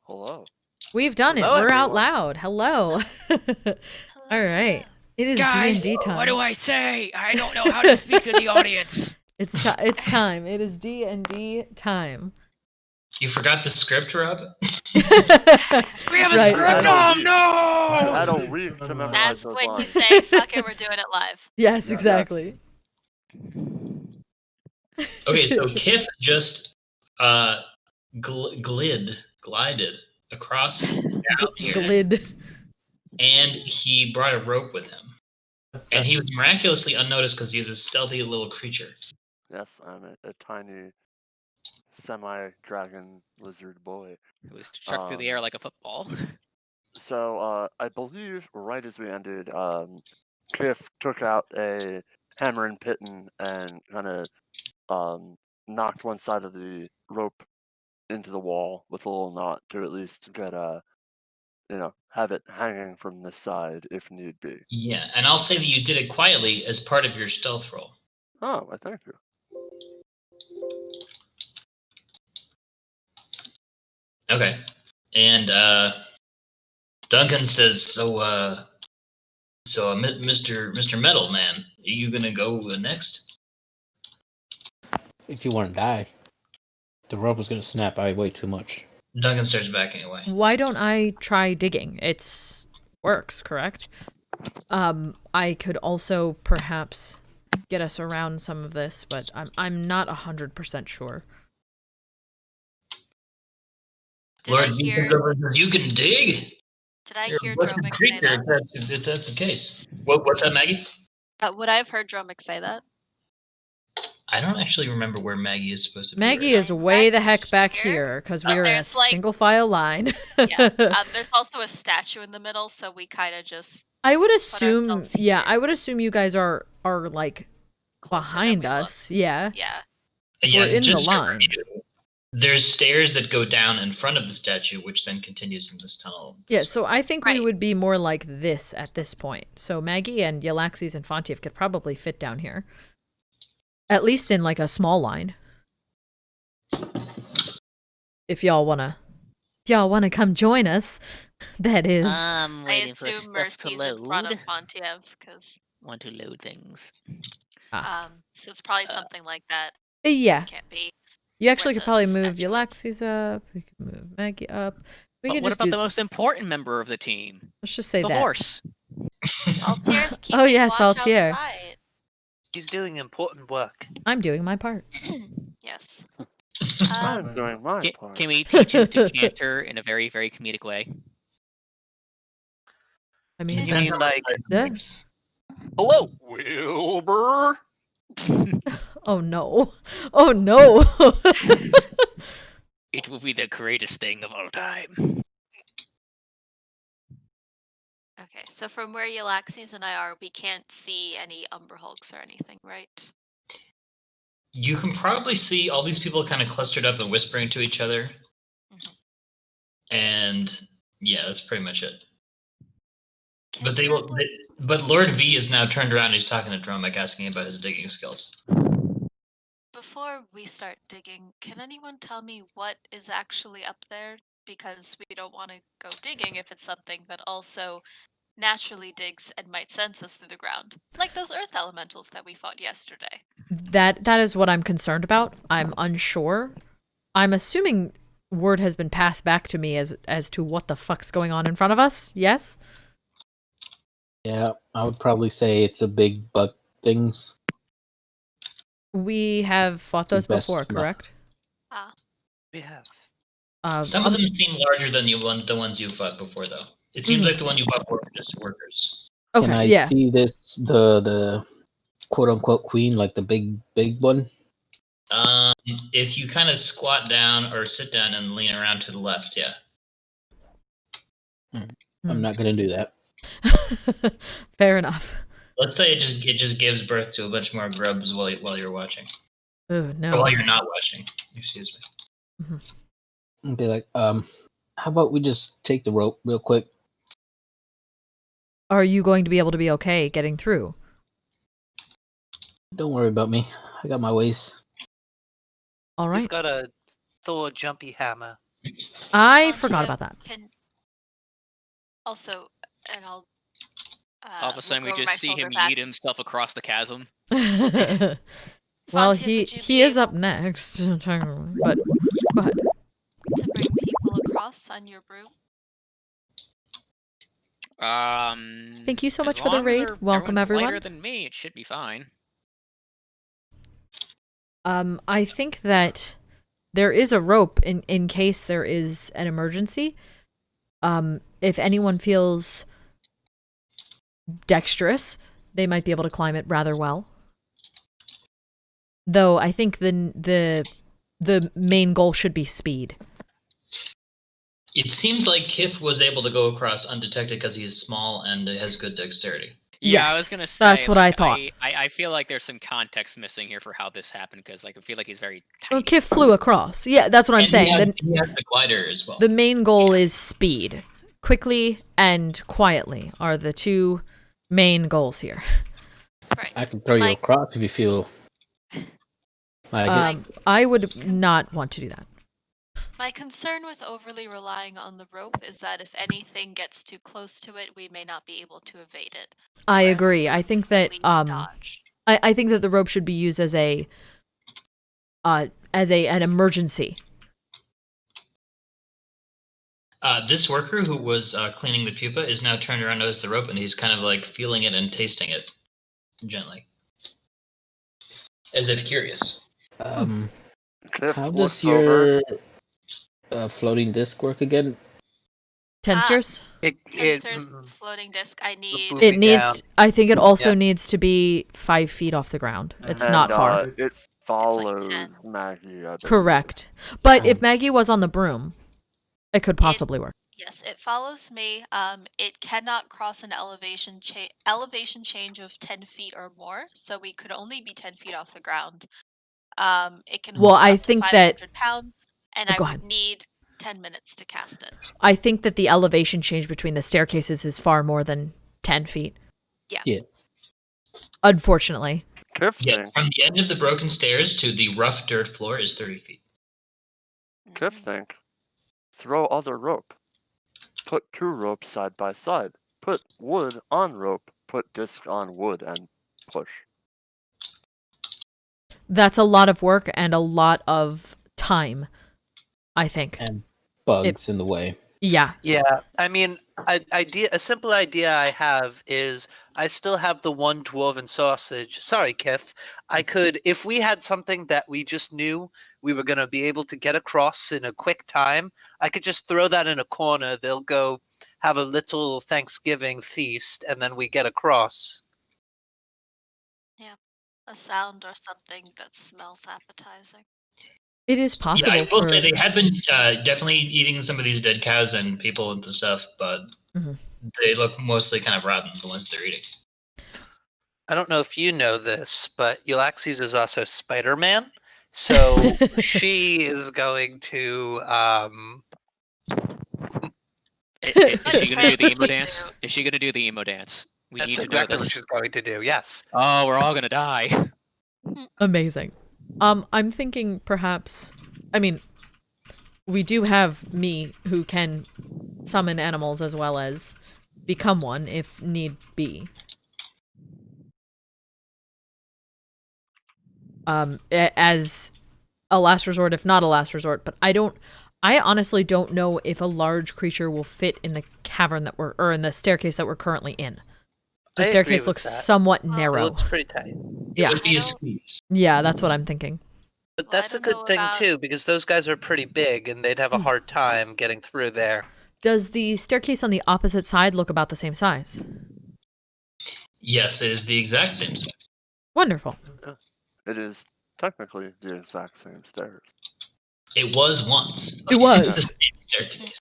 Hello. We've done it. Hello, We're out everyone. loud. Hello. All right. It is Guys, D&D time. what do I say? I don't know how to speak to the audience. It's time. It is D&D time. You forgot the script, Rob? We have a Right. script. Oh no! Had a week to memorize That's those when you lines. say, fuck it, we're doing it live. Yes, Yeah, exactly. Okay, so Kiff just glided across down here, Glid. and he brought a rope with him. And he was miraculously unnoticed because he is a stealthy little creature. Yes, I'm a tiny semi-dragon lizard boy. It was chucked through the air like a football. So I believe right as we ended, Kiff took out a hammer and piton and kind of knocked one side of the rope into the wall with a little knot to at least get have it hanging from this side if need be. Yeah, and I'll say that you did it quietly as part of your stealth roll. Oh, well, thank you. Okay. And Duncan says, so Mr. Metal Man, are you gonna go next? If you want to die, the rope is gonna snap. I weigh too much. Duncan starts backing away. Why don't I try digging? It's works, correct? I could also perhaps get us around some of this, but I'm not 100% sure. Did I hear? You can dig. Did I You're hear a blessed Dromik say creature, that? if that's the case. What's that, Maggie? Would I have heard Dromik say that? I don't actually remember where Maggie is supposed to be. Maggie right is way the heck back here? here because we are in a There's, like- single file line. Yeah. There's also a statue in the middle, so we kind of just I would assume, ourselves yeah, here. I would assume you guys are like closer than behind we us. look. Yeah. Yeah. We're in the just to line. review, there's stairs that go down in front of the statue, which then continues in this tunnel. Yeah, so I think we Right. would be more like this at this point. So Maggie and Yllaxis and Fontiev could probably fit down here. At least in like a small line. If y'all wanna come join us, that is. I'm I waiting for assume stuff to Mercy's in front load. of Fontiev, because Want to load things. so it's probably something like that. Yeah. This can't be. You actually where could the probably move statue is. Yllaxis up. We could move Maggie up. We But could what just about do. the most important member of the team? Let's just say The that. horse. Saltier's keeping Oh, yeah, watch Saltier. outside. He's doing important work. I'm doing my part. Yes. I'm doing my part. Can we teach him to canter in a very, very comedic way? I mean, You mean like, yes. hello, Wilbur? Oh no. Oh no. It will be the greatest thing of all time. Okay, so from where Yllaxis and I are, we can't see any Umber Hulks or anything, right? You can probably see all these people kind of clustered up and whispering to each other. Mhm. And yeah, that's pretty much it. Can But someone- but Lord V is now turned around and he's talking to Dromik, asking about his digging skills. Before we start digging, can anyone tell me what is actually up there? Because we don't want to go digging if it's something that also naturally digs and might sense us through the ground. Like those earth elementals that we fought yesterday. That is what I'm concerned about. I'm unsure. I'm assuming word has been passed back to me as to what the fuck's going on in front of us. Yes? Yeah, I would probably say it's a big bug things. We have fought those Best before, not. correct? We have. Some of them seem larger than the ones you fought before, though. It seems like the one you fought were just workers. Okay, Can I yeah. see this the quote unquote queen, like the big one? If you kind of squat down or sit down and lean around to the left, yeah. I'm not gonna do that. Fair enough. Let's say it just gives birth to a bunch more grubs while you're watching. Oh, Or no. while you're not watching. Excuse me. I'd be like, how about we just take the rope real quick? Are you going to be able to be okay getting through? Don't worry about me. I got my ways. All He's right. got a Thor jumpy hammer. I forgot Fontiev about that. Can also, and I'll. All of a sudden, we look over just my see shoulder him back. yeet himself across the chasm. Well, Fontiev, would you he be is able up next, but go ahead. to bring people across on your broom? Thank you so as much for the long as raid. Welcome, everyone's everyone. lighter than me, it should be fine. I think that there is a rope in case there is an emergency. If anyone feels dexterous, they might be able to climb it rather well. Though I think the main goal should be speed. It seems like Kiff was able to go across undetected because he's small and has good dexterity. Yeah, I was Yes, gonna say. that's what like, I thought. I feel like there's some context missing here for how this happened because like I feel like he's very tiny. Well, Kiff flew across. Yeah, that's what I'm And saying. he has the glider as well. The main goal is speed. Quickly and quietly are the two main goals here. Right. I can throw you Mike- across if you feel like it. I would not want to do that. My concern with overly relying on the rope is that if anything gets too close to it, we may not be able to evade it. I Whereas agree. the I rope think can at that least dodge. I think that the rope should be used as an emergency. This worker who was cleaning the pupa is now turned around, noticed the rope, and he's kind of like feeling it and tasting it gently, as if curious. Cliff How looks does over. your floating disc work again? Tensors. Sensors, floating disc. I need. boop It it needs. down. I think it also Yep. needs to be 5 feet off the ground. It's and, not far. It follows 10. Maggie. I believe. Correct. But if Maggie was on the broom, it could possibly work. Yes, it follows me. It cannot cross an elevation change of 10 feet or more, so we could only be 10 feet off the ground. It can Well, hold I up to think 500 that- pounds, and Oh, I go would ahead. need 10 minutes to cast it. I think that the elevation change between the staircases is far more than 10 feet. Yes. Unfortunately. Cliff Yeah, thinks. from the end of the broken stairs to the rough dirt floor is 30 feet. Cliff think. Throw other rope. Put 2 ropes side by side. Put wood on rope. Put disc on wood and push. That's a lot of work and a lot of time, I think. And bugs in the way. Yeah. Yeah, I mean, a simple idea I have is I still have the one dwarven sausage. Sorry, Kiff. I could, if we had something that we just knew we were going to be able to get across in a quick time, I could just throw that in a corner. They'll go have a little Thanksgiving feast, and then we get across. A sound or something that smells appetizing. It is possible Yeah, I will for... say they have been definitely eating some of these dead cows and people and stuff, but Mhm. they look mostly kind of rotten, the ones they're eating. I don't know if you know this, but Yllaxis is also Spider-Man. So she is going to Is she gonna do the emo What dance? do? Is she gonna do the emo dance? We that's need to exactly know what this. she's going to do. Yes. Oh, we're all gonna die. Amazing. I'm thinking perhaps... I mean, we do have me who can summon animals as well as become one if need be. As a last resort, if not a last resort, but I honestly don't know if a large creature will fit in the cavern or in the staircase that we're currently in. The I agree staircase with looks that. somewhat Oh, it It narrow. looks pretty tight. Yeah. It would be I a don't- squeeze. Yeah, that's what I'm thinking. But Well, I that's a don't good know thing about- too, because those guys are pretty big and they'd have a hard time getting through there. Does the staircase on the opposite side look about the same size? Yes, it is the exact same size. Wonderful. It is technically the exact same stairs. It was once. It was. The same staircase.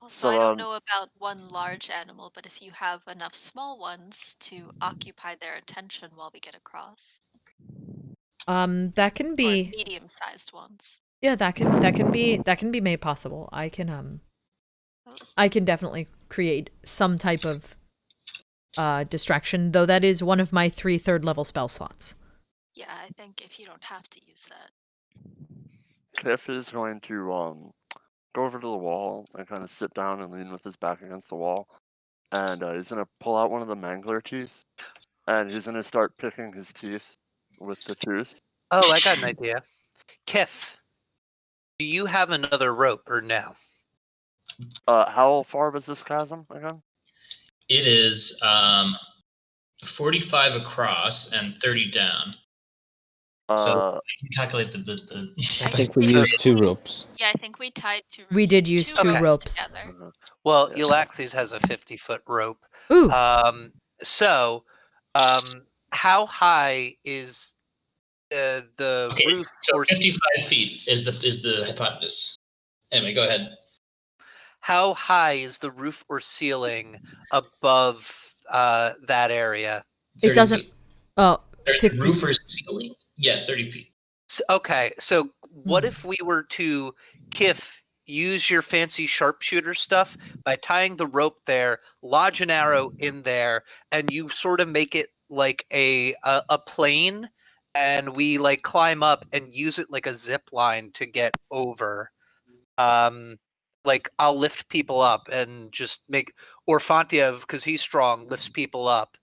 Also, So, I don't know about one large animal, but if you have enough small ones to occupy their attention while we get across, That can or be medium-sized ones. yeah, that can be made possible. I can definitely create some type of distraction, though that is one of my 3 third level spell slots. Yeah, I think if you don't have to use that. Kiff is going to go over to the wall and kind of sit down and lean with his back against the wall, and he's gonna pull out one of the mangler teeth, and he's gonna start picking his teeth with the tooth. Oh, I got an idea. Kiff, do you have another rope or no? How far was this chasm again? It is 45 across and 30 down. So I can calculate the I think we used 2 ropes. Yeah, I think we tied 2 ropes. We did use 2 ropes. Together. Well, Yeah. Yllaxis has a 50-foot rope. Ooh. So, how high is the Okay, roof? so Or 55 feet is the hypotenuse. Anyway, go ahead. how high is the roof or ceiling above that area? It 30 doesn't. feet. Oh, There's 50. roof or ceiling? Yeah, 30 feet. Okay, so what if we were to, Kiff, use your fancy sharpshooter stuff by tying the rope there, lodge an arrow in there, and you sort of make it like a plane, and we like climb up and use it like a zip line to get over. Like I'll lift people up and just make, or Fontiev, because he's strong, lifts people up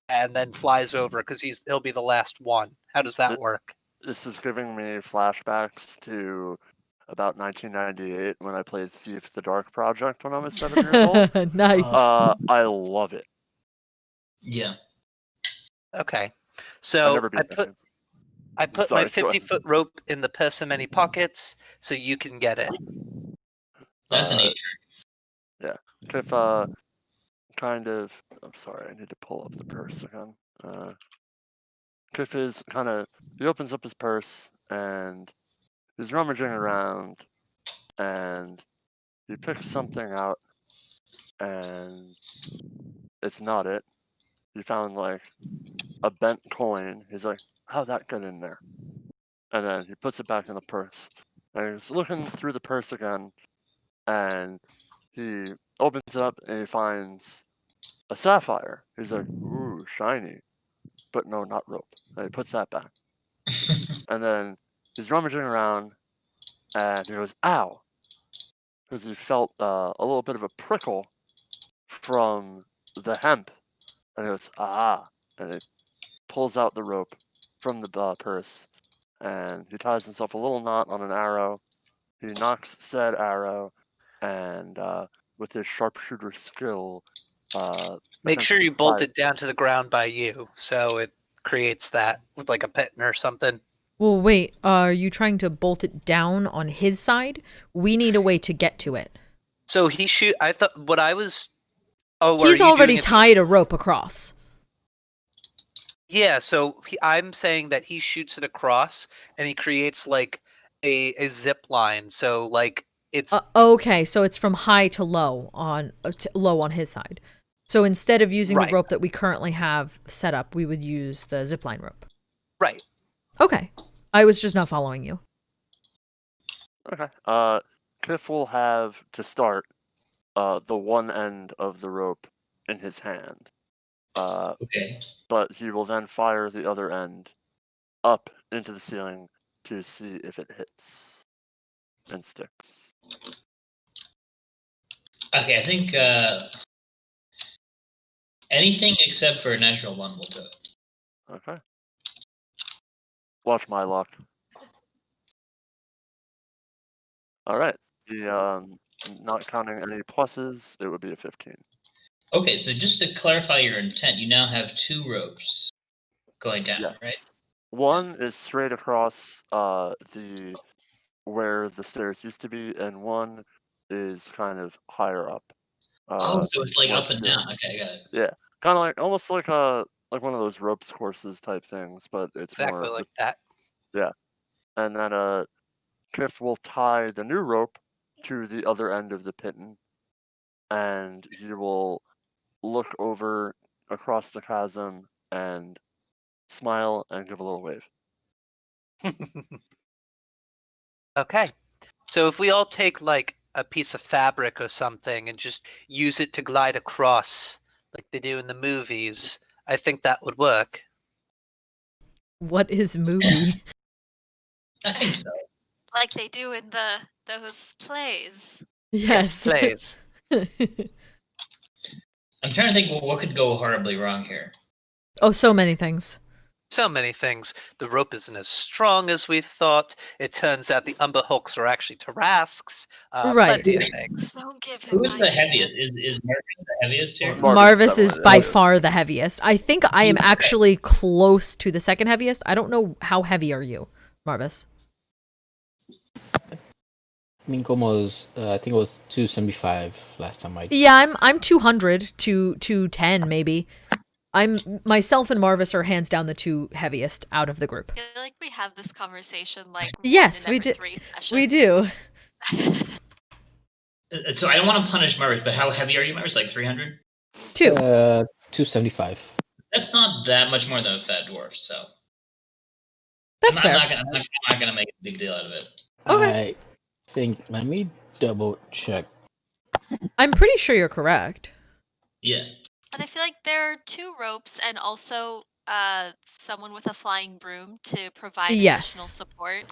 and then flies over because he'll be the last one. How does that work? This is giving me flashbacks to about 1998 when I played Thief the Dark Project when I was 7 years old. Nice. I love it. Yeah. Okay, I so never beat that game. I put Sorry, my go ahead. 50-foot rope in the persimmon pockets so you can get it. That's a neat Yeah. Kiff kind of, I'm sorry, I need to pull up the purse again. Kiff is kind of, he opens up his purse and he's rummaging around and he picks something out and it's not it. He found like a bent coin. He's like, how'd that get in there? And then he puts it back in the purse. And he's looking through the purse again and he opens it up and he finds a sapphire. He's like, ooh, shiny. But no, not rope. And he puts that back. And then he's rummaging around and he goes, ow. Because he felt a little bit of a prickle from the hemp. And he goes, ah. And he pulls out the rope from the purse and he ties himself a little knot on an arrow. He knocks said arrow and with his sharpshooter skill, Make sure you bolt ties- it down to the ground by you so it creates that with like a pattern or something. Well, wait. Are you trying to bolt it down on his side? We need a way to get to it. So he shoot. I thought what I was. Oh, He's are you already doing it- tied a rope across. Yeah, so I'm saying that he shoots it across and he creates like a zip line. So like it's Okay, so it's from high to low on low on his side. So instead of using Right. the rope that we currently have set up, we would use the zipline rope. right. Okay. I was just not following you. Okay. Kiff will have to start the one end of the rope in his hand. Okay. But he will then fire the other end up into the ceiling to see if it hits and sticks. Okay, I think anything except for a natural one will do it. Okay. Watch my luck. All right. The not counting any pluses, it would be a 15. Okay, so just to clarify your intent, you now have 2 ropes going down, Yes. right? One is straight across the where the stairs used to be, and one is kind of higher up. Oh, so it's like more up and secure. down. Okay, got it. Yeah, kind of like almost like one of those ropes courses type things, but it's Exactly more like that. yeah. And then Kiff will tie the new rope to the other end of the pitten, and he will look over across the chasm and smile and give a little wave. Okay. So if we all take like a piece of fabric or something and just use it to glide across like they do in the movies, I think that would work. What is movie? I think so. Like they do in those plays. Yes. Plays. I'm trying to think what could go horribly wrong here. Oh, so many things. So many things. The rope isn't as strong as we thought. It turns out the Umber Hulks are actually Tarasques. Right. Plenty of things. Don't give him Who is the ideas. heviest? Is Marvis the heaviest here? Marvis is definitely by heavy. far the heaviest. I think I am actually close to the second heaviest. I don't know how heavy are you, Marvis? I think almost. I think it was 275 last time I. Yeah, I'm 200 to 210 maybe. I'm myself and Marvis are hands down the two heaviest out of the group. I feel like we have this conversation like Yes, one in we every do. 3 sessions. We do. So I don't want to punish Marvis, but how heavy are you, Marvis? Like 300? 2. 275. That's not that much more than a fat dwarf, so That's I'm fair. not gonna make a big deal out of it. Okay. I think. Let me double check. I'm pretty sure you're correct. Yeah. But I feel like there are 2 ropes and also someone with a flying broom to provide additional Yes. support.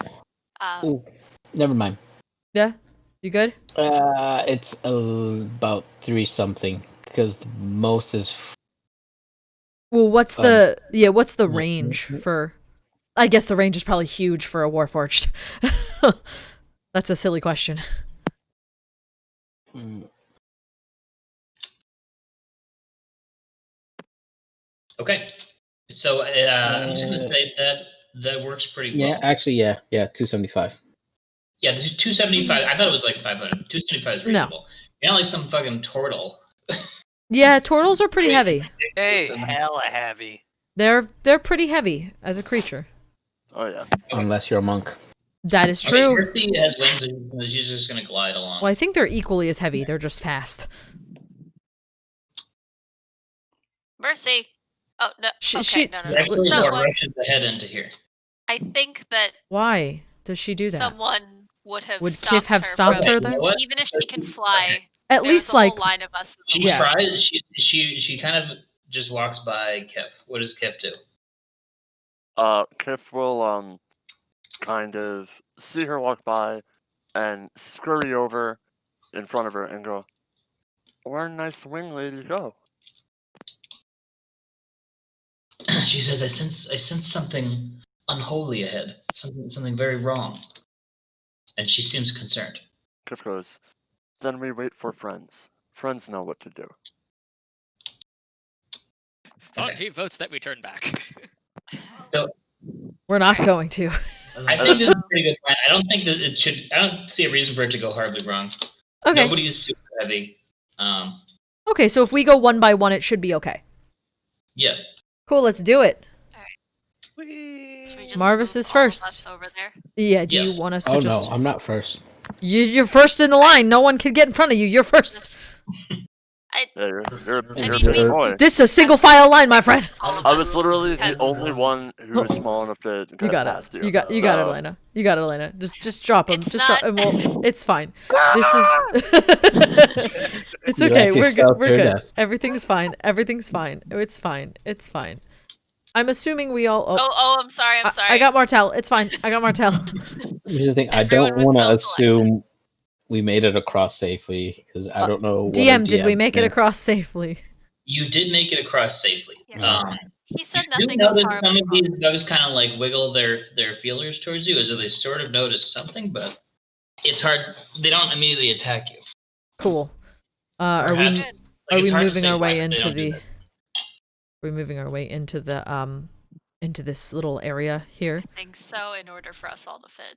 Ooh, never mind. Yeah? You good? It's about 3 something because the most is. Well, what's Um, the what's the range for? I guess the range is probably huge for a Warforged. That's a silly question. mm, Okay. So I'm just gonna say that works pretty well. Yeah, actually, yeah, 275. Yeah, the 275. I thought it was like 500. 275 is No. reasonable. You're not like some fucking turtle. Yeah, turtles are pretty heavy. Hey, hella heavy. They're pretty heavy as a creature. Oh yeah. Unless you're a monk. That is I mean, true. Mercy has wings and she's just gonna glide along. Well, I think they're equally as heavy. They're just fast. Mercy. Oh no. She- Okay, she- no. Actually, what Someone, rushes ahead into here? I think that Why does she do that? someone would have Would stopped Kiff have her stopped from- her You there? know what? Even if she can fly, At there's least a whole like line of us. In She the Yeah. tries. She kind of just walks by Kiff. What does Kiff do? Kiff will kind of see her walk by and scurry over in front of her and go, "Where a nice wing lady go?" She says, "I sense something unholy ahead. Something very wrong." And she seems concerned. Kiff goes, "Then we wait for friends. Friends know what to do." Fontiev votes that we turn back. So we're not going to. I think this is a pretty good plan. I don't think that it should. I don't see a reason for it to go horribly wrong. Okay. Nobody's super heavy. Okay, so if we go one by one, it should be okay. Yeah. Cool, let's do it. Should we just Marvis move is all of first. us over there? Yeah, do Yeah. you want us to Oh just... no, I'm not first. You're first in the line. No one can get in front of you. You're first. Yeah, you're a mean, big we- boy. This is a single file line, my friend. All of I us was literally the because- only one who was small enough to You get got past it. you. You got it, So, Elena. You got it, Elena. Just drop him. It's Just drop not- him. Well, it's fine. This is... It's You okay. actually We're good. spelled We're your good. death. Everything's fine. Everything's fine. It's fine. It's fine. I'm assuming we all... Oh, I'm sorry. I'm sorry. I got Martel. It's fine. I got Martel. Here's the thing. I Everyone don't was want to still assume we made it across safely because I don't know. What DM, our did we DM make it meant. across safely? You did make it across safely. Yeah. He said You nothing was notice horrible. some of these bugs kind of like wiggle their feelers towards you as though they sort of notice something, but it's hard. They don't immediately attack you. Cool. Are we Perhaps- Good. are it's we hard to moving say our why way they into don't do the... that. We're moving our way into this little area here. I think so, in order for us all to fit.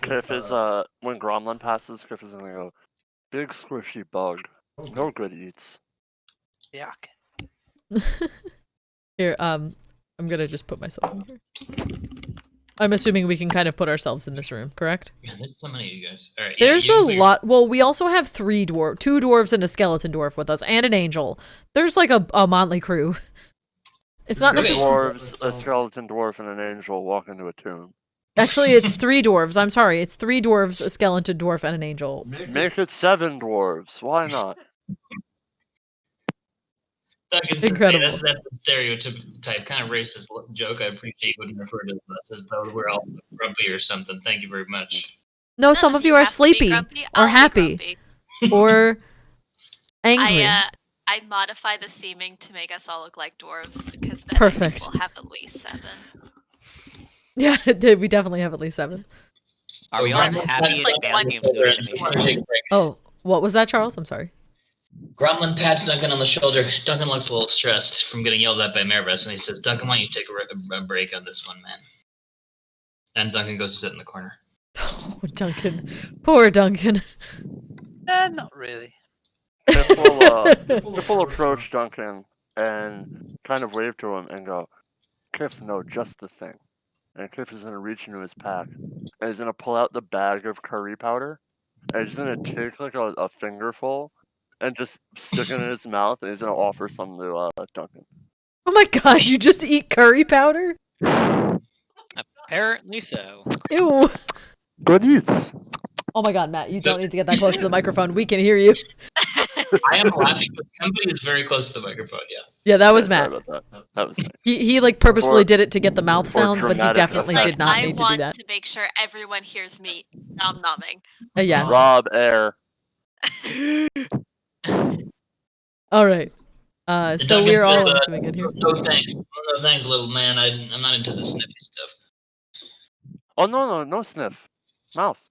Kiff is when Gromlin passes, Kiff is gonna go, "Big squishy bug. No good eats." Yuck. Here, I'm gonna just put myself in here. I'm assuming we can kind of put ourselves in this room, correct? Yeah, there's so many of you guys. All right. There's yeah, a lot. Well, we also have two dwarves and a skeleton dwarf with us, and an angel. There's like a motley crew. It's not Okay. necessarily... Dwarves, a skeleton dwarf, and an angel walk into a tomb. Actually, it's 3 dwarves. I'm sorry. It's 3 dwarves, a skeleton dwarf, and an angel. Make it 7 dwarves. Why not? Incredible. That's a stereotype, kind of racist joke. I appreciate you wouldn't refer to us as though we're all grumpy or something. Thank you very much. No, some of you are have to be sleepy grumpy, or I'll be happy grumpy. or angry. I modify the seeming to make us all look like dwarves, because then I Perfect. think we'll have at least 7. Yeah, we definitely have at least 7. Are we So all Gromlin happy pats It's and like Duncan on one the advancing to shoulder those and just wanted to take a animations? break. Oh, what was that, Charles? I'm sorry. Gromlin pats Duncan on the shoulder. Duncan looks a little stressed from getting yelled at by Marvis, and he says, "Duncan, why don't you take a break on this one, man?" And Duncan goes to sit in the corner. Oh, Duncan. Poor Duncan. Not really. Kiff will approach Duncan and kind of wave to him and go, Kiff, no, just the thing. And Kiff is going to reach into his pack and he's going to pull out the bag of curry powder and he's going to take like a fingerful and just stick it in his mouth and he's going to offer some to Duncan. Oh my god, you just eat curry powder? Apparently so. Ew. Good eats. Oh my god, Matt, you don't need to get that close to the microphone. We can hear you. I am laughing, but somebody is very close to the microphone. Yeah. Yeah, that was Sorry Matt. about that. That was me. He like purposefully Or- did it to get the mouth sounds, but he dramatic definitely effect. did not I need to do want that. to make sure everyone hears me nom-nomming. Yes. Rob Air. All right. So Duncan we're says, all in swing in here. No thanks. No thanks, little man. I'm not into the sniffy stuff. Oh, no sniff. Mouth.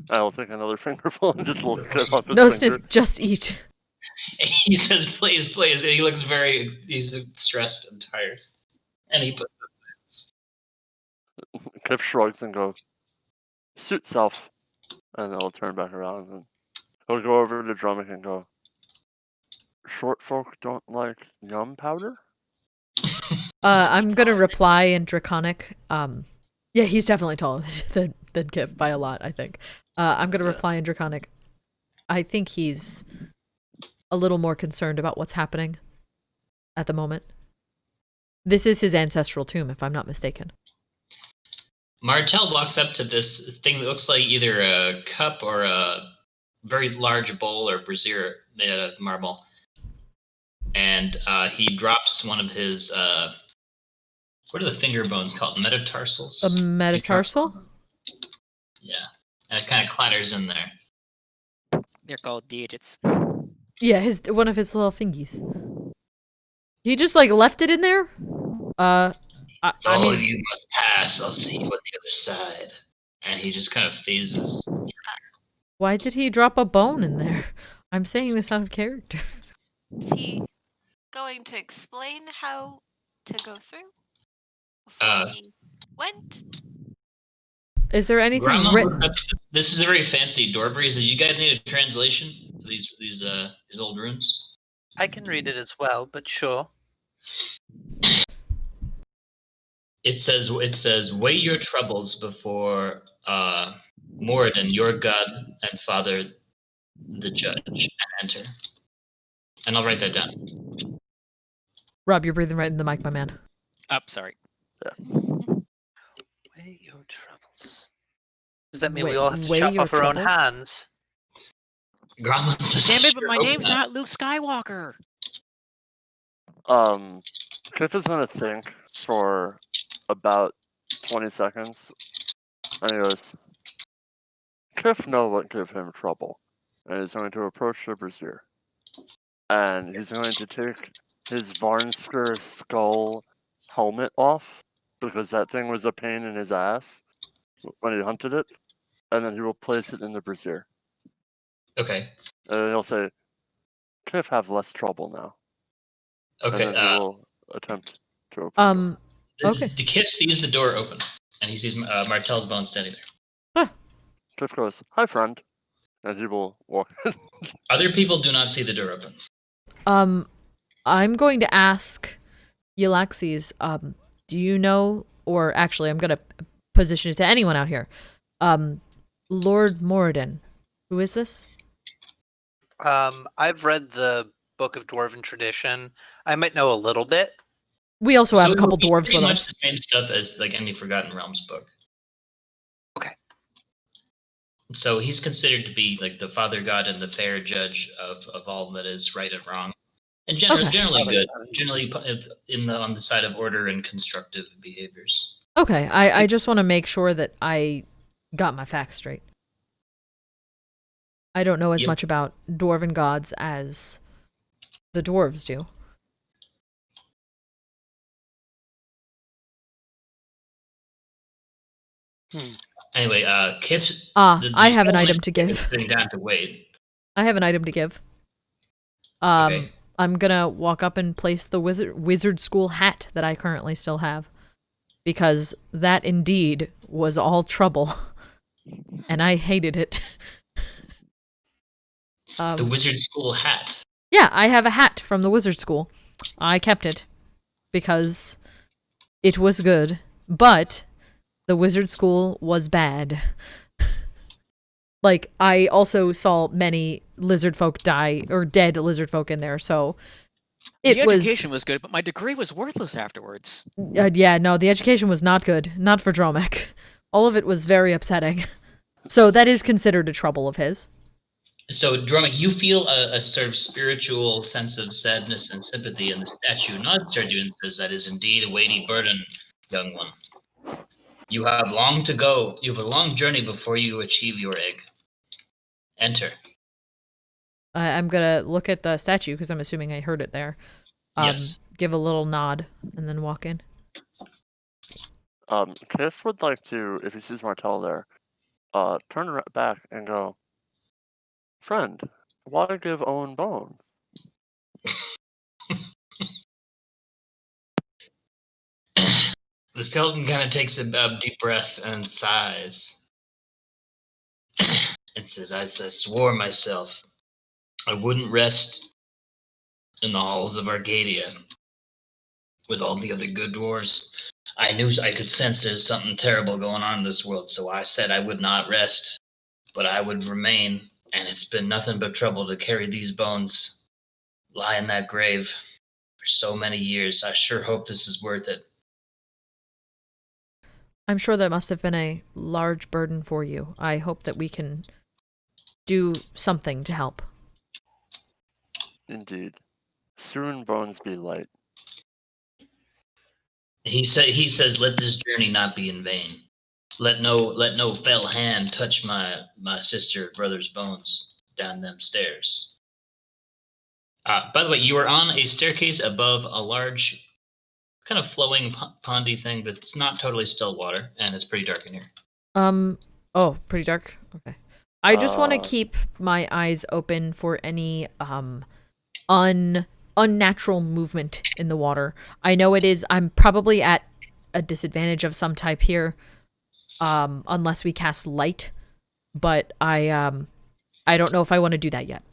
I'll take another fingerful and just look it off his No finger. sniff, just eat. He says, please. And he looks he's stressed and tired. And he puts Kiff shrugs and goes, suit self. And then he'll turn back around and he'll go over to Dromik and go, short folk don't like yum powder? I'm gonna reply in Draconic. Yeah, he's definitely taller than Kiff by a lot, I think. I'm gonna reply in Draconic. I think he's a little more concerned about what's happening at the moment. This is his ancestral tomb, if I'm not mistaken. Martel walks up to this thing that looks like either a cup or a very large bowl or brazier made out of marble. And he drops one of his, what are the finger bones called? Metatarsals? A metatarsal? Yeah. And it kind of clatters in there. They're called digits. Yeah, one of his little fingies. He just like left it in there? I mean, You must pass. I'll see you on the other side. And he just kind of phases. why did he drop a bone in there? I'm saying this out of character. Is he going to explain how to go through before he went? Is there anything Grandma written? looks up to this is a very fancy dwarvery. He says, you guys need a translation to these old runes? I can read it as well, but sure. It says, weigh your troubles before Moradin, your god and father, the judge, and enter. And I'll write that down. Rob, you're breathing right in the mic, my man. Oh, sorry. Weigh your troubles. Does that mean we all have to Weigh chop your off our own troubles? hands? Gromlin says, Damn it, but "Sure my hope name's not." not Luke Skywalker. Kiff is gonna think for about 20 seconds. And he goes, Kiff know what give him trouble. And he's going to approach the brazier. And he's going to take his Varnsker skull helmet off, because that thing was a pain in his ass when he hunted it. And then he will place it in the brazier. Okay. And then he'll say, Kiff have less trouble now. Okay. And then he will attempt to open the door. Okay. Kiff sees the door open, and he sees Martel's bones standing there. Kiff goes, hi friend. And he will walk. Other people do not see the door open. I'm going to ask Yllaxis, do you know, or actually I'm gonna position it to anyone out here. Lord Moradin, who is this? I've read the Book of Dwarven Tradition. I might know a little bit. We also have a it couple would be dwarves pretty with much us. the same stuff as like any Forgotten Realms book. Okay. So he's considered to be like the father god and the fair judge of all that is right and wrong, and generally good. Generally on the side of order and constructive behaviors. Okay, I just want to make sure that I got my facts straight. I don't know as Yep. much about dwarven gods as the dwarves do. Anyway, Kiff. I have an item to give. Sitting down to wait. I have an item to give. Okay. I'm gonna walk up and place the wizard school hat that I currently still have. Because that indeed was all trouble. And I hated it. The wizard school hat. Yeah, I have a hat from the wizard school. I kept it. Because it was good. But the wizard school was bad. Like, I also saw many lizard folk die, or dead lizard folk in there, so The education was good, but my degree was worthless afterwards. Yeah, no, the education was not good. Not for Dromik. All of it was very upsetting. So that is considered a trouble of his. So, Dromik, you feel a sort of spiritual sense of sadness and sympathy, and the statue nods toward you and says, "That is indeed a weighty burden, young one. You have long to go. You have a long journey before you achieve your egg. Enter." I'm gonna look at the statue, because I'm assuming I heard it there. Yes. Give a little nod, and then walk in. Kiff would like to, if he sees Martel there, turn back and go, "Friend, why give Owen bone?" The skeleton kind of takes a deep breath and sighs. It says, I swore myself I wouldn't rest in the halls of Arcadia with all the other good dwarves. I knew I could sense there's something terrible going on in this world, so I said I would not rest, but I would remain, and it's been nothing but trouble to carry these bones, lie in that grave for so many years. I sure hope this is worth it. I'm sure that must have been a large burden for you. I hope that we can do something to help. Indeed. Soon bones be light. He says, let this journey not be in vain. Let no fell hand touch my sister brother's bones down them stairs. By the way, you are on a staircase above a large, kind of flowing pondy thing that's not totally still water, and it's pretty dark in here. Oh, pretty dark? Okay. I just want to keep my eyes open for any, unnatural movement in the water. I know I'm probably at a disadvantage of some type here, unless we cast light, but I don't know if I want to do that yet.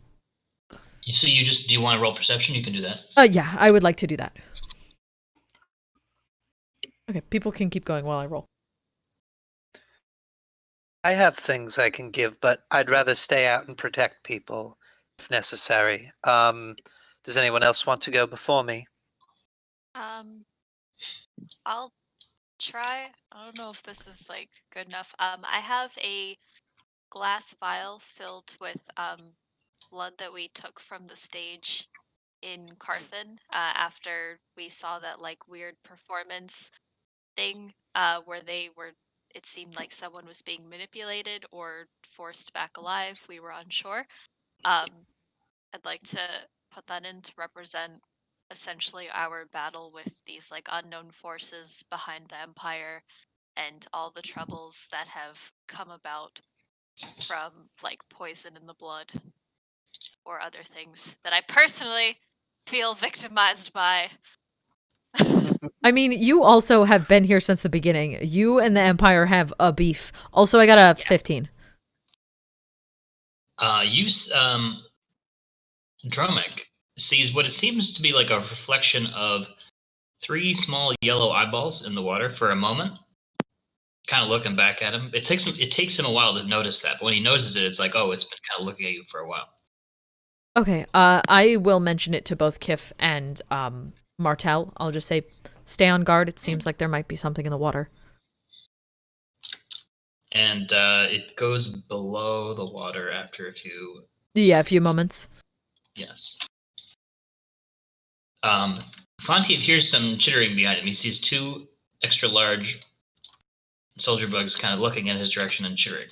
So do you want to roll perception? You can do that. Yeah, I would like to do that. Okay, people can keep going while I roll. I have things I can give, but I'd rather stay out and protect people if necessary. Does anyone else want to go before me? I'll try. I don't know if this is like good enough. I have a glass vial filled with blood that we took from the stage in Carthan after we saw that like weird performance thing where it seemed like someone was being manipulated or forced back alive. We were unsure. I'd like to put that in to represent essentially our battle with these like unknown forces behind the Empire and all the troubles that have come about from like poison in the blood or other things that I personally feel victimized by. I mean, you also have been here since the beginning. You and the Empire have a beef. Also, I got a 15. Dromik sees what it seems to be like a reflection of 3 small yellow eyeballs in the water for a moment, kind of looking back at him. It takes him a while to notice that, but when he notices it, it's like, oh, it's been kind of looking at you for a while. Okay, I will mention it to both Kiff and Martel. I'll just say, stay on guard. It seems like there might be something in the water. And it goes below the water after a few... Yeah, a few moments. Yes. Fontiev hears some chittering behind him. He sees 2 extra large soldier bugs kind of looking in his direction and chittering.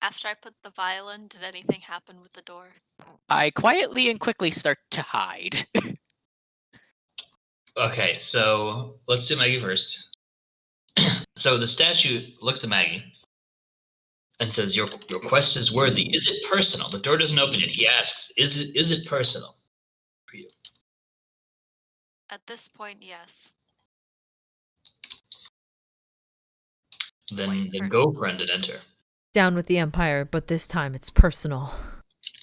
After I put the violin, did anything happen with the door? I quietly and quickly start to hide. Okay, so let's do Maggie first. So the statue looks at Maggie and says, "Your quest is worthy. Is it personal?" The door doesn't open yet. He asks, "Is it personal for you?" At this point, yes. Then Quite go, friend, and enter. Down with the Empire, but this time it's personal.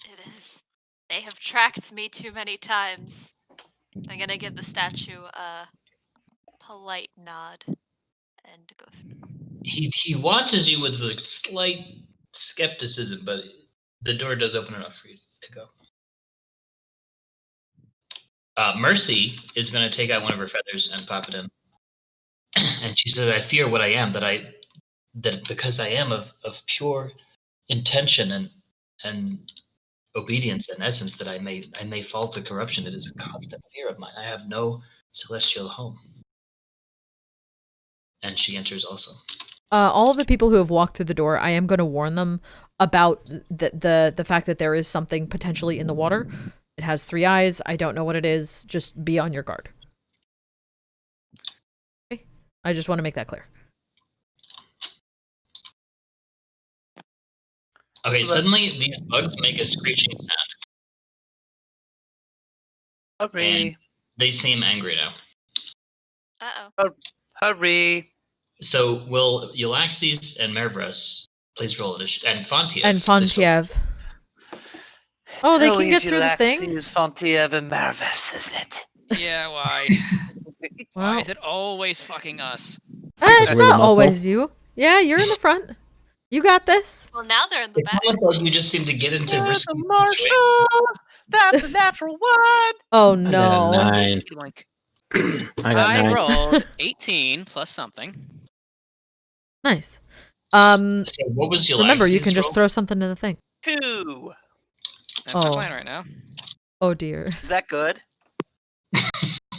It is. They have tracked me too many times. I'm gonna give the statue a polite nod and go through. He watches you with like slight skepticism, but the door does open enough for you to go. Mercy is going to take out one of her feathers and pop it in, and she says, "I fear what I am, that because I am of pure intention and obedience in essence, that I may fall to corruption. It is a constant fear of mine. I have no celestial home." And she enters also. All of the people who have walked through the door, I am going to warn them about the fact that there is something potentially in the water. It has 3 eyes. I don't know what it is. Just be on your guard. Okay? I just want to make that clear. Okay, suddenly these bugs make a screeching sound. Hurry. They seem angry now. Uh-oh. Hurry. So will Yllaxis and Marvis please roll initiative? And Fontiev. And Fontiev. Oh, they can get through the thing? It's Fontiev and Marvis, isn't it? Yeah, why? Well, Why is it always fucking us? it's We're the not muscle. always you. Yeah, you're in the front. You got this. Well, now they're in the It's back. almost like you just seem to get into We're risky the Marshals. That's a natural one. Oh, I got a no. 9. Like, I got 9. rolled 18 plus something. Nice. So what was Yllaxis' Remember, you can just roll? throw something in the thing. 2. That's my Oh. plan right now. Oh, dear. Is that good?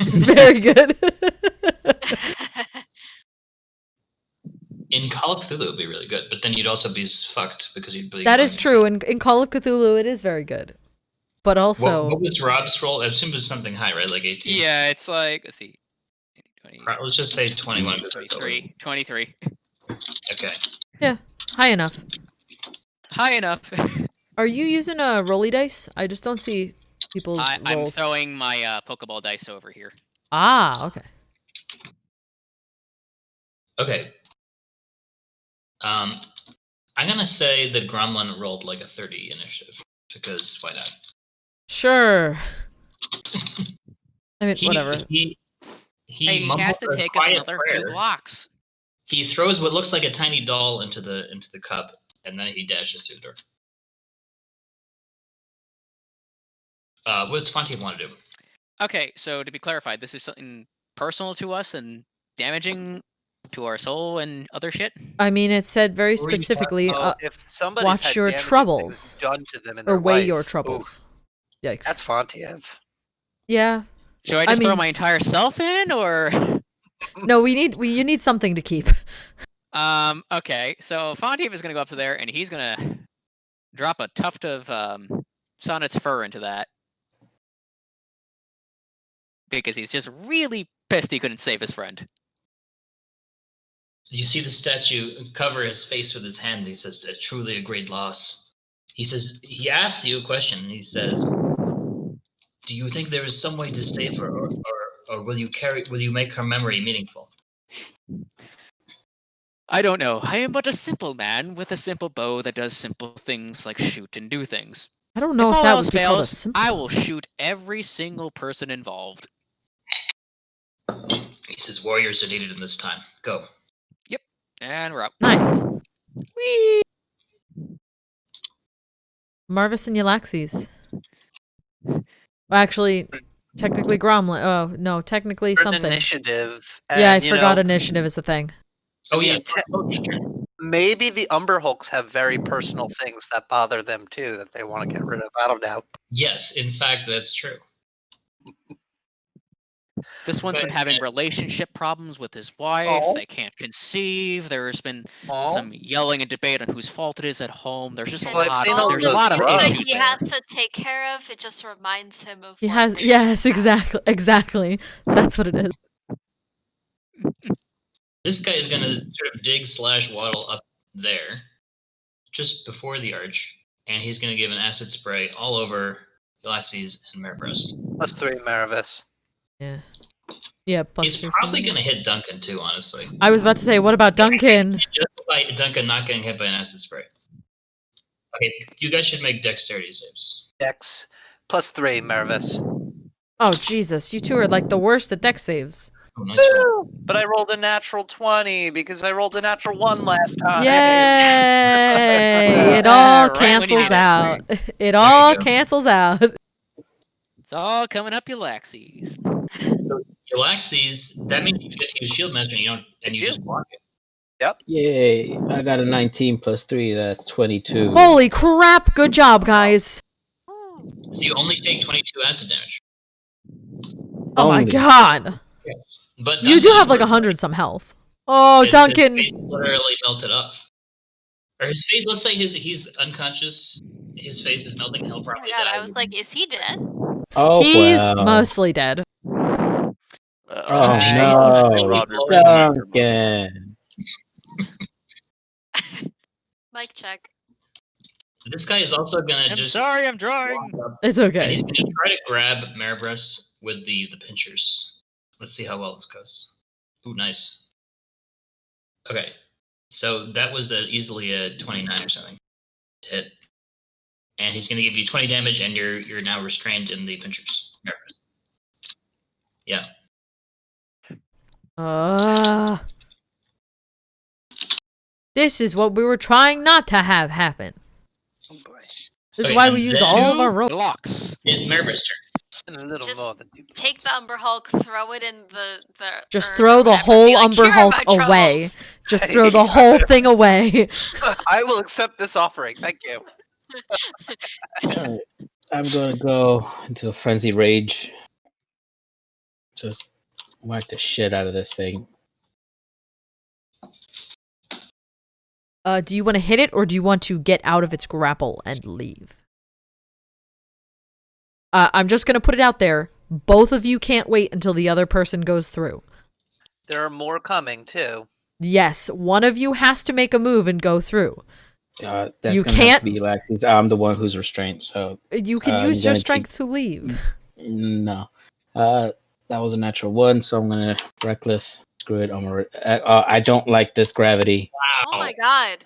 It's very good. In Call of Cthulhu, it would be really good, but then you'd also be fucked because you'd be. That is true. In Call of Cthulhu, it is very good. But also... What was Rob's roll? I assume it was something high, right? Like 18? Yeah, it's like, let's see. 20, Right, let's just say 21. 23. 23. Okay. Yeah, high enough. High enough. Are you using a rolly dice? I just don't see people's I'm rolls. throwing my Pokeball dice over here. Ah, okay. Okay. I'm gonna say that Gromlin rolled like a 30 initiative because why not? Sure. I mean, He- whatever. He Hey, he has mumbles to a take us quiet another prayer. 2 blocks. He throws what looks like a tiny doll into the cup, and then he dashes through the door. What's Fontiev want to do? Okay, so to be clarified, this is something personal to us and damaging to our soul and other shit? I mean, it said very Or you specifically, If somebody's watch had your damaging troubles. things done to them in or their weigh life, your ooh, troubles. Yikes. that's Fontiev. Yeah. Should I just throw mean- my entire self in, or? No, you need something to keep. Okay, so Fontiev is gonna go up to there, and he's gonna drop a tuft of Sonnet's fur into that. Because he's just really pissed he couldn't save his friend. You see the statue cover his face with his hand. He says, "Truly a great loss." He says, he asks you a question. And he says, "Do you think there is some way to save her, or will you make her memory meaningful?" I don't know. I am but a simple man with a simple bow that does simple things like shoot and do things. I don't know if all that else would be called a fails, simple. I will shoot every single person involved. He says, "Warriors are needed in this time. Go." And we're up. Nice. Whee! Marvis and Yllaxis. Well, actually, technically Gromlin. Oh, no, technically For an something. initiative. Yeah, I and, you forgot know, initiative is a thing. Oh mean, yeah, it's turn. maybe the Umber Hulks have very personal things that bother them too that they want to get rid of. I don't know. Yes, in fact, that's true. This one's been Okay, having and- relationship problems with his wife. Oh. They can't conceive. There's been Oh. some yelling and debate on whose fault it is at home. There's just a And Well, I've lot. seen all There's a those lot of drugs. issues he there. has to take care of. It just reminds him of. He what has, they yes, had. exactly. That's what it is. This guy is gonna sort of dig/waddle up there, just before the arch, and he's gonna give an acid spray all over Yllaxis and Marvis. +3 Marvis. Yeah. Yeah, plus He's 3 probably for gonna this. hit Duncan too, honestly. I was about to say, what about Duncan? Just by Duncan not getting hit by an acid spray. Okay, you guys should make dexterity saves. Dex +3 Marvis. Oh, Jesus. You two are like the worst at deck saves. Oh, nice roll. But I rolled a natural 20 because I rolled a natural 1 last time. Yay! It all Right when you cancels need it. out. It you all go. cancels out. It's all coming up Yllaxis. So Yllaxis, that means you get to use shield master and you don't, and you do. just block it. Yay! I got a 19 plus 3. That's 22. Holy crap! Good job, guys. Ooh. So you only take 22 acid damage. Oh my Only. god. Yes. But You do Duncan, have like 100 some health. Oh, his Duncan. face literally melted off. Or his face, let's say he's unconscious. His face is melting. He'll Oh my probably god, die. I was like, is he dead? Oh, He's well. mostly dead. Oh, Nice. no. Rob, you're Duncan. Mic check. This guy is also gonna I'm just sorry, I'm drawing. walk up, It's and okay. he's gonna try to grab Maribres with the pinchers. Let's see how well this goes. Ooh, nice. Okay, so that was easily a 29 or something to hit, and he's gonna give you 20 damage, and you're now restrained in the pinchers. Maribres. Yeah. This is what we were trying not to have happen. Oh boy. This is Okay, why and we used then- all of our rolls. Blocks. It's Maribres' turn. And a little Just more than 2 Take the blocks. Umber Hulk, throw it in the Just urn throw or the whatever, whole be like, Umber "Here are Hulk my away." trolls." Just throw the whole thing away. I will accept this offering. Thank you. Alright, I'm gonna go into a frenzy rage. Just whack the shit out of this thing. Do you want to hit it or do you want to get out of its grapple and leave? I'm just gonna put it out there. Both of you can't wait until the other person goes through. There are more coming too. Yes, one of you has to make a move and go through. That's You gonna can't- have to be Yllaxis. I'm the one who's restrained, so You can I'm use your gonna strength to leave. no. That was a natural 1, so I'm gonna reckless. Screw it. I don't like this gravity. Oh my god.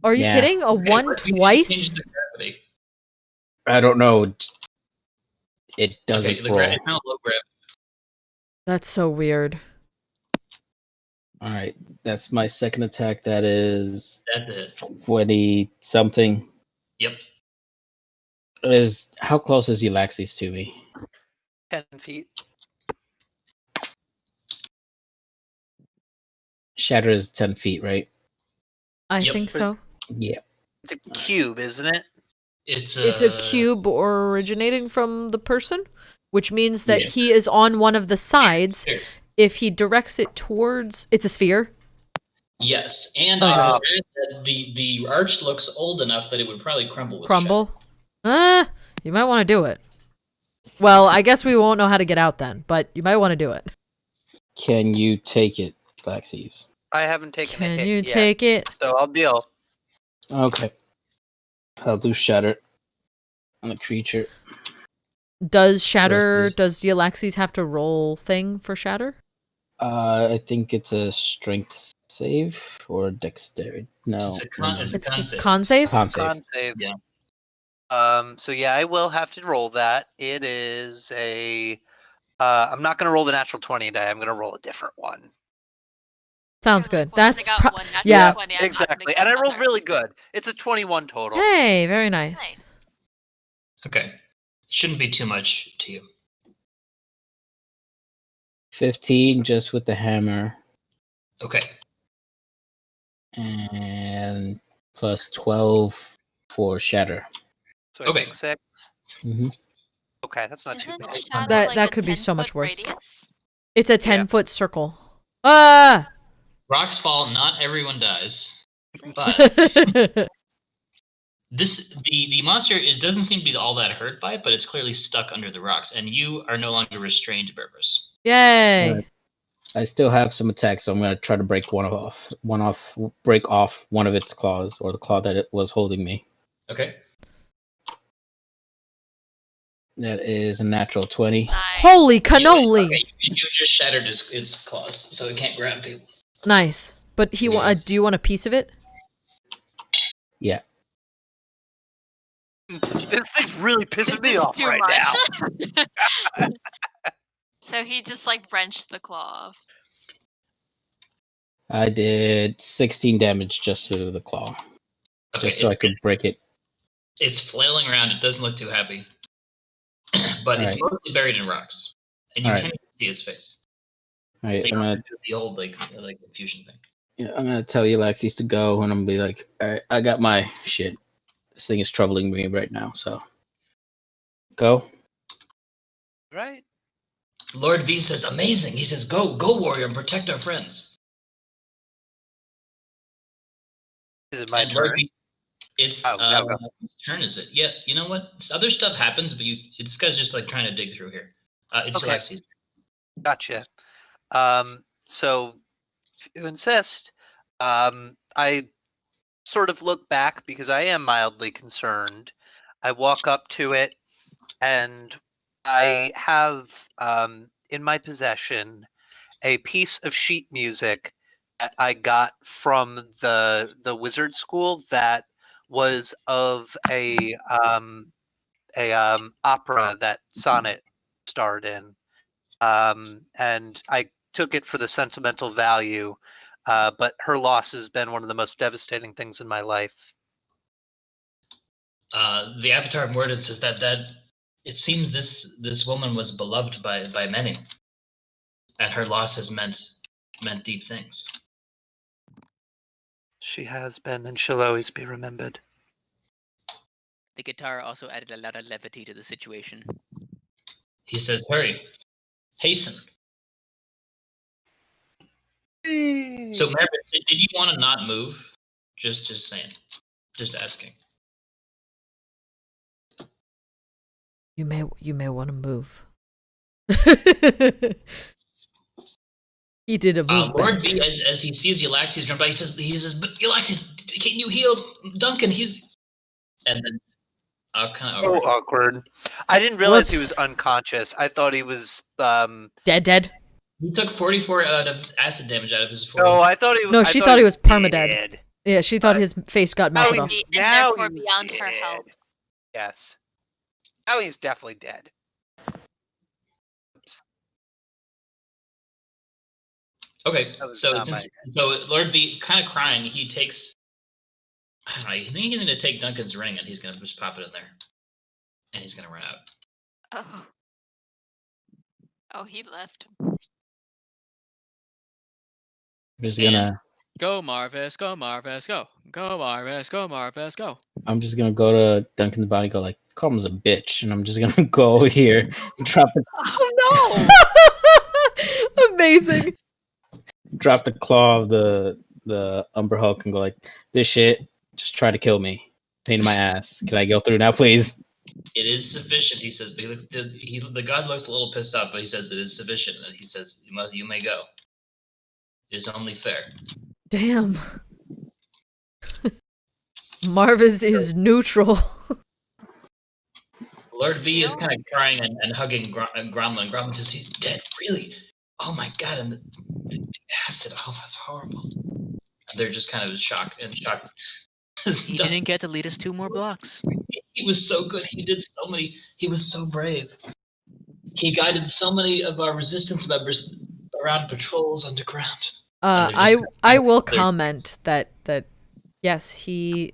Are you Yeah. kidding? A Okay, one what do we twice? change the gravity? I don't know. It doesn't Okay, the roll. it's now low gravity. That's so weird. All right, that's my second attack. That is That's it. 20 something. Yep. How close is Yllaxis to me? 10 feet. Shatter is 10 feet, right? I Yep. think so. Yeah. It's a cube, isn't it? It's It's a cube originating from the person, which means that Yeah. he is on one of the sides. Here. If he directs it towards... It's a sphere. Yes, and Okay. I read that the arch looks old enough that it would probably crumble. With Crumble. You might want to do it. Well, I guess we won't know how to get out then, but you might want to do it. Can you take it, Yllaxis? I haven't taken a Can hit you yet, take it? so I'll deal. Okay. I'll do Shatter on a creature. Does Shatter... Versus- Does Yllaxis have to roll thing for Shatter? I think it's a strength save or dexterity. No. It's a con- it's a It's con a save. con save? Con save. Con save. Yeah. So yeah, I will have to roll that. It is a. I'm not gonna roll the natural 20 die. I'm gonna roll a different one. Sounds You're good. like, "Once I That's... got pro- one natural yeah. 20, I'm not gonna Exactly, get and I rolled another." really good. It's a 21 total. Hey, very nice. Nice. Okay. Shouldn't be too much to you. 15 just with the hammer. Okay. And plus 12 for Shatter. So I Okay. take 6. Mm-hmm. Okay, that's not too Isn't bad. shadow That- like that a could be so 10-foot much worse. radius? It's a Yeah. 10-foot circle. Ah! Rocks fall, not everyone dies. Is it? But the monster doesn't seem to be all that hurt by it, but it's clearly stuck under the rocks, and you are no longer restrained, Berbers. Yay! Alright. I still have some attacks, so I'm gonna try to break break off one of its claws, or the claw that it was holding me. Okay. That is a natural 20. Nice. Holy cannoli! Okay, you just shattered its claws, so it can't grab people. Nice. But he Yes. do you want a piece of it? Yeah. This thing really pisses me This is off too right much. now. So he just like wrenched the claw off. I did 16 damage just to the claw, Okay, just so I could break it. it's flailing around. It doesn't look too happy, but it's Alright. mostly buried in rocks, and you Alright. can't even see its face. All right, So you I'm don't gonna have to do the old like infusion thing. I'm gonna tell Yllaxis to go, and I'm gonna be like, all right, I got my shit. This thing is troubling me right now, so go. Right? Lord V says, "Amazing." He says, "Go, warrior, and protect our friends." Is it my And Lord turn? V, it's Oh, go. whose turn is it? Yeah, you know what? Other stuff happens, but this guy's just like trying to dig through here. It's Okay. Yllaxis. Gotcha. So if you insist, I sort of look back because I am mildly concerned. I walk up to it, and I have in my possession a piece of sheet music that I got from the wizard school that was of a opera that Sonnet starred in. And I took it for the sentimental value, but her loss has been one of the most devastating things in my life. The Avatar of Mordin says that it seems this woman was beloved by many, and her loss has meant deep things. She has been, and she'll always be remembered. The guitar also added a lot of levity to the situation. He says, "Hurry, hasten." So, Marvis, did you want to not move? Just saying, just asking. You may want to move. He did a move Lord back. V, as he sees Yllaxis run by, he says, "But Yllaxis, can you heal Duncan? He's..." And then kind of So awkward. I didn't realize he was Whoops. unconscious. I thought he was Dead. He took 44 out of acid damage out of his 4. No, I thought he was. No, she thought he was permadead. dead. Yeah, she thought his face got Now melted he's off. And now therefore he's beyond her dead. help. Yes. Now he's definitely dead. Okay, That was so not my so Lord V, kind of crying, he takes. I don't know. I think he's going to take Duncan's ring and he's going to just pop it in there, and he's going to run out. Oh. Oh, he left. I'm just And- gonna Go Marvis, go Marvis, go. Go Marvis, go Marvis, go. I'm just gonna go to Duncan's body, and go like, call him a bitch, and I'm just gonna go over here, drop Amazing. the claw of the Umber Hulk, and go like, this shit just try to kill me. Pain in my ass. Can I go through now, please? It is sufficient, he says. But the god looks a little pissed off, but he says it is sufficient. And he says, you may go. It is only fair. Damn. Marvis is neutral. Lord V is kind of crying and hugging Gromlin. Gromlin says, he's dead, really? Oh my god, and the acid, oh, that's horrible. And they're just kind of shocked. He didn't get to lead us 2 more blocks. He was so good. He did so many. He was so brave. He guided so many of our resistance members around patrols underground. I will comment that yes, he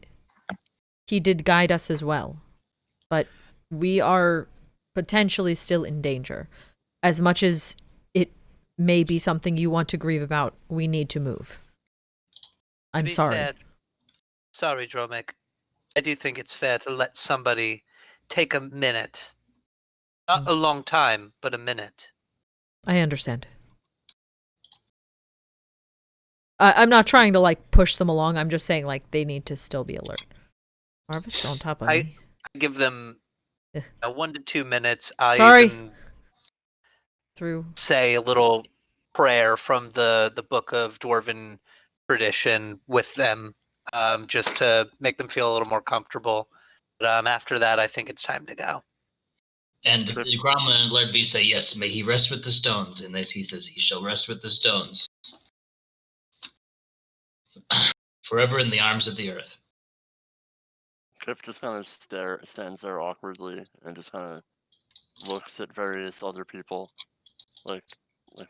did guide us as well, but we are potentially still in danger. As much as it may be something you want to grieve about, we need to move. I'm sorry. Sorry, Dromik. I do think it's fair to let somebody take a minute Not a long time, but a minute. I understand. I'm not trying to, like, push them along. I'm just saying, like, they need to still be alert. Marvis still on top of me. I give them Eh. 1 to 2 minutes. I Sorry. even Through. say a little prayer from the book of Dwarven tradition with them, just to make them feel a little more comfortable. But after that, I think it's time to go. And the Gromlin and Lord V say, yes, may he rest with the stones. And he says, he shall rest with the stones. Forever in the arms of the earth. Kiff just kind of stands there awkwardly and just kind of looks at various other people, like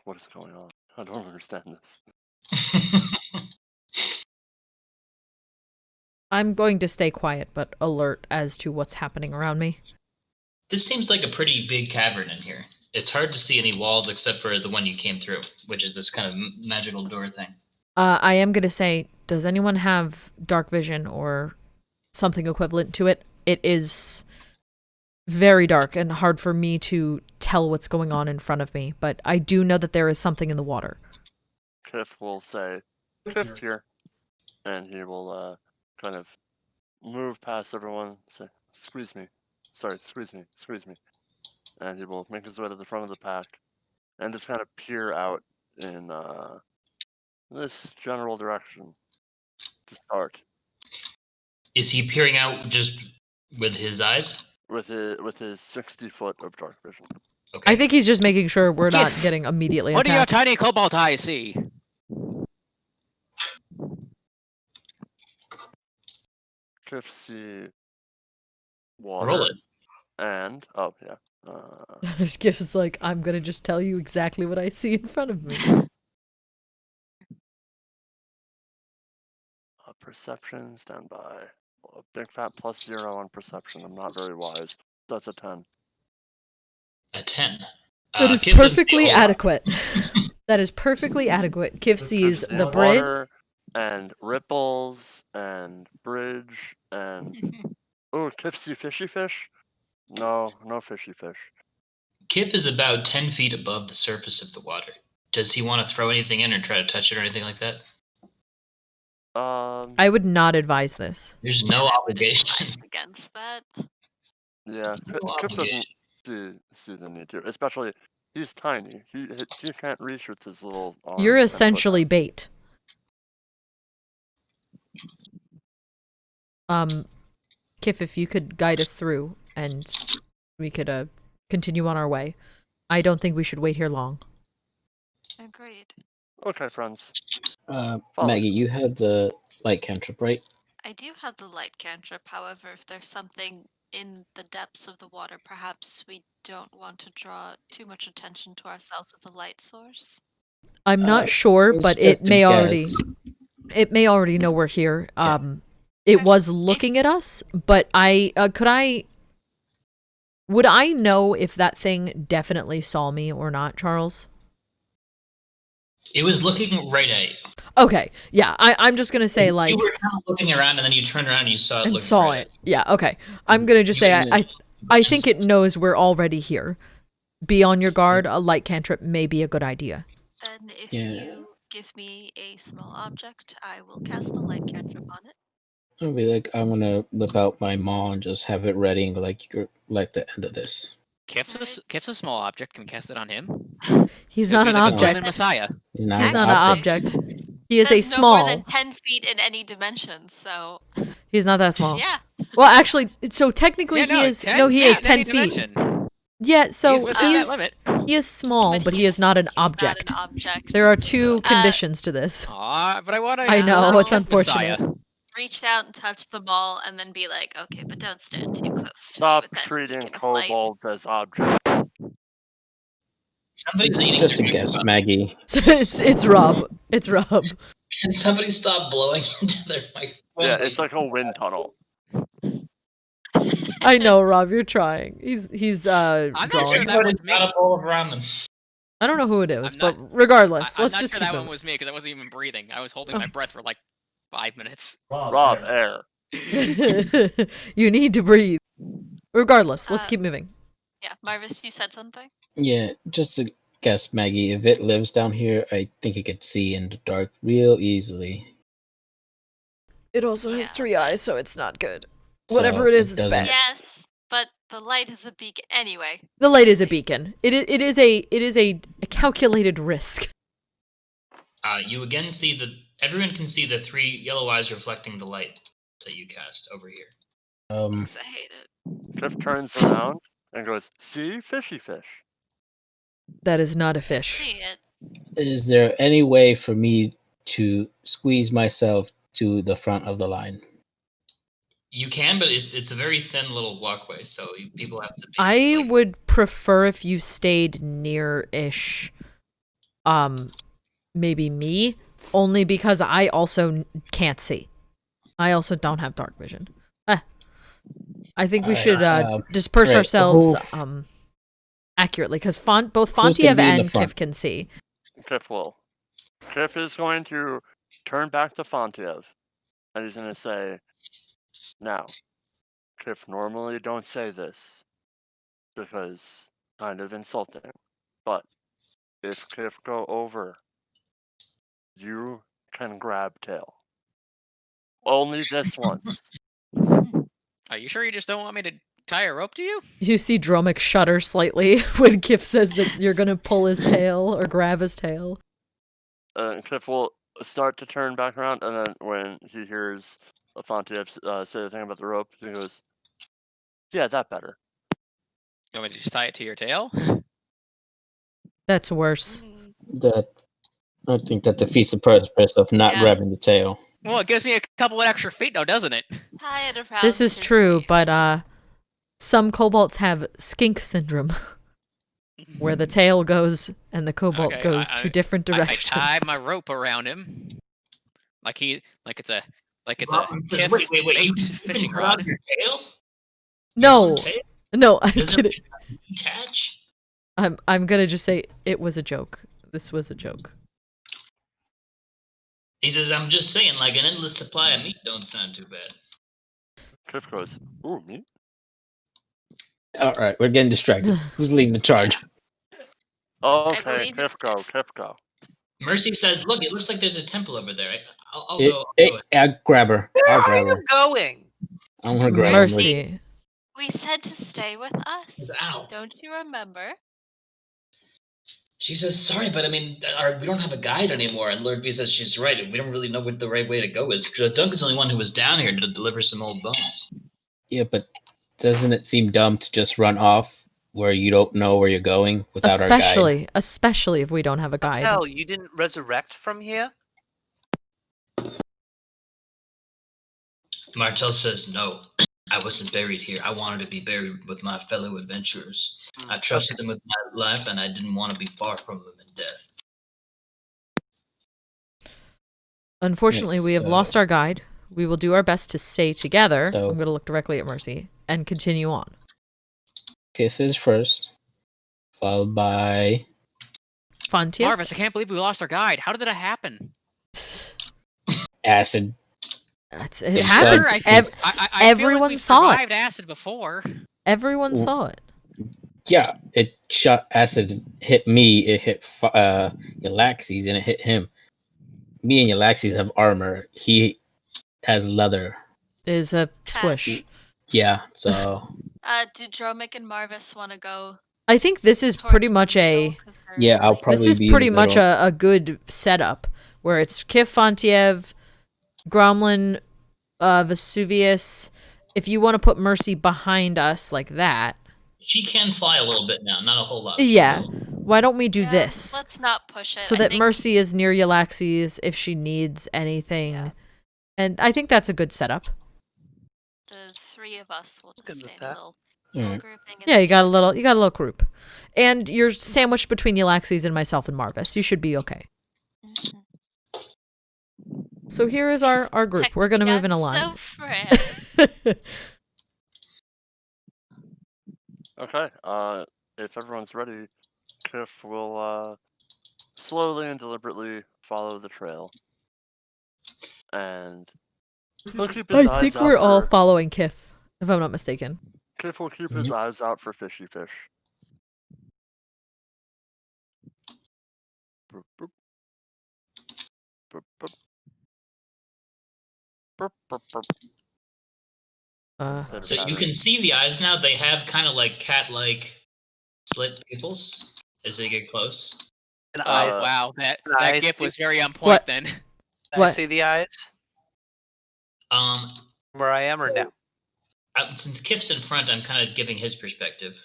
what is going on? I don't understand this. I'm going to stay quiet, but alert as to what's happening around me. This seems like a pretty big cavern in here. It's hard to see any walls except for the one you came through, which is this kind of magical door thing. I am going to say, does anyone have dark vision or something equivalent to it? It is very dark and hard for me to tell what's going on in front of me, but I do know that there is something in the water. Kiff will say, Kiff here. And he will kind of move past everyone, say, squeeze me. Sorry, squeeze me. And he will make his way to the front of the pack and just kind of peer out in this general direction to start. Is he peering out just with his eyes? With his 60 foot of dark vision. Okay. I think he's just making sure we're not getting immediately What do your attacked. tiny cobalt eyes see? Kiff see water. Roll it. And oh yeah. Gives like, I'm gonna just tell you exactly what I see in front of me. Perception, stand by. A big fat +0 on perception. I'm not very wise. That's a 10. A 10. That is Kip doesn't see perfectly a whole lot. adequate. That is perfectly adequate. Kiff sees Just the bridge. water and ripples and bridge and oh, Kiff see fishy fish? No fishy fish. Kiff is about 10 feet above the surface of the water. Does he want to throw anything in or try to touch it or anything like that? I would not advise this. There's no I would obligation. advise against that. Yeah, No Kiff obligation. doesn't see the need to. Especially, he's tiny. He can't reach with his little arms. You're 10 foot essentially high. bait. Kiff, if you could guide us through and we could continue on our way. I don't think we should wait here long. Agreed. Okay, friends. Maggie, you have the light cantrip, right? I do have the light cantrip, however, if there's something in the depths of the water, perhaps we don't want to draw too much attention to ourselves with a light source. I'm not sure, it's but just it a may guess. already know we're here. Yeah. It was looking at us, but would I know if that thing definitely saw me or not, Charles? It was looking right at you. Okay, yeah, I'm just gonna say, like, You were kind of looking around and then you turned around and you saw it. and looking saw right it. Yeah, okay. I'm gonna just say Yeah. I think it knows we're already here. Be on your guard. A light cantrip may be a good idea. Then if Yeah. you give me a small object, I will cast the light cantrip on it. I'll be like, I'm gonna whip out my maw and just have it ready and go like, you're like the end of this. Kiff's a small object. Can we cast it on him? He's He'll not be an like a object. Roman Messiah. He's not He's an not an object. object. He is a Says no more small. than 10 feet in any dimension, so He's not that small. yeah. Well, actually, so technically Yeah, no, he is. 10 No, he is feet in any 10 feet. dimension. Yeah, so He's within that limit. he is small, but he is not an he's object. Not an object. There are two Uh, conditions to this. Aw, but I want to. I know, it's unfortunate. Reach out and touch the ball, and then be like, okay, but don't stand too close to me Stop with that treating beacon of light. kobolds as objects. Somebody's It's eating just a their guess, food. Maggie. It's Rob. It's Rob. Can somebody stop blowing into their microphone? Yeah, it's like a wind tunnel. I know, Rob. You're trying. He's I'm not drawing. sure that was Everybody's me. got a bowl around them. I don't know who it is, I'm but not- regardless, I'm let's not just sure keep that one moving. was me because I wasn't even breathing. I was holding Oh. my breath for like 5 minutes. Rob, air. You need to breathe. Regardless, let's Uh, keep moving. Yeah, Marvis, you said something? Yeah, just to guess, Maggie, if it lives down here, I think it could see in the dark real easily. It also has Yeah, 3 eyes, so it's not good. So Whatever it is, it's doesn't- bad. Yes, but the light is a beacon anyway. The light is a beacon. It is a calculated risk. You again see everyone can see the 3 yellow eyes reflecting the light that you cast over here. I hate it. Cliff turns around and goes, "See, fishy fish." That is not a I fish. see it. Is there any way for me to squeeze myself to the front of the line? You can, but it's a very thin little walkway, so people have to be. I like, would prefer if you stayed near-ish, maybe me, only because I also can't see. I also don't have dark vision. I think we should disperse right, ourselves accurately, because both Who's gonna Fontiev be in the and front? Kiff can see. Cliff will. Cliff is going to turn back to Fontiev, and he's going to say, "Now, Cliff, normally don't say this, because kind of insulting, but if Cliff go over, you can grab tail. Only this once." Are you sure you just don't want me to tie a rope to you? You see Dromik shudder slightly when Kiff says that you're gonna pull his tail or grab his tail. Cliff will start to turn back around, and then when he hears Fontiev say the thing about the rope, he goes, "Yeah, that better." You want me to just tie it to your tail? That's worse. That I think that defeats the purpose of not Yeah. grabbing the tail. Well, it gives me a couple of extra feet now, doesn't it? Tie it around This is his true, waist. but some kobolds have skink syndrome, where the tail goes and the kobold Okay, goes two different I directions. tie my rope around him, like it's a Robin says, Kiff wait, bait you fishing cut out rod. your tail? No, Your own tail? no, I'm Does kidding. it detach? I'm gonna just say it was a joke. This was a joke. He says, I'm just saying, like an endless supply of meat don't sound too bad. Cliff goes, "Ooh, me?" All right, we're getting distracted. Who's leading the charge? Okay, believe Cliff it's go, Cliff. Cliff go. Mercy says, look, it looks like there's a temple over there. I'll It- go. hey, I'll grab her. Where I'll are grab you her. going? I'm gonna grab Mercy. We said to stay with us. Ow. Don't you remember? She says, sorry, but I mean, we don't have a guide anymore. And Lord V says she's right. We don't really know what the right way to go is. Duncan's the only one who was down here to deliver some old bones. her. Yeah, but doesn't it seem dumb to just run off where you don't know where you're going without our guide? Especially if we don't have a guide. Tell you didn't resurrect from here? Martel says, no, I wasn't buried here. I wanted to be buried with my fellow adventurers. I trusted them with my life, and I didn't want to be far from them in death. Unfortunately, we have So- lost our guide. We will do our best to stay together. So- I'm going to look directly at Mercy and continue on. Kiff is first, followed by Fontiev? Marvis, I can't believe we lost our guide. How did that happen? Acid. It Sure, happens. I Ev- feel like everyone we've saw it. survived acid before. Everyone Ooh. saw it. Yeah, it shot acid, hit me, it hit Yllaxis, and it hit him. Me and Yllaxis have armor. He has leather. Is a squish. Yeah, so Do Dromik and Marvis want to go? I think this is towards pretty the much middle, a 'cause they're yeah, I'll like- probably this is be in pretty the much middle. a good setup where it's Kiff, Fontiev, Gromlin, Vesuvius. If you want to put Mercy behind us like that, She can fly a little bit now, not a whole lot. yeah. Why don't we do Yeah, this Let's not push it. so I that think Mercy is near Yllaxis if she needs anything, Yeah. and I think that's a good setup. the 3 of us will Good just with stay in a that. little Alright. grouping. Yeah, you got a little group, and you're sandwiched between Yllaxis and myself and Marvis. You should be okay. Mhm. So here is our group. Protect We're gonna me, move in a I'm line. So frail. Okay, if everyone's ready, Cliff will slowly and deliberately follow the trail. And he'll keep his I eyes think out we're all for... following Kiff, if I'm not mistaken. Cliff will keep his eyes out for fishy fish. boop, boop. Boop, boop. Boop, boop, boop. Bit of So you pattern. can see the eyes now. They have kind of like cat-like slit pupils as they get close. And Oh I, wow, that I GIF see- was very on point What? then. I What? see the eyes where I am or no? Since Kiff's in front, I'm kind of giving his perspective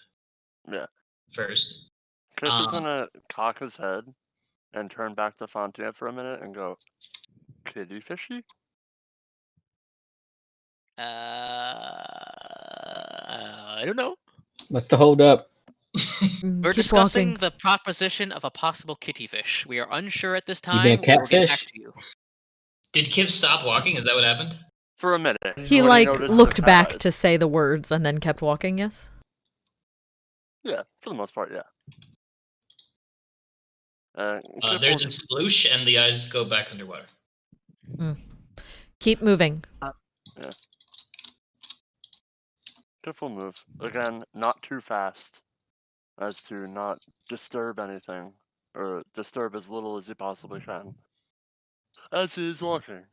Yeah. first. Kiff is gonna cock his head and turn back to Fontiev for a minute and go, kitty fishy? I don't know. What's the hold up? We're Keep discussing walking. the proposition of a possible kitty fish. We are unsure at this You mean a time. We will get back catfish? to you. Did Kiff stop walking? Is that what happened? For a minute. He when like noticed the looked cat back eyes. to say the words and then kept walking. Yes. Yeah, for the most part, yeah. Kiff There's will- a sploosh, and the eyes go back underwater. Keep moving. Kiff will move. Again, not too fast, as to not disturb anything, or disturb as little as he possibly can, as he is walking.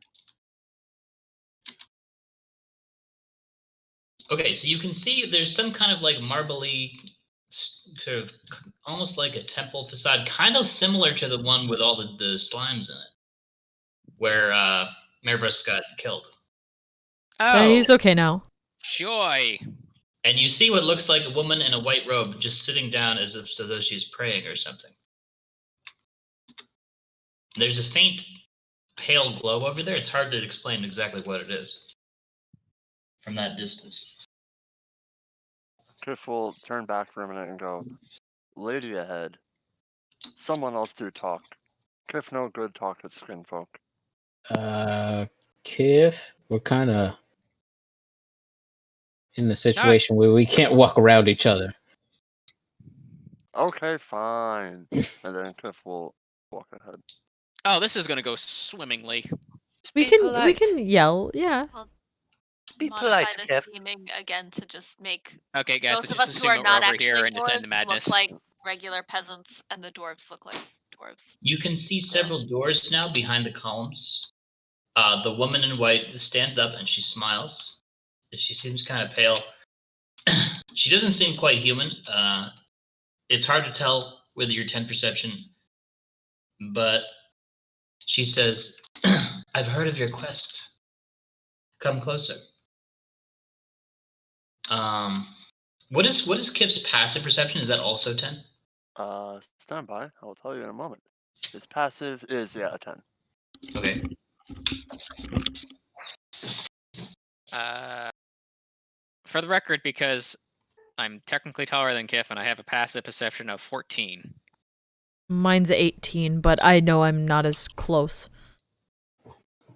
Okay, so you can see there's some kind of like marbly, sort of almost like a temple facade, kind of similar to the one with all the slimes in it, where Marvis got killed. Yeah, Oh, he's okay now. joy. And you see what looks like a woman in a white robe just sitting down as if so though she's praying or something. There's a faint pale glow over there. It's hard to explain exactly what it is from that distance. Kiff will turn back for a minute and go, lady ahead. Someone else do talk. Kiff no good talk at skin folk. Kiff, we're kind of in a situation where we can't walk around each other. Okay, fine. And then Kiff will walk ahead. Oh, this is gonna go swimmingly. Just We be can polite. yell. Yeah. Be Modify polite, the Kiff. scheming again to just make Okay, guys, those let's of just us who assume are that not we're over here actually and just end the dwarves madness. look like regular peasants, and the dwarves look like dwarves. You can see several doors now behind the columns. The woman in white stands up and she smiles. She seems kind of pale. She doesn't seem quite human. It's hard to tell with your 10 perception, but she says, I've heard of your quest. Come closer. What is Kip's passive perception? Is that also 10? Stand by. I will tell you in a moment. His passive is, yeah, a 10. Okay. For the record, because I'm technically taller than Kiff and I have a passive perception of 14. Mine's 18, but I know I'm not as close.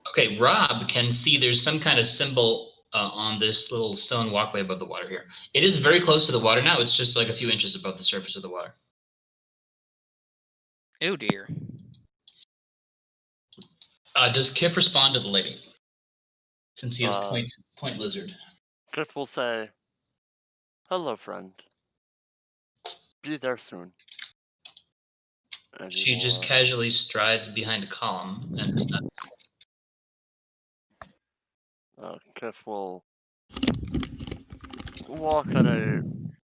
Okay, Rob can see there's some kind of symbol on this little stone walkway above the water here. It is very close to the water now. It's just like a few inches above the surface of the water. Oh dear. Does Kiff respond to the lady? Since he is point lizard. Kiff will say, hello, friend. Be there soon. And he She will, just casually strides behind a column and does not. Kiff will walk at a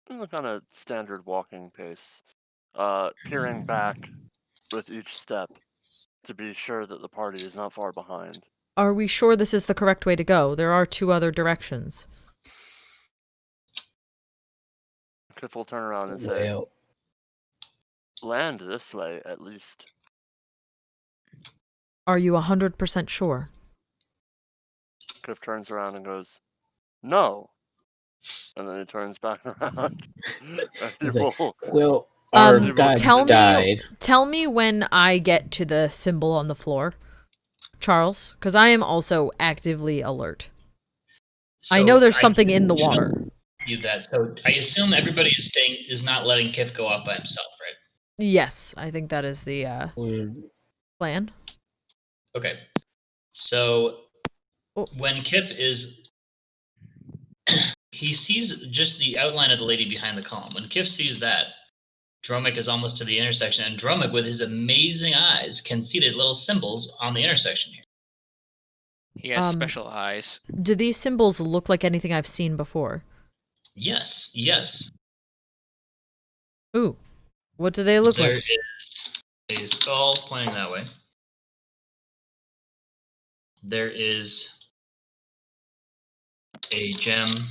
kind of standard walking pace, peering back with each step to be sure that the party is not far behind. Are we sure this is the correct way to go? There are 2 other directions. Kiff will turn around and say, Well, land this way, at least. Are you 100% sure? Kiff turns around and goes, no. And then he turns back around. And he he's like, will, well, our guy tell died. Tell me when I get to the symbol on the floor, Charles, because I am also actively alert. I know there's something in the water. You that. So I assume everybody is not letting Kiff go up by himself, right? Yes, I think that is the plan. Okay. So Oh. when Kiff is he sees just the outline of the lady behind the column. When Kiff sees that, Dromik is almost to the intersection, and Dromik, with his amazing eyes, can see these little symbols on the intersection here. He has special eyes. Do these symbols look like anything I've seen before? Yes, yes. Ooh. What do they look There like? is a skull pointing that way. There is a gem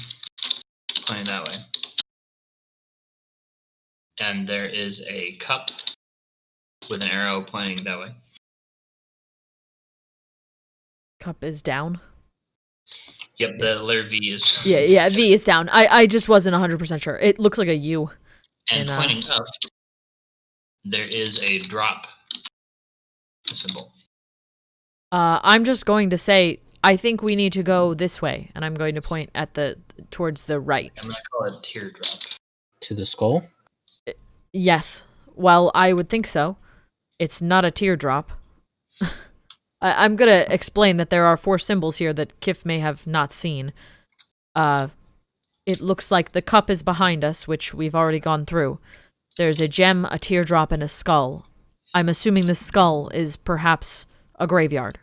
pointing that way. And there is a cup with an arrow pointing that way. Cup is down. Yep, the letter V is... Yeah, V is down. I just wasn't 100% sure. It looks like a U. And pointing up, there is a drop symbol. I'm just going to say, I think we need to go this way, and I'm going to point at towards the right. I'm going to call it teardrop. To the skull? Yes. Well, I would think so. It's not a teardrop. I'm going to explain that there are 4 symbols here that Kiff may have not seen. It looks like the cup is behind us, which we've already gone through. There's a gem, a teardrop, and a skull. I'm assuming the skull is perhaps a graveyard.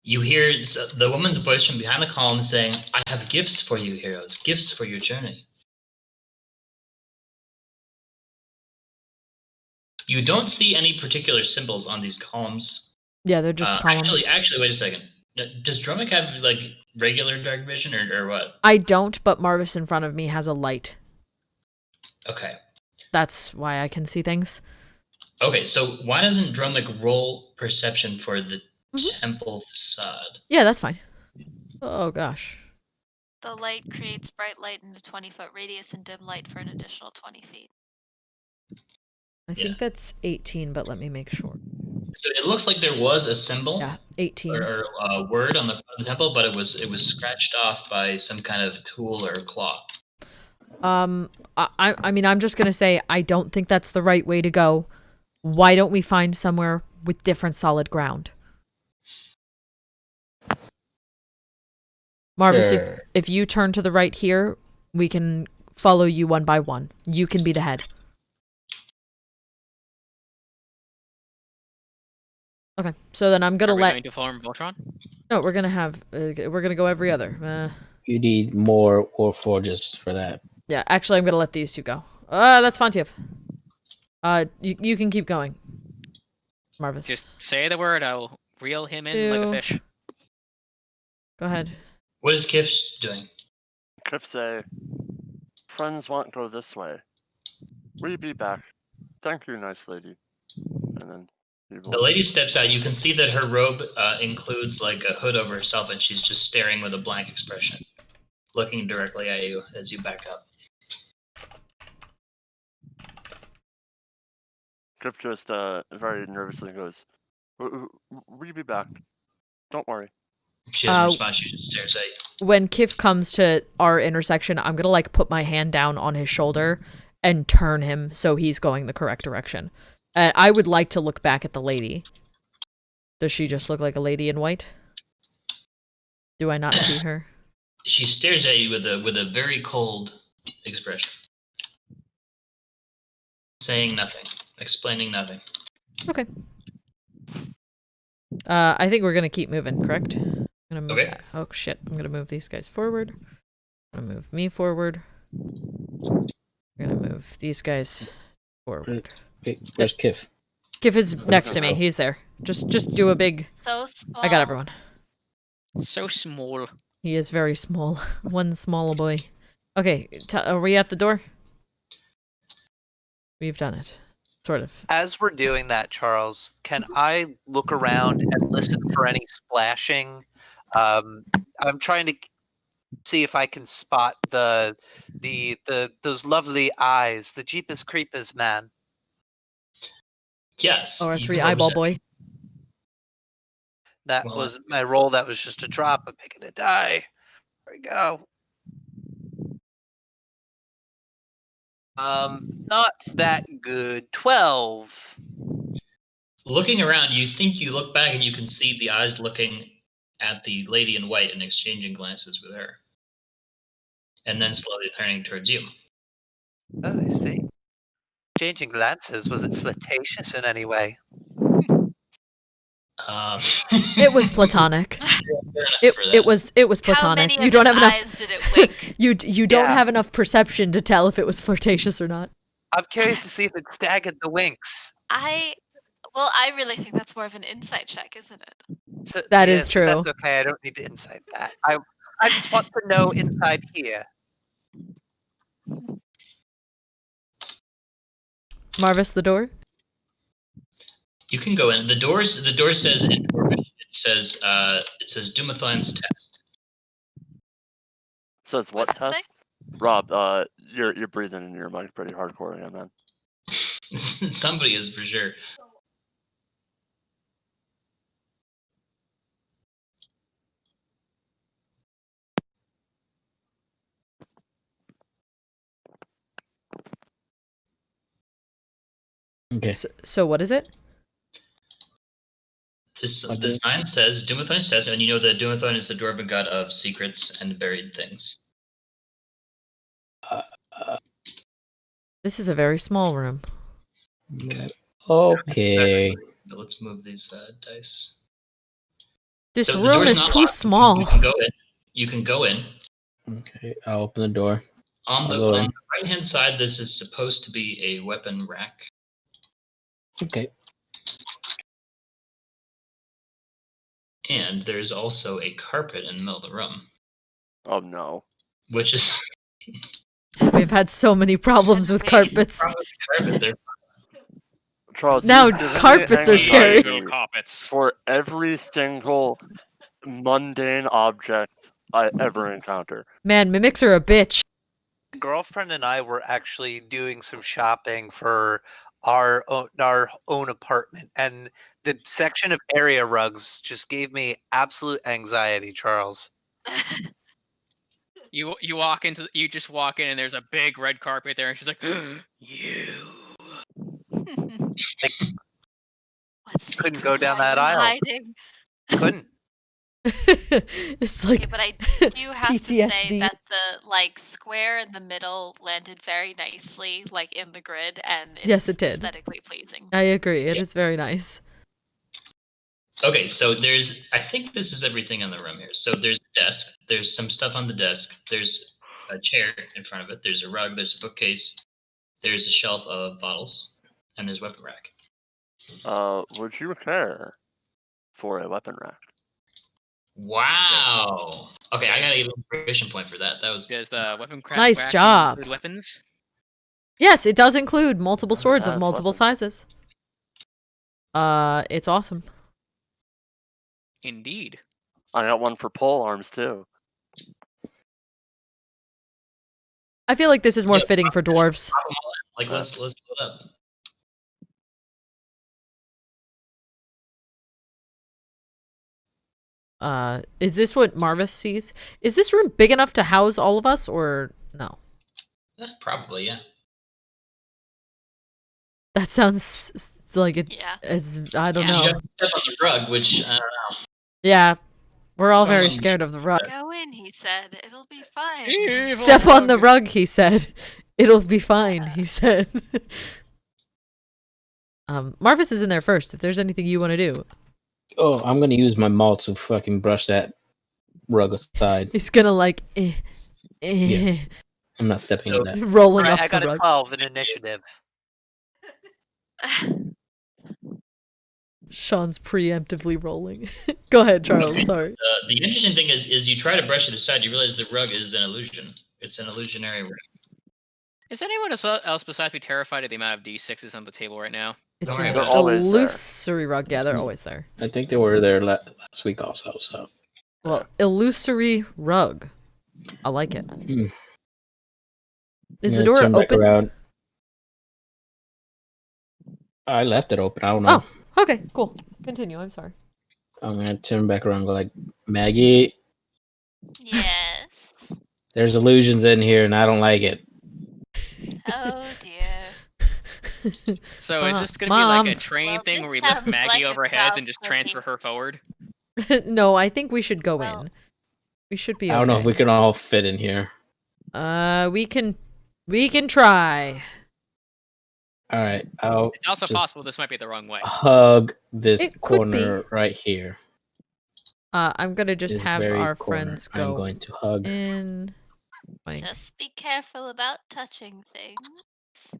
You hear the woman's voice from behind the column saying, "I have gifts for you, heroes, gifts for your journey." You don't see any particular symbols on these columns. Yeah, they're just columns. Actually, wait a second. Does Dromik have like regular dark vision or what? I don't, but Marvis in front of me has a light. Okay. That's why I can see things. Okay, so why doesn't Dromik roll perception for the temple facade? Yeah, that's fine. Oh gosh. The light creates bright light in a 20-foot radius and dim light for an additional 20 feet. I think that's 18, but let me make sure. So it looks like there was a symbol. Yeah, 18. Or a word on the front of the temple, but it was scratched off by some kind of tool or claw. I mean, I'm just gonna say I don't think that's the right way to go. Why don't we find somewhere with different solid ground? Marvis, Sure. if you turn to the right here, we can follow you one by one. You can be the head. Okay, so then I'm gonna Are we let. going to form Voltron? No, we're gonna have. We're gonna go every other. You need more Warforges for that. Yeah, actually, I'm gonna let these 2 go. That's Fontiev. You can keep going, Marvis. Just say the word, I'll reel him in like a 2. fish. Go ahead. What is Kiff doing? Kiff say, "Friends won't go this way. We be back. Thank you, nice lady." And then he The lady steps out. You can see that her robe includes like a hood over herself, and she's just staring with a blank expression, looking directly at you as you back up. Kiff just very nervously goes, "We be back. Don't worry." She doesn't respond. She just stares at you. When Kiff comes to our intersection, I'm gonna like put my hand down on his shoulder and turn him so he's going the correct direction. I would like to look back at the lady. Does she just look like a lady in white? Do I not see her? She stares at you with a very cold expression, saying nothing, explaining nothing. Okay. I think we're gonna keep moving, correct? I'm gonna move Okay. Oh shit, I'm gonna move these guys forward. I'm gonna move me forward. I'm gonna move these guys forward. Wait, where's Kiff? Kiff is next to me. He's there. Just do a big... So small. I got everyone. So small. He is very small. One small boy. Okay, are we at the door? We've done it. Sort of. As we're doing that, Charles, can I look around and listen for any splashing? I'm trying to see if I can spot those lovely eyes, the Jeepers Creepers, man. Yes. Oh, our you 3 can roll eyeball perception. boy. That Well, was my roll. That was just a drop. I'm picking a die. There we go. Not that good. 12. Looking around, you think you look back and you can see the eyes looking at the lady in white and exchanging glances with her. And then slowly turning towards you. Oh, I see. Changing glances, was it flirtatious in any way? It was platonic. It, It was How platonic. many You of don't its have enough. eyes did it wink? You don't Yeah. have enough perception to tell if it was flirtatious or not. I'm curious to see if it staggered the winks. I really think that's more of an insight check, isn't it? So, That yeah, is so true. that's okay. I don't need to insight that. I just want to know inside here. Marvis, the door. You can go in. The door says in Dwarvish, it says Dumathon's test. Says what What's it say? test? Rob, you're breathing in your mic pretty hardcore, yeah, man. Somebody is for sure. Okay. So what is it? The sign says Dumathon's test, and you know that Dumathon is the dwarven god of secrets and buried things. This is a very small room. Okay. Let's move these dice. This So the room door's is not too locked. small. You can go in. You can go in. Okay, I'll open the door. On the I'll go in. right-hand side, this is supposed to be a weapon rack. Okay. And there's also a carpet in the middle of the room, Oh no. which is We've had so many problems with carpets. carpet there. Charles, Now you've given me carpets are scary. anxiety Carpets. for every single mundane object I ever encounter. Man, mimics are a bitch. My girlfriend and I were actually doing some shopping for our own apartment, and the section of area rugs just gave me absolute anxiety, Charles. You just walk in and there's a big red carpet there, and she's like, "You." What Couldn't go secrets down are that you aisle. hiding? Couldn't. It's like Okay, but I do have to say PTSD. that the square in the middle landed very nicely, in the grid, and Yes, it's it did. aesthetically pleasing. I agree. It Yeah. is very nice. Okay, so I think this is everything in the room here. So there's a desk. There's some stuff on the desk. There's a chair in front of it. There's a rug. There's a bookcase. There's a shelf of bottles, and there's a weapon rack. Would you care for a weapon rack? Wow. Okay, I gotta give an inspiration point for that. That was Does the weapon craft Nice rack job. include weapons? Yes, it does include multiple swords of Has multiple weapons. sizes. It's awesome. Indeed. I got one for pole arms too. I feel like this is more Yeah, fitting for dwarves. like let's load up. Is this what Marvis sees? Is this room big enough to house all of us, or no? Probably, yeah. That sounds like it. Yeah. I don't Yeah. know. You have to step on the rug, which I don't know. Yeah, we're all very Someone- scared of the rug. Go in, he said. It'll be fine. Step on the rug, he said. It'll be fine, he said. Marvis is in there first. If there's anything you want to do, Oh, I'm gonna use my maul to fucking brush that rug aside. he's gonna Yeah. I'm not stepping on that. rolling Right, up I got the a rug. 12 in initiative. Sean's preemptively rolling. Go ahead, Charles. Sorry. The interesting thing is you try to brush it aside, you realize the rug is an illusion. It's an illusionary rug. Is anyone else besides me terrified of the amount of D6s on the table right now? It's Don't worry an about it. They're always there. illusory rug. Yeah, they're always there. I think they were there last week also. So Well, illusory rug. I like it. Hmm. Is I'm the gonna door turn back open? around. I left it open. I don't know. Oh, okay, cool. Continue. I'm sorry. I'm gonna turn back around and go like, Maggie, Yes. there's illusions in here and I don't like it. Oh dear. So is this going to be Mom. like a train Well, thing this where we lift sounds Maggie like over our a heads and just crowd transfer her forward? No, I think we should go Well- in. We should be I don't know if okay. we can all fit in here. We can We can try. All right, I'll It's also just possible this might be the wrong way. hug this It could be. corner right here. I'm gonna just This have very our corner. friends I'm go going to hug. in. Like, Just be careful about touching things.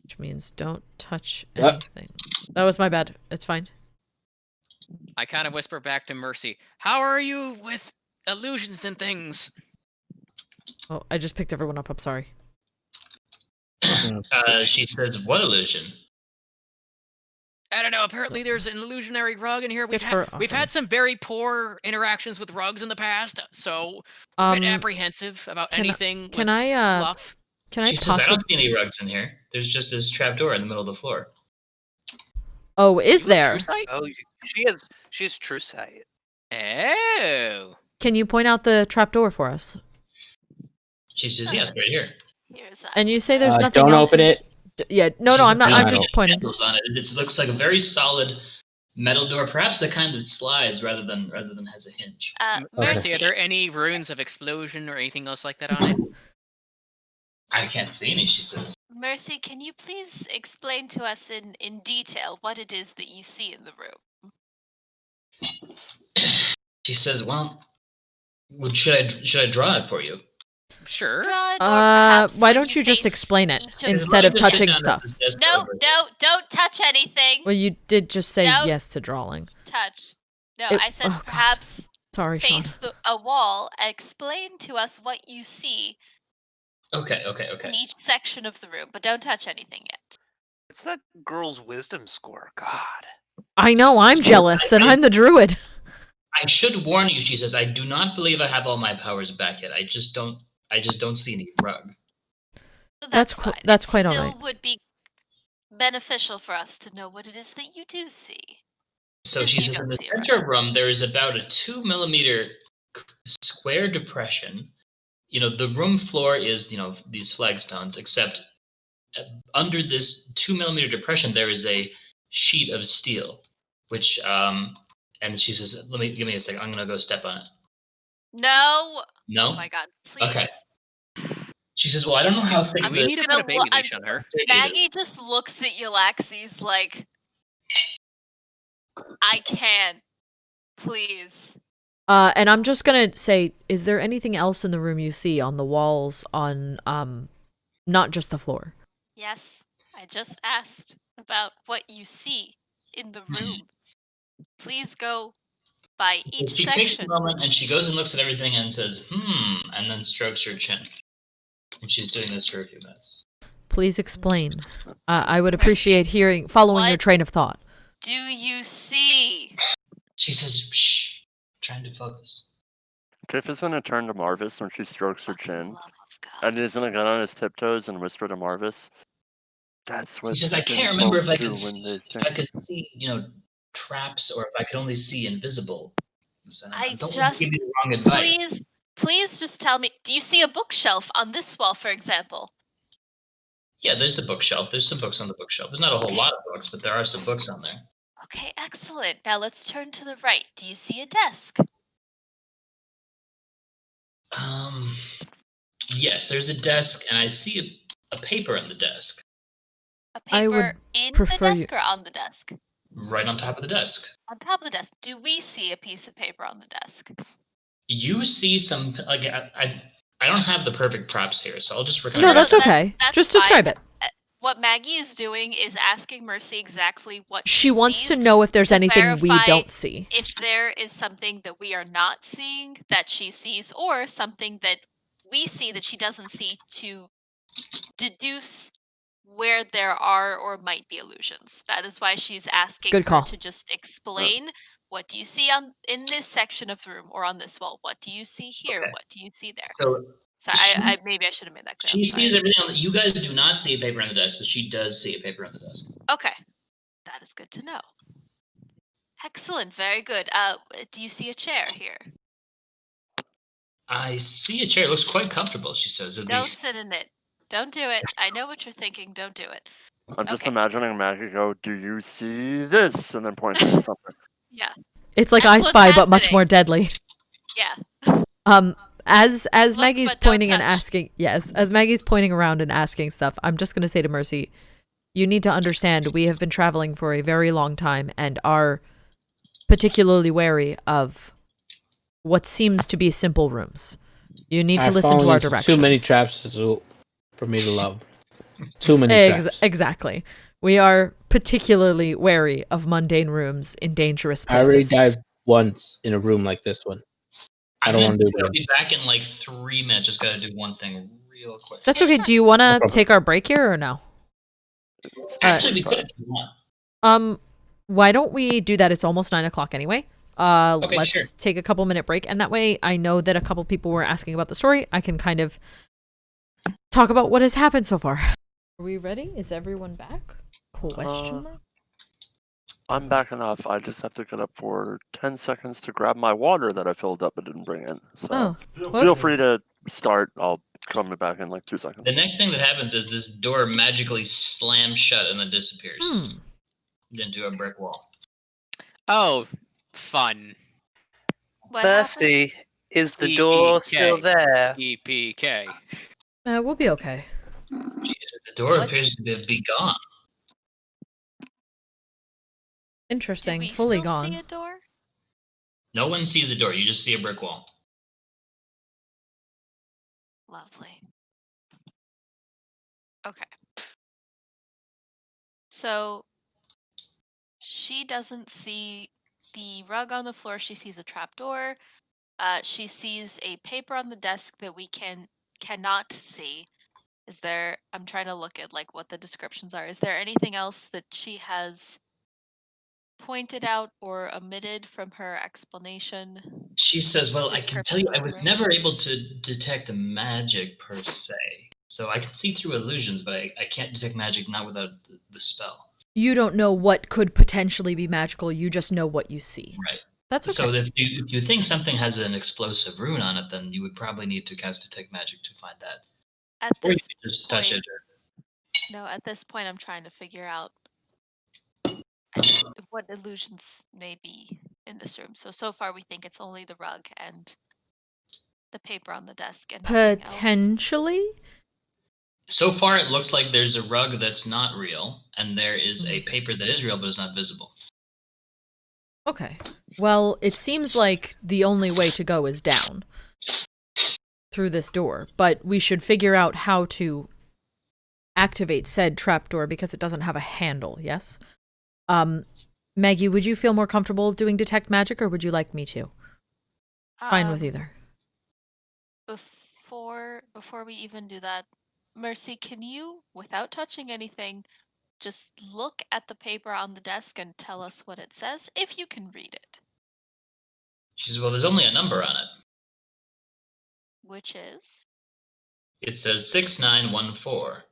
which means don't touch What? anything. That was my bad. It's fine. I kind of whisper back to Mercy, how are you with illusions and things? Oh, I just picked everyone up. I'm sorry. She says, "What illusion?" I don't know. Apparently, there's an illusionary rug in here. Get her We've off had some very poor interactions with rugs in the past, so a bit apprehensive about can I- anything can with I, fluff. Can I She says, "I possibly? don't see any rugs in here. There's just this trapdoor in the middle of the floor." Oh, is You have there? true sight? Oh, she has true sight. Oh. Can you point out the trapdoor for us? She says, "Yes, right here." Here's And you say there's nothing don't else. open it. Yeah, no, She no, says, I'm not. "There's I'm no just pointing. handles on it. It looks like a very solid metal door, perhaps the kind that slides rather than has a hinge. Mercy, Mercy, are there any runes of explosion or anything else like that on it? I can't see any. She says. Mercy, can you please explain to us in detail what it is that you see in the room? She says, "Well, should I draw it for you?" Sure. Draw it, or perhaps Why when don't you just face explain it each of instead the of Just sit touching down at stuff? the desk No, over no, don't touch anything. Well, you did just say Don't yes to drawing. Touch. No, It- I said oh, God. perhaps Sorry, Sean. face a wall. Explain to us what you see Okay. in each section of the room, but don't touch anything yet. What's that girl's wisdom score? God. I know, I'm jealous, and I'm the druid. I should warn you, she says, I do not believe I have all my powers back yet. I just don't see any rug. So That's fine. that's It quite still alright. would be beneficial for us to know what it is that you do see. So Since she you says don't in the see a rug. center room there is about a 2 millimeter square depression. You know, the room floor is, these flagstones, except under this 2 millimeter depression there is a sheet of steel, which and she says, give me a second, I'm gonna go step on it. No. No? Oh my God! Please. Okay. She says, well, I don't know how thick Do we this need to gonna put a baby leash on her? thing is. Maggie just looks at Yllaxis like, I can't. Please. And I'm just gonna say, is there anything else in the room you see on the walls, on not just the floor? Yes, I just asked about what you see in the room. Please go by So each she takes a section. moment and she goes and looks at everything and says, and then strokes her chin. And she's doing this for a few minutes. Please explain. I would appreciate following your What? train of thought. Do you see? She says, shh, I'm trying to focus. Kiff is gonna turn to Marvis when she strokes her For the chin, love of God. and he's gonna get on his tiptoes and whisper to Marvis, "That's what He says, I skin can't remember folk if I do could when see, they if I think." could see, traps, or if I could only see invisible. And I don't want to give just- you the wrong advice. Please just tell me, do you see a bookshelf on this wall, for example? Yeah, there's a bookshelf. There's some books on the bookshelf. There's not a whole lot of books, but there are some books on there. Okay, excellent. Now let's turn to the right. Do you see a desk? Yes, there's a desk, and I see a paper on the desk, A I would paper in the prefer you- desk or on the desk? right on top of the desk. On top of the desk. Do we see a piece of paper on the desk? You see some, like, I don't have the perfect props here, so I'll just recommend. No, that's that- okay. that's Just describe fine. it. What Maggie is doing is asking Mercy exactly what She wants sees to know if there's to anything we verify don't see. if there is something that we are not seeing that she sees, or something that we see that she doesn't see, to deduce where there are or might be illusions. That is why she's asking Good her call. to just explain, what do you see in this section of the room or on this wall? What do you see here? Okay. What do you see there? So So she- I maybe I should have made that clear. she I'm sorry. sees everything. You guys do not see a paper on the desk, but she does see a paper on the desk. Okay, that is good to know. Excellent, very good. Do you see a chair here? I see a chair. It looks quite comfortable, she says. Don't sit in it. Don't do it. I know what you're thinking. Don't do it. I'm just Okay. imagining Maggie go, "Do you see this?" and then point to something. Yeah, It's like That's I what's Spy, but much happening. more deadly. yeah. As Look, Maggie's but don't pointing and touch. asking, yes, as Maggie's pointing around and asking stuff, I'm just going to say to Mercy, you need to understand we have been traveling for a very long time and are particularly wary of what seems to be simple rooms. You need to I've listen to fallen our into directions. too many traps for me to love. Too many traps. Exactly. We are particularly wary of mundane rooms in dangerous I already places. died once in a room like this one. I don't want to do I'll that. be back in like 3 minutes. Just gotta do one thing real quick. That's okay. Do you want No to problem. take our break here or no? Actually, we could if you want. Why don't we do that? It's almost 9 o'clock anyway. Okay, Let's sure. take a couple minute break, and that way I know that a couple people were asking about the story. I can kind of talk about what has happened so far. Are we ready? Is everyone back? Question mark? I'm back enough. I just have to get up for 10 seconds to grab my water that I filled up but didn't bring in. So Oh, feel whoops. free to start. I'll come back in like 2 seconds. The next thing that happens is this door magically slams shut and then disappears into a brick wall. Oh, fun. What happened? Mercy, is the door still EPK. there? EPK. We'll be okay. Jesus, the door What? appears to be gone. Do Interesting. we Fully still gone. see a door? No one sees the door. You just see a brick wall. Lovely. Okay. So she doesn't see the rug on the floor. She sees a trapdoor. She sees a paper on the desk that we cannot see. Is there? I'm trying to look at like what the descriptions are. Is there anything else that she has pointed out or omitted from her explanation? She says, well, I can tell Description you, of I the was room? never able to detect magic per se. So I can see through illusions, but I can't detect magic not without the spell. You don't know what could potentially be magical. You just know what you see. Right. That's okay. So if you think something has an explosive rune on it, then you would probably need to cast detect magic to find that. At Or you this could just touch it. No, at this point, I'm trying to figure out what illusions may be in this room. So far, we think it's only the rug and the paper on the desk and nothing else. Potentially? So far, it looks like there's a rug that's not real, and there is a paper that is real but is not visible. Okay. Well, it seems like the only way to go is down through this door, but we should figure out how to activate said trapdoor because it doesn't have a handle, yes? Maggie, would you feel more comfortable doing detect magic, or would you like me to? Fine with either. Before we even do that, Mercy, can you, without touching anything, just look at the paper on the desk and tell us what it says, if you can read it? She says, well, there's only a number on it. Which is? It says 6914.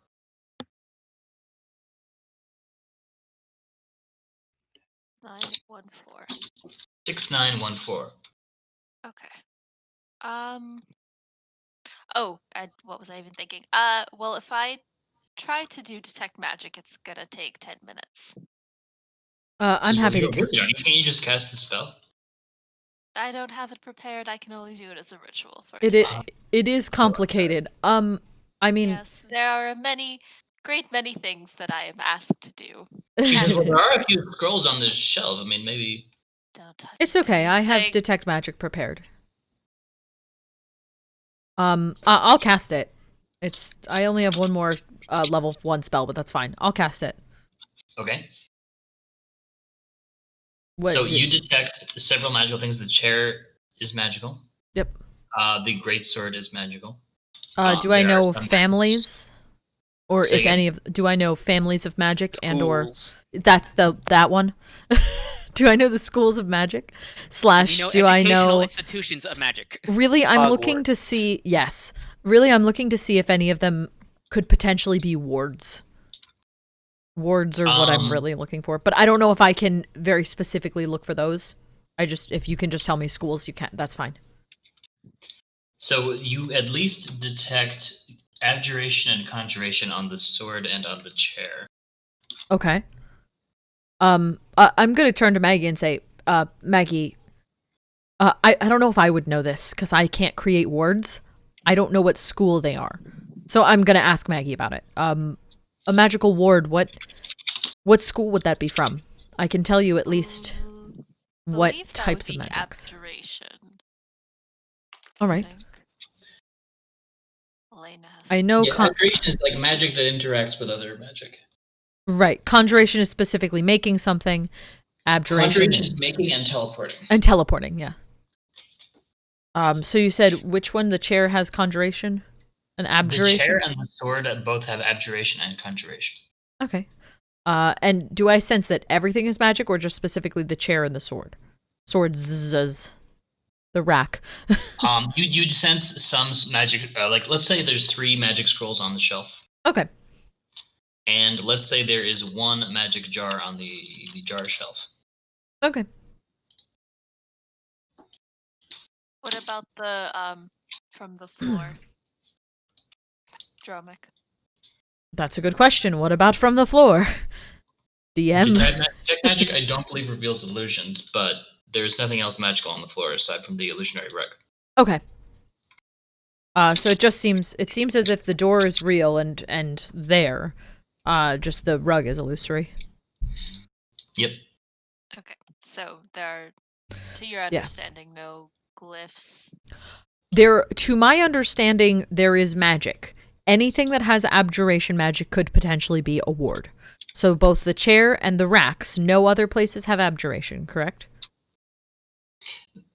914. 6914. Okay. Oh, what was I even thinking? Well, if I try to do detect magic, it's gonna take 10 minutes. I'm happy to. Can't you just cast the spell? I don't have it prepared. I can only do it as a ritual for It today. it is complicated. I mean, Yes, there are great many things that I am asked to do. She says, well, there are a few scrolls on this shelf. I mean, maybe. Don't touch it's okay. I have anything. detect magic prepared. I'll cast it. I only have one more level 1 spell, but that's fine. I'll cast it. Okay. What So you detect several magical things. The chair is magical. Yep. The greatsword is magical. Do I there know are some families? Or Say if again? any of do I know families of magic and or Schools. that's that one? Do I know the schools of magic? Slash, You know, do I educational know institutions of magic. Really, I'm looking to Hogwarts. see yes. Really, I'm looking to see if any of them could potentially be wards. Wards are what I'm really looking for. But I don't know if I can very specifically look for those. If you can just tell me schools, you can. That's fine. So you at least detect abjuration and conjuration on the sword and on the chair. Okay. I'm gonna turn to Maggie and say, Maggie, I don't know if I would know this because I can't create wards. I don't know what school they are, so I'm gonna ask Maggie about it. A magical ward. What school would that be from? I can tell you at least what Believe that types would of be magics. Abjuration. All I right. think. Elena has I know. Yeah, abjuration is like magic that interacts with other magic. Right. Conjuration is specifically making something. Abjuration Conjuration is is making and teleporting. and teleporting. Yeah. So you said which one? The chair has conjuration, an abjuration. The chair and the sword both have abjuration and conjuration. Okay. And do I sense that everything is magic, or just specifically the chair and the sword? Swords, the rack. You'd sense some magic. Like, let's say there's 3 magic scrolls on the shelf, Okay. and let's say there is 1 magic jar on the jar shelf. Okay. What about the from the floor? Dromik. That's a good question. What about from the floor? DM. Detect magic, I don't believe reveals illusions, but there's nothing else magical on the floor aside from the illusionary rug. Okay. So it seems as if the door is real and there, just the rug is illusory. Yep. Okay, so there are, to your understanding, no glyphs. To my understanding, there is magic. Anything that has abjuration magic could potentially be a ward. So both the chair and the racks, no other places have abjuration, correct?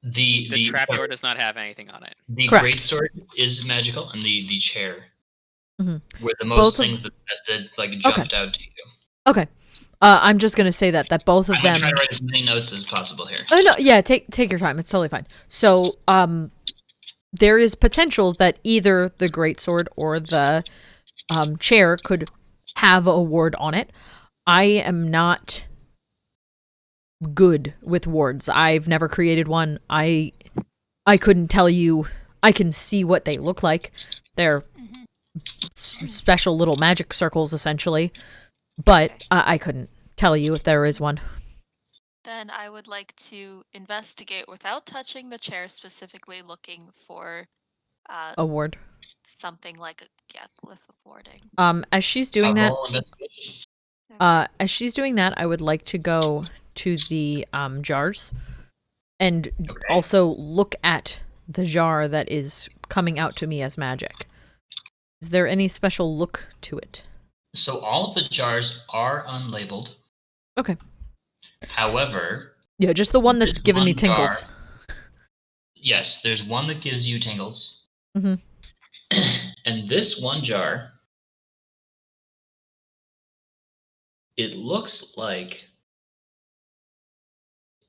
The trapdoor does not have anything on it. The Correct. greatsword is magical, and the chair were the Both most of- things that like jumped out to you. Okay. I'm just gonna say that both of I'm gonna them. try to write as many notes as possible here. Oh no, yeah, take your time. It's totally fine. So, there is potential that either the greatsword or the chair could have a ward on it. I am not good with wards. I've never created one. I couldn't tell you. I can see what they look like. They're special little magic circles, essentially. But Okay. I couldn't tell you if there is one. Then I would like to investigate without touching the chair, specifically looking for A ward. something like a glyph of warding. As she's doing that, Alcohol investigation. as she's doing that, I would like to go to the jars and also look at the jar that is coming out to me as magic. Is there any special look to it? So all of the jars are unlabeled. Okay. However, Yeah, just the one that's This given me one jar- tingles. yes, there's one that gives you tingles. Mhm. And this one jar, it looks like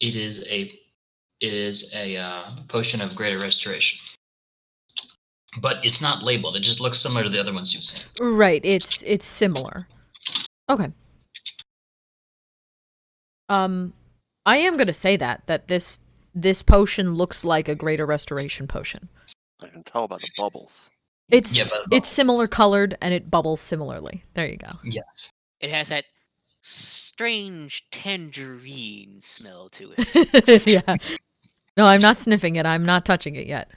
it is a potion of greater restoration. But it's not labeled. It just looks similar to the other ones you've seen. Right, it's similar. Okay. I am gonna say that this potion looks like a greater restoration potion. I can tell by the bubbles. It's Yeah, by the it's similar colored and it bubbles similarly. There you go. Yes. It has that strange tangerine smell to it. Yeah. No, I'm not sniffing it. I'm not touching it yet.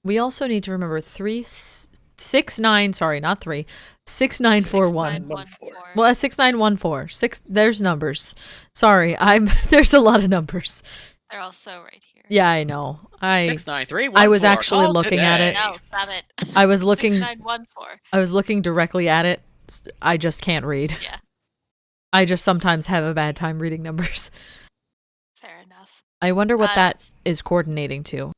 We also need to remember 6941. Well, 6914. There's numbers. Sorry, there's a lot of numbers. They're also right here. Yeah, I know. 69314. I was actually Call looking at it. today. No, stop it. I was looking 6914. I was looking directly at it. I just can't read. Yeah, I just sometimes have a bad time reading numbers. fair enough. I wonder what that s- is coordinating to.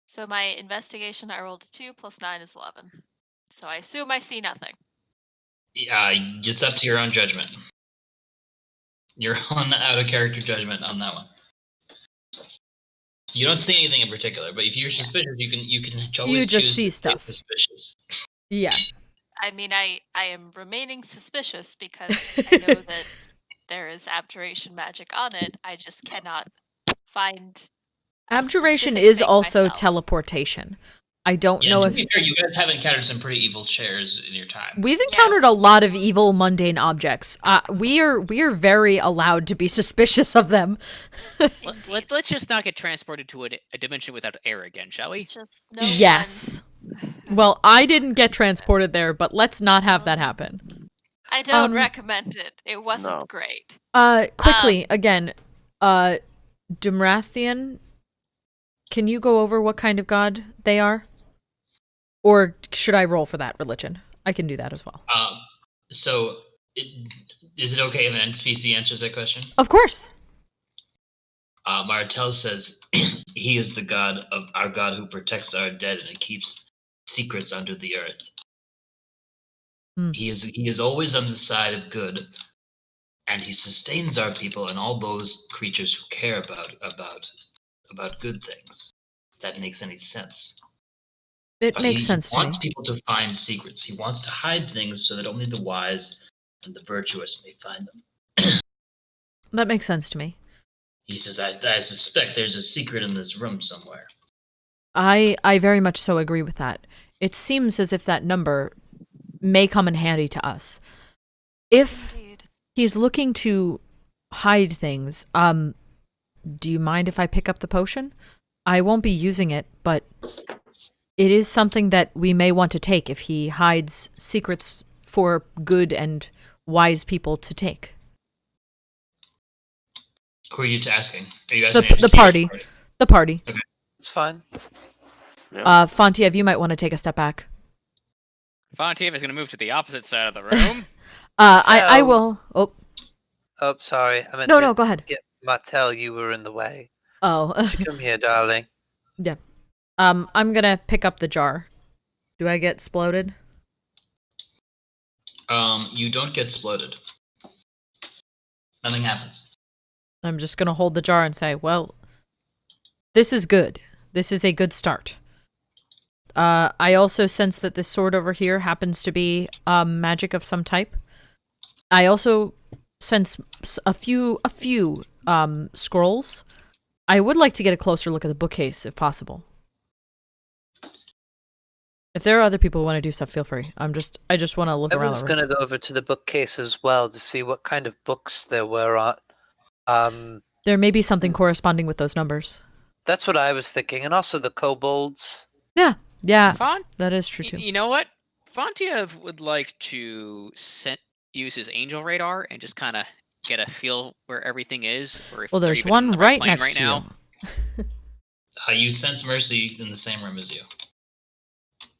So my investigation, I rolled a 2 plus 9 is 11. So I assume I see nothing. It's up to your own judgment. Your own out of character judgment on that one. You don't see anything in particular, but if you're suspicious, you can always You just choose see to stay stuff. Suspicious. Yeah. I mean, I am remaining suspicious because I know that there is abjuration magic on it. I just cannot find. a Abjuration specific is thing also myself. teleportation. I don't know to if be fair, you guys have encountered some pretty evil chairs in your time. we've encountered a lot of evil, mundane objects. We are very allowed to be suspicious of them. Let's just not get transported to a dimension without air again, shall we? Just no Yes. Well, I didn't get transported there, but let's not have that happen. I don't recommend it. It wasn't great. Quickly, again, Dumrathian, can you go over what kind of god they are? Or should I roll for that religion? I can do that as well. So, is it okay if an NPC answers that question? Of course. Martel says, he is the god of our god who protects our dead and keeps secrets under the earth. He is always on the side of good, and he sustains our people and all those creatures who care about good things. If that makes any sense. It makes sense to me. He wants people to find secrets. He wants to hide things so that only the wise and the virtuous may find them. That makes sense to me. He says, I suspect there's a secret in this room somewhere. I very much so agree with that. It seems as if that number may come in handy to us. If he's looking to hide things, do you mind if I pick up the potion? I won't be using it, but it is something that we may want to take if he hides secrets for good and wise people to take. Who are you asking? Are you guys the party? The party. Okay. It's fine. Yeah. Fontiev, you might want to take a step back. Fontiev is going to move to the opposite side of the room. I will. Oh. Oh, sorry. I meant No, go ahead. Get Martel, you were in the way. Oh. Come here, darling. Yeah. I'm gonna pick up the jar. Do I get exploded? You don't get exploded. Nothing happens. I'm just gonna hold the jar and say, well, this is good. This is a good start. I also sense that this sword over here happens to be magic of some type. I also sense a few scrolls. I would like to get a closer look at the bookcase if possible. If there are other people who want to do stuff, feel free. I just want to look around. I was going to go over to the bookcase as well to see what kind of books there were on. There may be something corresponding with those numbers. That's what I was thinking, and also the kobolds. Yeah, that is true too. You know what? Fontiev would like to use his angel radar and just kind of get a feel where everything is. Or if well, they're there's even one on the right plane next to now. you. You sense Mercy in the same room as you.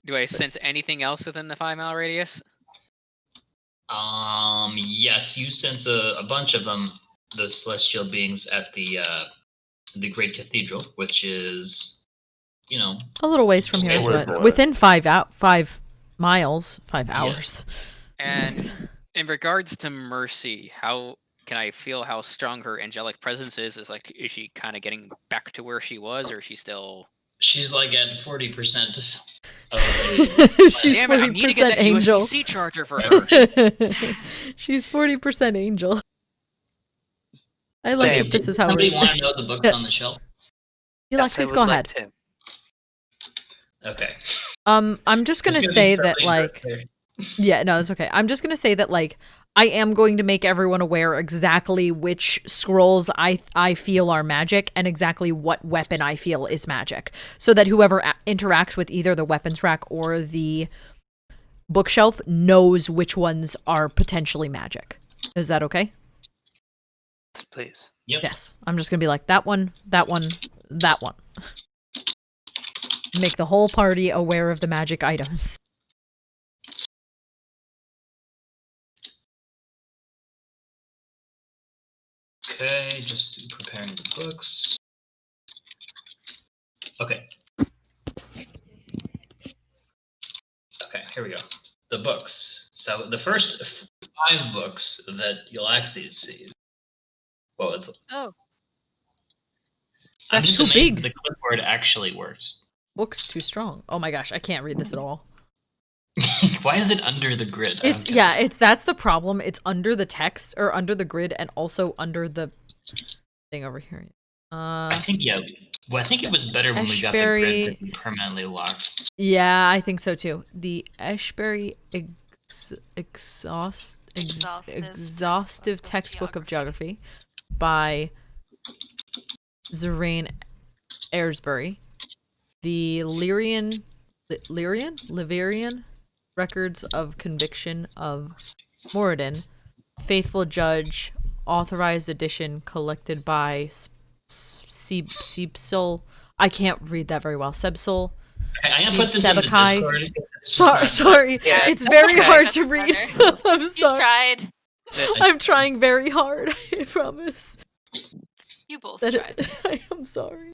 Do I sense anything else within the 5 mile radius? Yes, you sense a bunch of them, the celestial beings at the Great Cathedral, which is, a little ways from here, but within 5 miles, 5 hours. And in regards to Mercy, how can I feel how strong her angelic presence is? Is she kind of getting back to where she was, or is she still? She's like at 40%. She's 40% angel. USB-C charger for her. She's 40% angel. I like it. This is how we want to know the book on the shelf. Yllaxis, go ahead. Okay. I'm just gonna say that yeah, no, it's okay. I'm just gonna say that I am going to make everyone aware exactly which scrolls I feel are magic and exactly what weapon I feel is magic, so that whoever interacts with either the weapons rack or the bookshelf knows which ones are potentially magic. Is that okay? Please. Yep. Yes. I'm just gonna be like, that one, that one, that one. Make the whole party aware of the magic items. Okay, just preparing the books. Okay. Okay, here we go. The books. So the first 5 books that Yllaxis sees. Whoa, it's. Oh. I'm That's just too amazed big. the clipboard actually works. Book's too strong. Oh my gosh, I can't read this at all. Why is it under the grid? That's the problem. It's under the text or under the grid and also under the thing over here. I think Well, I think it was better when we got the Ashbury- grid permanently locked. Yeah, I think so too. The Ashbury exhaustive textbook of geography by Zoraine Aylesbury. The Lyrian records of conviction of Moradin, faithful judge, authorized edition collected by Sebsol. I can't read that very well. Sebsol. Okay, I'm gonna put this in the Sebakai. Discord. It's just not- Sorry, Yeah, it's very okay, hard that's to read. better. I'm You sorry. tried. I'm trying very hard. I promise. You both That tried. I am sorry.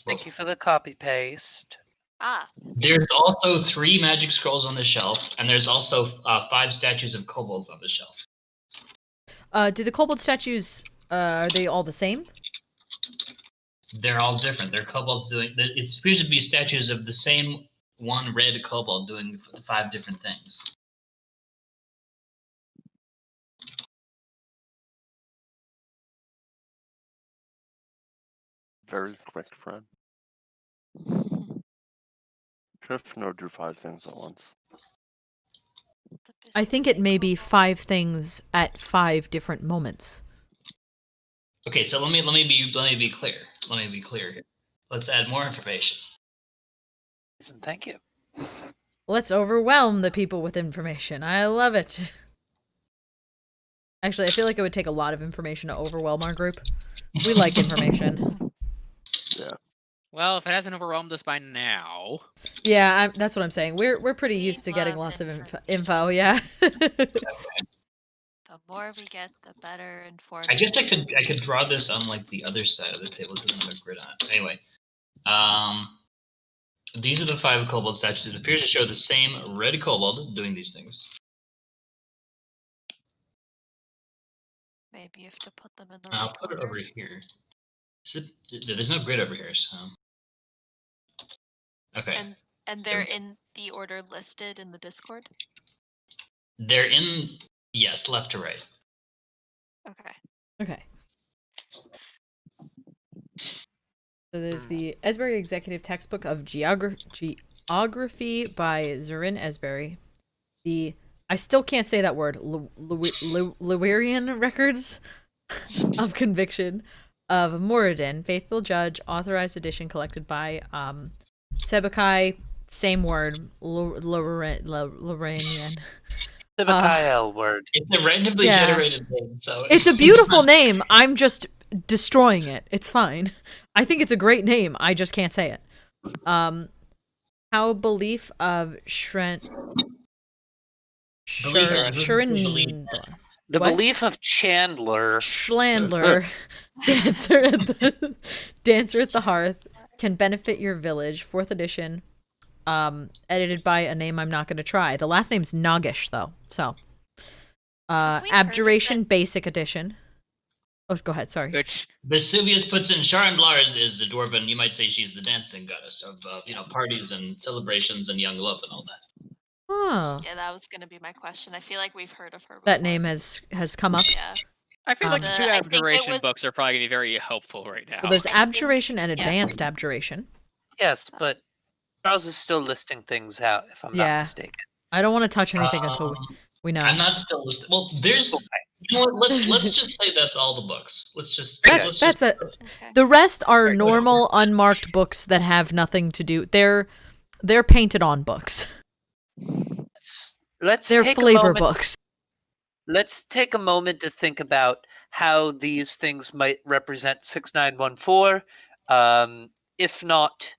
Thank you for the copy paste. Ah, There's also 3 magic scrolls on the shelf, and there's also 5 statues of kobolds on the shelf. Do the kobold statues? Are they all the same? They're all different. They're kobolds doing. It appears to be statues of the same one red kobold doing 5 different things. Very quick, friend. Kiff no do 5 things at once. I think it may be 5 things at 5 different moments. Okay, so let me be clear. Let me be clear. Let's add more information. Thank you. Let's overwhelm the people with information. I love it. Actually, I feel like it would take a lot of information to overwhelm our group. We like information. Yeah. Well, if it hasn't overwhelmed us by now. Yeah, that's what I'm saying. We're pretty We used to getting love lots of info. Yeah. the more we get, the better informed. I guess I could draw this on like the other side of the table. It doesn't have a grid on it. Anyway, these are the 5 kobold statues. It appears to show the same red kobold doing these things. Maybe you have to put them in the I'll right put it order. over here. There's no grid over here, so. Okay. And they're in the order listed in the Discord? They're in, yes, left to right. Okay. Okay. So there's the Esbury Executive Textbook of Geography by Zorin Esbury. The I still can't say that word. Lyrian records of conviction of Moradin, faithful judge, authorized edition collected by Sebakai. Same word, Lorrainian. The Mikael word. It's a randomly Yeah. generated name, so It's a beautiful name. I'm just destroying it. It's fine. I think it's a great name. I just can't say it. How belief of Shurindor. The What? belief of Chandler. Schlandler, dancer at the hearth, can benefit your village. 4th edition, edited by a name I'm not going to try. The last name's Noggish though. So, Have we heard of Abjuration it? Basic Edition. Oh, go ahead. Sorry. Which Vesuvius puts in Sharandlar is the dwarven. You might say she's the dancing goddess of parties and celebrations and young love and all that. Oh, Yeah, that was gonna be my question. I feel like we've heard of her before. that name has come up. Yeah. I feel like the Um, 2 I think it Abjuration was- books are probably gonna be very helpful right now. Well, there's I think- Abjuration and yeah. Advanced Abjuration. Yes, but Charles is still listing things out, if I'm Yeah. not mistaken. I don't want to touch anything until we know. I'm not still listed. Well, there's. You know what? Let's just say that's all the books. Let's just. That's Okay. the rest are Right, normal unmarked books that have nothing to do. They're painted on books. Let's They're take flavor a moment. books. Let's take a moment to think about how these things might represent 6914. If not,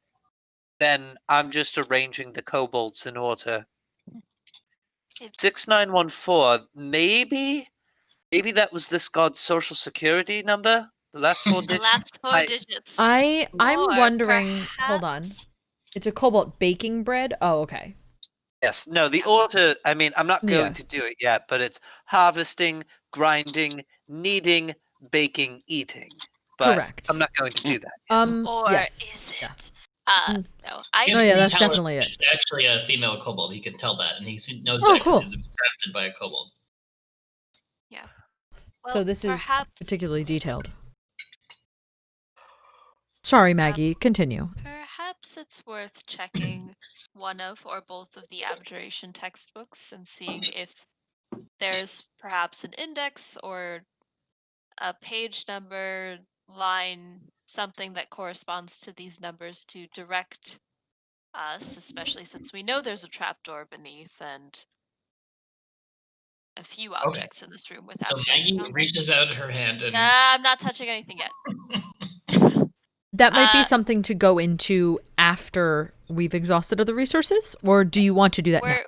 then I'm just arranging the kobolds in order. 6914. Maybe that was this god's social security number. The last 4 The digits. last 4 I- digits. I'm Or wondering. Hold on. perhaps- It's a cobalt baking bread. Oh, okay. Yes. No, the Yeah. order. I mean, I'm not going Yeah. to do it yet, but it's harvesting, grinding, kneading, baking, eating. But Correct. I'm not going to do that. Or yes. is it? Yeah. No. I No, yeah, that's Tell it definitely it. It's actually a female kobold. He can tell that, and he knows Oh, that cool. because it was crafted by a kobold. well, So this is perhaps, particularly detailed. Sorry, Maggie. Continue. Perhaps it's worth checking one of or both of the abjuration textbooks and seeing if there's perhaps an index or a page number, line, something that corresponds to these numbers to direct us, especially since we know there's a trapdoor beneath and a few objects in this room with So abjuration Maggie on them. reaches out her hand and I'm not touching anything yet. That might be Uh, something to go into after we've exhausted other resources, or do you want to do that now?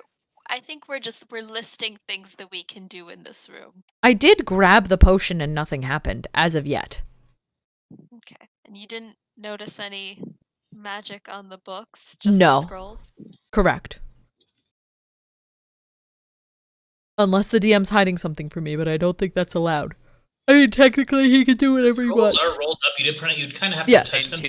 I think we're listing things that we can do in this room. I did grab the potion and nothing happened as of yet. Okay. And you didn't notice any magic on the books, just the No. scrolls? Correct. Unless the DM's hiding something from me, but I don't think that's allowed. I mean, technically, he can do whatever he rolls wants. are rolled up. You did print it. You'd kind of have Yeah. to touch them.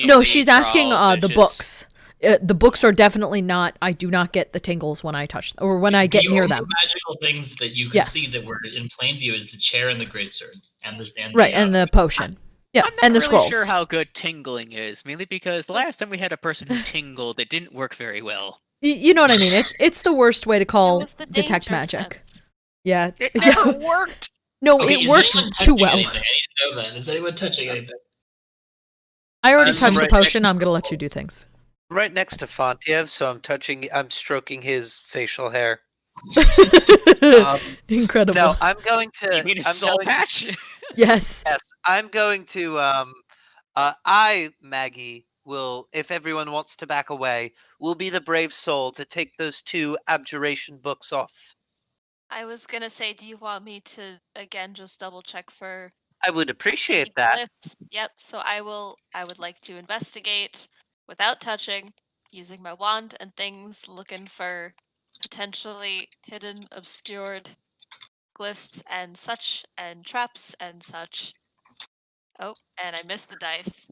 No, she's asking Charles, the it's books. The books are definitely not. I do not get the tingles when I touch them, or when I get the near only them. magical things that you can Yes. see that were in plain view is the chair and the greatsword, and Right, and the potion. Yeah, I'm not and the really scrolls. sure how good tingling is, mainly because the last time we had a person who tingled, it didn't work very well. You know what I mean? It's the worst way to It call was the detect danger magic. sense. Yeah. It never worked. No, Okay, it is worked anyone too touching well. anything? I need to know that. Is anyone touching anything? I already I'm touched the right potion. next I'm to gonna let you do things. Right next to Fontiev, so I'm stroking his facial hair. Incredible. No, I'm going to. You mean a I'm soul going, patch? Yes. Yes, I'm going to. Maggie, will, if everyone wants to back away, will be the brave soul to take those 2 abjuration books off. I was gonna say, do you want me to again just double check for I would the appreciate that. glyphs? Yep. So I would like to investigate without touching, using my wand and things, looking for potentially hidden, obscured glyphs and such, and traps and such. Oh, and I missed the dice.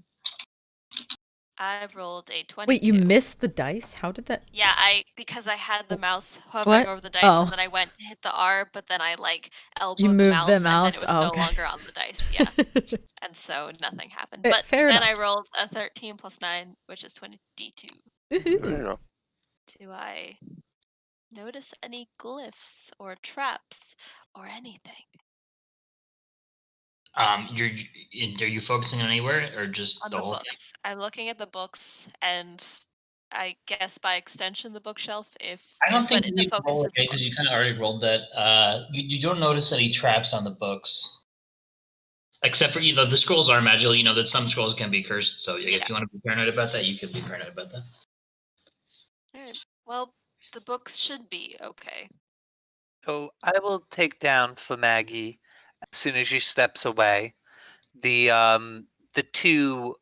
I rolled a 22. Wait, you missed the dice? How did that? Yeah, because I had the mouse hovering What? over the dice, Oh. and then I went to hit the R, but then I elbowed You the moved mouse, the and then mouse? it was Oh, no okay. longer on the dice. Yeah, and so nothing happened. But Fair then enough. I rolled a 13 plus 9, which is 20d2. There you go. Do I notice any glyphs or traps or anything? Are you focusing on anywhere or just On the the whole thing? books. I'm looking at the books, and I guess by extension the bookshelf. I don't think but you the need to focus roll is the because you books. kind of already rolled that. You don't notice any traps on the books, except for the scrolls are magical. You know that some scrolls can be cursed. So Yeah. if you want to be paranoid about that, you can be paranoid about that. Alright. Well, the books should be okay. So I will take down for Maggie as soon as she steps away the 2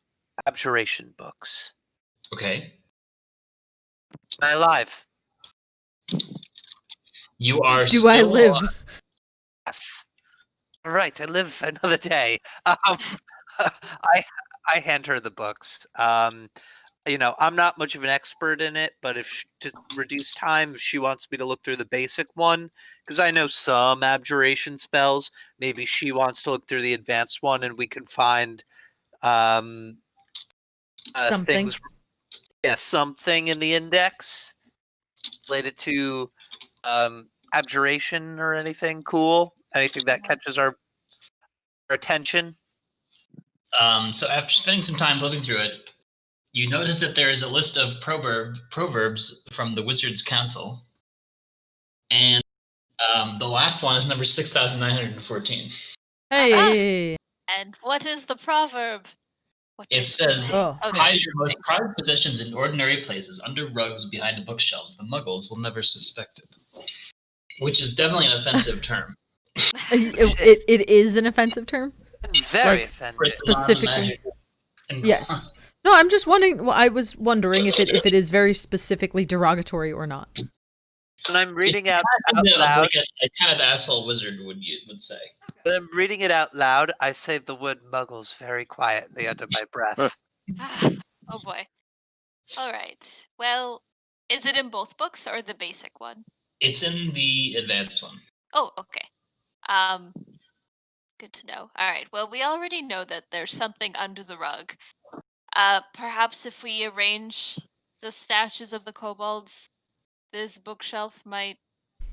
abjuration books. Okay. Am I alive? You are. Do still I live? Yes. All right, I live another day. I hand her the books. I'm not much of an expert in it, but to reduce time, if she wants me to look through the basic one, because I know some abjuration spells, maybe she wants to look through the advanced one, and we can find Something. things. Yeah, something in the index related to abjuration or anything cool, anything that catches our attention. So after spending some time flipping through it, you notice that there is a list of proverbs from the Wizards' Council, and the last one is number 6,914. Hey. And what is the proverb? What It does says, say? Oh. hide your most prized possessions in ordinary places, under rugs, behind the bookshelves. The muggles will never suspect it. Which is definitely an offensive term. It is an offensive term? Very Like, offended. specifically. Yes. No, I'm just wondering. Well, I was wondering if it is very specifically derogatory or not. And I'm reading out loud. loud. Like a kind of asshole wizard would say. When I'm reading it out loud, I say the word muggles very quietly under my breath. Oh boy. All right. Well, is it in both books or the basic one? It's in the advanced one. Oh, okay. Good to know. All right. Well, we already know that there's something under the rug. Perhaps if we arrange the statues of the kobolds, this bookshelf might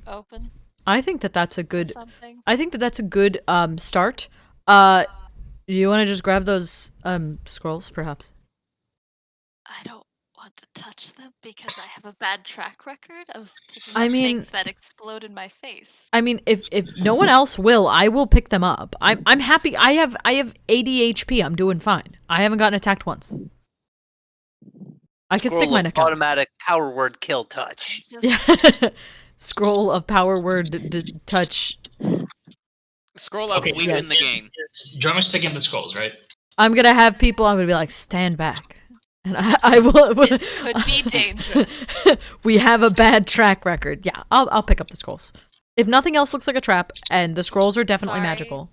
open I think that that's a to good. something. I think that that's a good start. You want to just grab those scrolls, perhaps? I don't want to touch them because I have a bad track record of picking I up mean- things that explode in my face. I mean, if no one else will, I will pick them up. I'm happy. I have 80 HP. I'm doing fine. I haven't gotten attacked once. I could stick Scroll my of neck out. automatic power word kill touch. Just- Yeah. Scroll of power word touch. Scroll up, Okay, we yes. win the game. Dromik's picking up the scrolls, right? I'm gonna have people. I'm gonna be like, stand back, and I will. This could be dangerous. We have a bad track record. Yeah, I'll pick up the scrolls. If nothing else looks like a trap, and the scrolls are definitely Sorry. magical.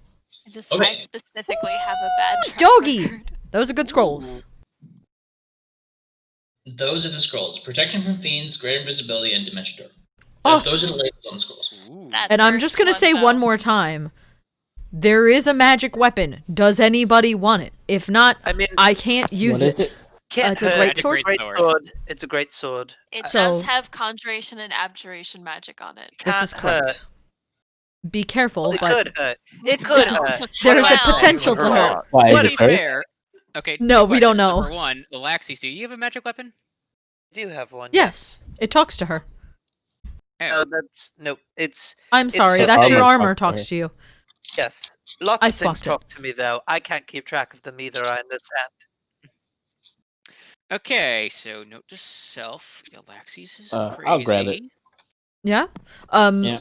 Okay. I specifically have a bad track Doggy! record. Those are good scrolls. Those are the scrolls. Protection from fiends, greater invisibility, and dimension door. Oh. Those are the labels on the scrolls. Ooh. That And I'm first just gonna say though. one more time. There is a magic weapon. Does anybody want it? If not, I mean, I can't use What is it? can't it's a hurt. great It's sword? a great sword. It's a great sword. It So- does have conjuration and abjuration magic on it. This is Can't correct. hurt. Be careful, It but could hurt. It could hurt. there's a Well- potential to hurt. Why To is be it hurt? fair, okay. No, two we don't questions. know. Number one, Yllaxis, do you have a magic weapon? I do have one. Yes, it talks to her. No, that's no. It's I'm It's sorry, just that's your armor armor talks to talks to you. yes. Lots I of things swapped it. talk to me though. I can't keep track of them either. I understand. Okay, so note to self, Yllaxis is crazy. I'll grab it. Yeah. Yeah.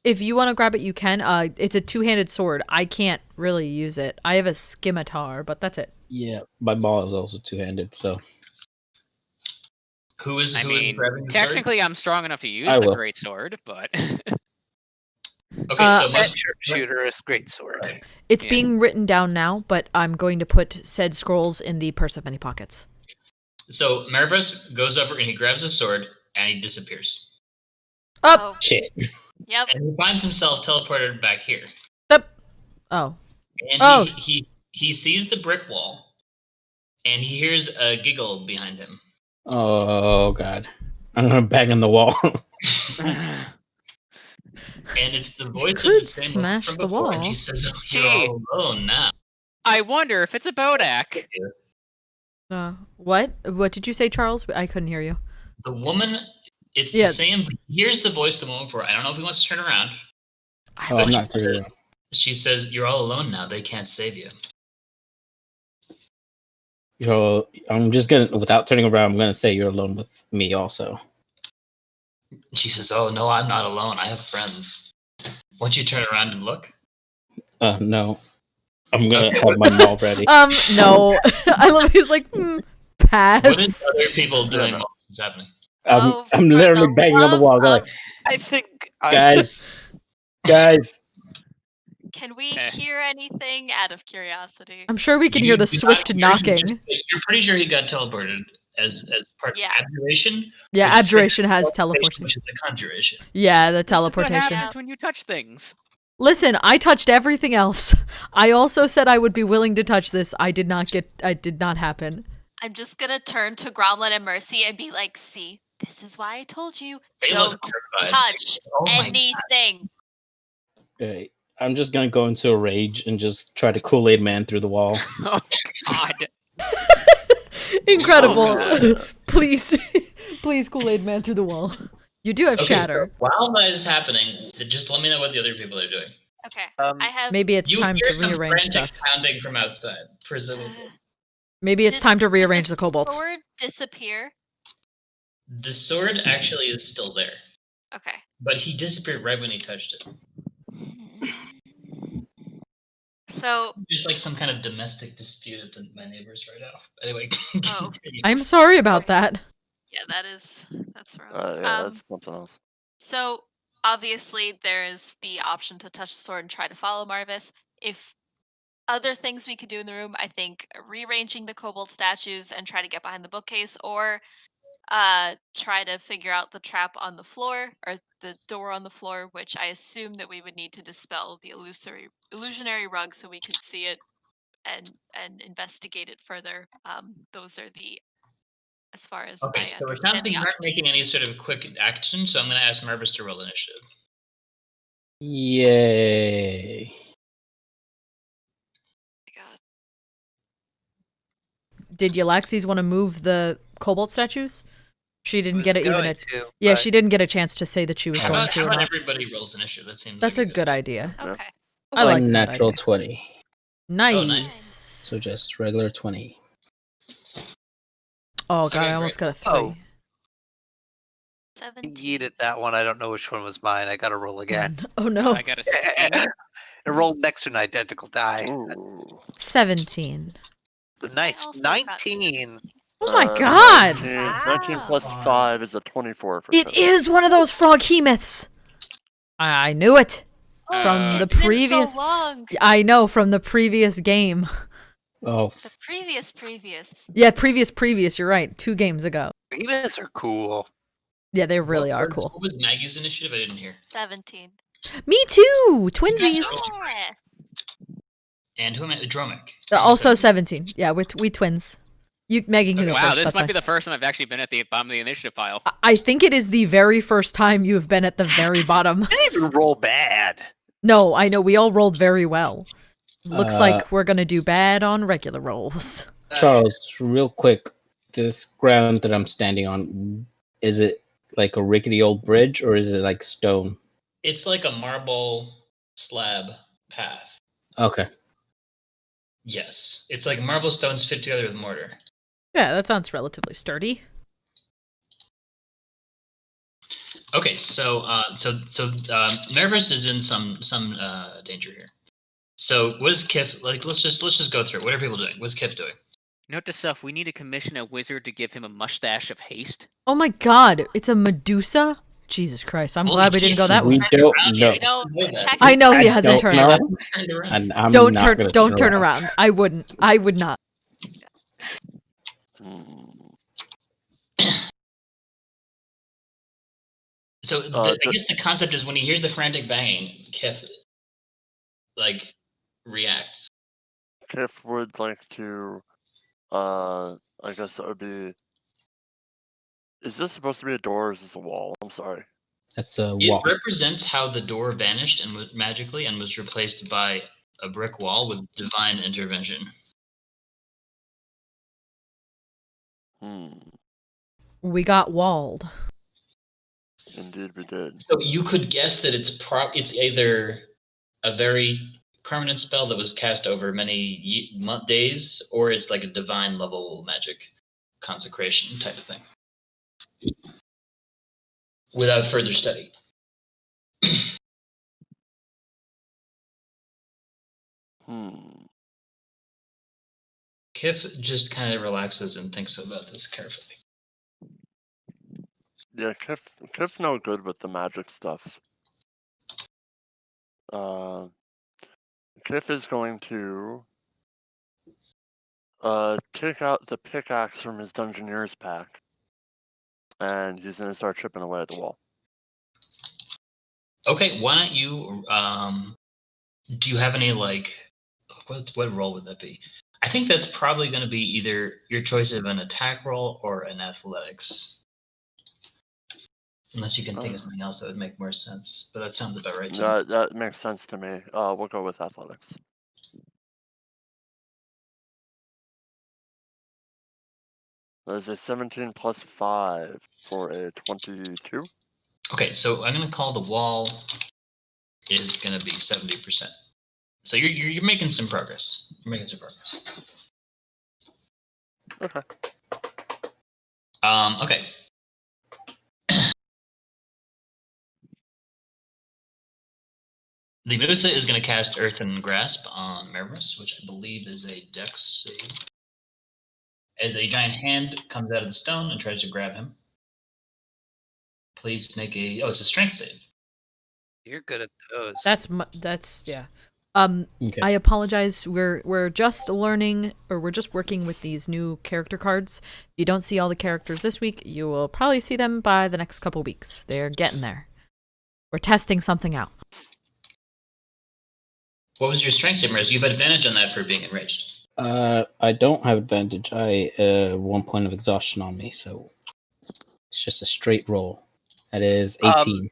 If you want to grab it, you can. It's a two-handed sword. I can't really use it. I have a scimitar, but that's it. Yeah, my ball is also two-handed, so Who is I mean, grabbing the sword? technically, I'm strong enough to use I the will. great sword, but Okay, so That most shooter is great sword. Right. It's Yeah. being written down now, but I'm going to put said scrolls in the purse of many pockets. So Marvis goes over and he grabs a sword and he disappears. Up. Oh, shit. yep. And he finds himself teleported back here. Up. Oh. And Oh. he sees the brick wall and he hears a giggle behind him. Oh god, I'm gonna bang on the wall. And it's the voice of could the same smash from the before, and wall. she says, "Oh, Hey. you're all alone now." I wonder if it's a Bodak. What? What did you say, Charles? I couldn't hear you. The woman, it's Yeah. the same. Here's the voice of the woman before. I don't know if he wants to turn around. Oh, I'm not turning around. She says, "You're all alone now. They can't save you." So I'm just gonna, without turning around, I'm gonna say you're alone with me also. She says, "Oh no, I'm not alone. I have friends." Once you turn around and look, No. I'm gonna Okay, have my maul ready. No. I love he's like, pass. what is other people doing no. while this is happening? Oh, I'm for literally the banging on the love wall, going, of- I think guys, guys. Can we Eh. hear anything out of curiosity? I'm sure we can You hear the do not swift hear him, knocking. You're pretty sure he got teleported as part Yeah. of abjuration. Yeah, which abjuration triggers has teleportation, teleportation. which is the conjuration. Yeah, the This is what teleportation. happens when you touch things. Listen, I touched everything else. I also said I would be willing to touch this. I did not happen. I'm just gonna turn to Gromlin and Mercy and be like, see, this is why I told you, They look don't horrified. touch Oh my God. anything. Okay, I'm just gonna go into a rage and just try to Kool-Aid man through the wall. Oh God! Incredible. Oh, Please, please, Kool-Aid man through the wall. You do have Okay, shatter. so while that is happening, just let me know what the other people are doing. Okay, Um, I have. Maybe it's You time hear to some rearrange frantic stuff. pounding from outside, presumably. Maybe it's Did- time to did rearrange the the kobolds. sword disappear? The sword actually is still there, Okay. but he disappeared right when he touched it. So, There's like some kind of domestic dispute at my neighbors right now. Anyway, Oh. continue. I'm sorry about that. yeah, that's wrong. Yeah, that's something else. So obviously there is the option to touch the sword and try to follow Marvis. If other things we could do in the room, I think rearranging the kobold statues and try to get behind the bookcase, or try to figure out the trap on the floor or the door on the floor, which I assume that we would need to dispel the illusionary rug so we could see it and investigate it further. Those are the, as far as Okay, I so it understand sounds like the you aren't options. making any sort of quick action, so I'm going to ask Marvis to roll initiative. Yay. God. Did Yllaxis want to move the Kobold statues? She didn't Was get it even going a to, yeah. but- She didn't get a chance to say that she was How going about, to how or about not. everybody rolls initiative? That seems That's like a good idea. Yeah. Okay. I like that Unnatural idea. 20. Nice. So just regular 20. Oh god, Okay, I almost got a 3. Oh. 17. Yeeted that one. I don't know which one was mine. I got to roll again. Oh no. I got a 16. It rolled next to an identical die. Ooh. 17. Nice. also got 19. Oh my Uh, god! 19 plus Wow. 5 is a 24 for It Kiff. is one of those frog hemoths. I knew it. From the It's been previous- so long. I know from the previous game. Oh, The previous. Yeah, previous. You're right. 2 games ago. Behemoths are cool. Yeah, they really are What cool. was Maggie's initiative? I didn't hear. 17. Me too. You Twinsies. guys are all- Yeah. And who am I? Dromik. Also 17. Yeah, we twins. You, Maggie, can go Wow, first. this That's might fine. be the first time I've actually been at the bottom of the initiative pile. I think it is the very first time you've been at the very bottom. I didn't even roll bad. No, I know. We all rolled very well. Looks Uh, like we're gonna do bad on regular rolls. Charles, real quick. This ground that I'm standing on, is it like a rickety old bridge or is it like stone? It's like a marble slab path. Okay. Yes. It's like marble stones fit together with mortar. Yeah, that sounds relatively sturdy. Okay, so Marvis is in some danger here. So what is Kiff like? Let's just go through it. What are people doing? What's Kiff doing? Note to self: we need to commission a wizard to give him a mustache of haste. Oh my god, it's a Medusa? Jesus Christ, I'm Holy glad we didn't go that We way. don't know. You know, I I know he I hasn't don't turned know. around. Turned around. And I'm Don't not gonna turn around. I wouldn't. I would not. Hmm. So I guess the concept is when he hears the frantic banging, Kiff like reacts. Kiff would like to, I guess that would be. Is this supposed to be a door or is this a wall? I'm sorry. That's a It wall. represents how the door vanished and was magically and was replaced by a brick wall with divine intervention. Hmm. We got walled. Indeed, we did. So you could guess that it's either a very permanent spell that was cast over many days, or it's like a divine level magic consecration type of thing. Without further study. Hmm. Kiff just kind of relaxes and thinks about this carefully. Yeah, Kiff no good with the magic stuff. Kiff is going to take out the pickaxe from his Dungeoneer's pack, and he's gonna start chipping away at the wall. Okay, why don't you do you have any like what role would that be? I think that's probably going to be either your choice of an attack roll or an athletics. Unless you can think of something else that would make more sense, but that sounds about right to me. That makes sense to me. We'll go with athletics. There's a 17 plus 5 for a 22. Okay, so I'm going to call the wall is going to be 70%. So you're making some progress. You're making some progress. Okay. Okay. The Medusa is going to cast Earthen Grasp on Marvis, which I believe is a Dex save. As a giant hand comes out of the stone and tries to grab him, please make a. Oh, it's a Strength save. You're good at those. That's yeah. Okay. I apologize. We're just learning, or we're just working with these new character cards. If you don't see all the characters this week, you will probably see them by the next couple weeks. They're getting there. We're testing something out. What was your strength save, Marvis? You have advantage on that for being enraged. I don't have advantage. I 1 point of exhaustion on me, so it's just a straight roll. That is 18.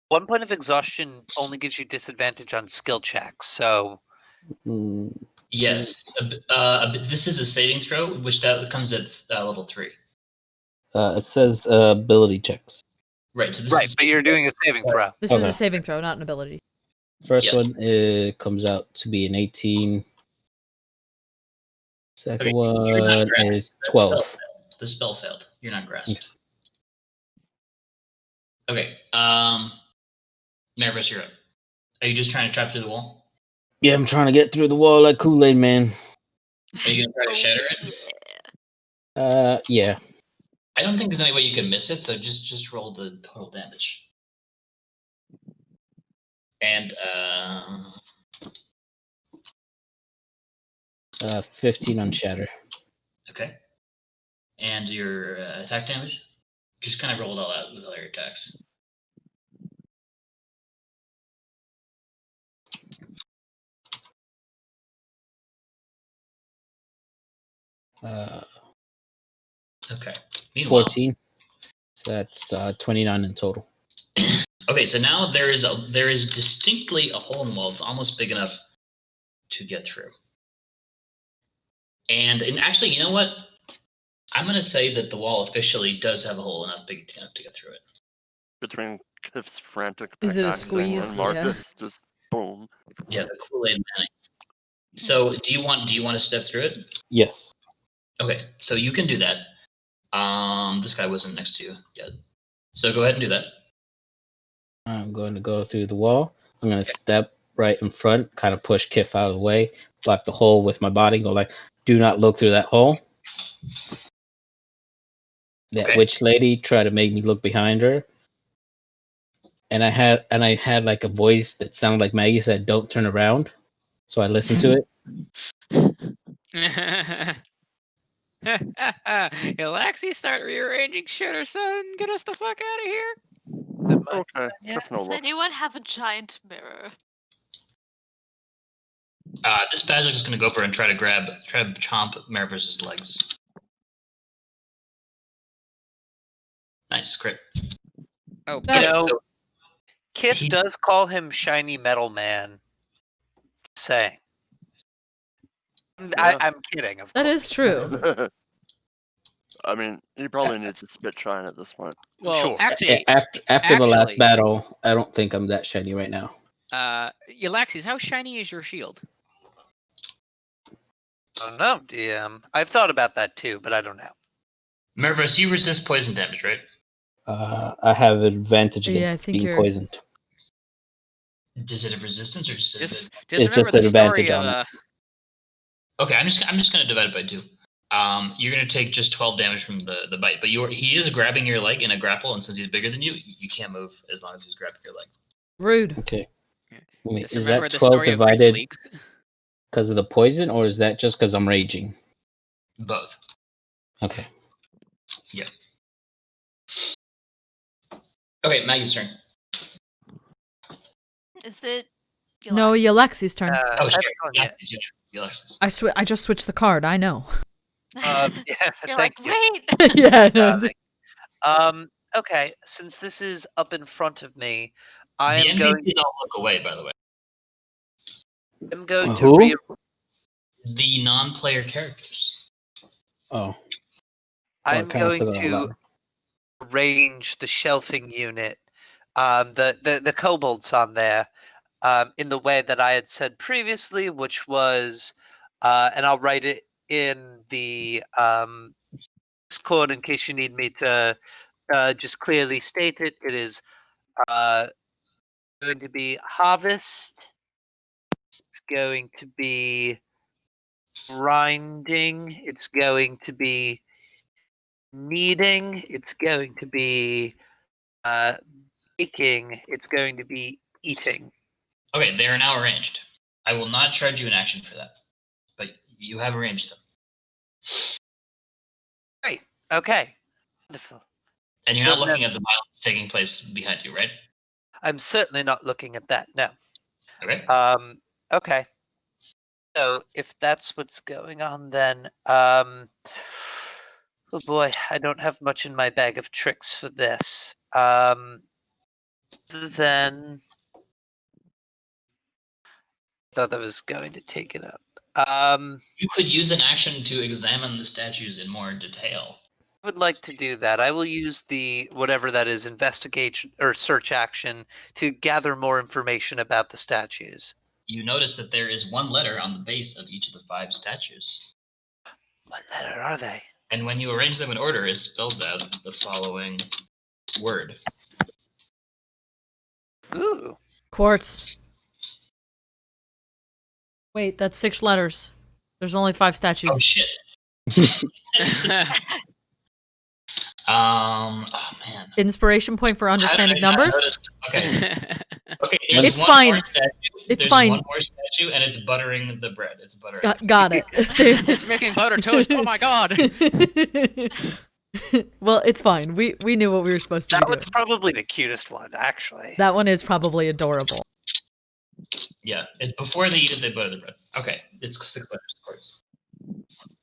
1 point of exhaustion only gives you disadvantage on skill checks, so Mm, Yes. This is a saving throw, which that comes at level 3. it says ability checks. Right. So this right, is but you're doing a saving throw. This is Okay. a saving throw, not an ability. First Yeah. one comes out to be an 18. Second Okay, you're not one grasped. is That 12. spell failed. The spell failed. You're not grasped. Okay. Marvis, you're up. Are you just trying to trap through the wall? Yeah, I'm trying to get through the wall like Kool-Aid Man. Are you gonna try to shatter it? Yeah. I don't think there's any way you can miss it, so just roll the total damage. And 15 on shatter. okay. And your attack damage? Just kind of roll it all out with all your attacks. Okay. Meanwhile, 14. So that's 29 in total. okay, so now there is distinctly a hole in the wall. It's almost big enough to get through. And actually, you know what? I'm gonna say that the wall officially does have a hole big enough to get through it. Between Kiff's frantic Is it a pickaxing and squeeze? Yeah. Marvis, just boom. Yeah, the Kool-Aid Manning. So do you want to step through it? Yes. Okay, so you can do that. This guy wasn't next to you yet. So go ahead and do that. I'm going to go through the wall. I'm going to step right in front, kind of push Kiff out of the way, block the hole with my body, go like, do not look through that hole. That Okay. witch lady tried to make me look behind her. And I had like a voice that sounded like Maggie said, "Don't turn around." So I listened to it. Yllaxis, start rearranging shit or son. Get us the fuck out of here. Okay, Yeah. Kiff no Does look. anyone have a giant mirror? This Bajik is gonna go over and try to chomp Marvis's legs. Nice, crit. Oh, That- You know, so Kiff he- does call him Shiny Metal Man. Saying. Yeah. I'm kidding, of That course. is true. I mean, he probably needs a spit shine at this point. well, Sure. actually, After the last actually- battle, I don't think I'm that shiny right now. Yllaxis, how shiny is your shield? I don't know, DM. I've thought about that too, but I don't know. Marvis, you resist poison damage, right? I have advantage Yeah, against I think being you're- poisoned. Does it have resistance or just Just It's remember just the an advantage story of on it. Okay, I'm just gonna divide it by 2. You're gonna take just 12 damage from the bite, but he is grabbing your leg in a grapple, and since he's bigger than you, you can't move as long as he's grabbing your leg. Rude. Okay. Wait, just is remember that the 12 story of Rage divided Leaks. because of the poison, or is that just because I'm raging? Both. Okay. Okay, Maggie's turn. Is it? No, Yllaxis? Yllaxis' turn. Oh, I haven't shit. gone yet. Yllaxis. I just switched the card. I know. Yeah, You're thank like, you. wait. Yeah. No, it's- Okay, since this is up in front of me, The I am going. NPCs all look away, by the way. I'm going to Who? The non-player characters. Oh. I'm kinda going said that out to loud. arrange the shelving unit, the kobolds on there, in the way that I had said previously, which was, and I'll write it in the Discord in case you need me to just clearly state it. It is going to be harvest. It's going to be grinding. It's going to be kneading. It's going to be baking. It's going to be eating. Okay, they are now arranged. I will not charge you an action for that, but you have arranged them. Great. Okay. Wonderful. And you're not Don't looking have- at the violence taking place behind you, right? I'm certainly not looking at that. No. Okay. Okay. So if that's what's going on, then oh boy, I don't have much in my bag of tricks for this. Then thought I was going to take it up. You could use an action to examine the statues in more detail. I would like to do that. I will use the whatever that is, investigation or search action to gather more information about the statues. You notice that there is one letter on the base of each of the 5 statues. What letter are they? And when you arrange them in order, it spells out the following word. Ooh. Quartz. Wait, that's 6 letters. There's only 5 statues. Oh shit. Oh man. Inspiration point for understanding numbers? Okay. Okay, there's It's one fine. more statue. It's There's fine. one more statue, and it's buttering the bread. It's buttering. Got it. It's making butter toast. Oh my god. Well, it's fine. We knew what we were supposed to That be one's doing. probably the cutest one, actually. That one is probably adorable. Yeah, before they eat it, they butter the bread. Okay, it's 6 letters, of course.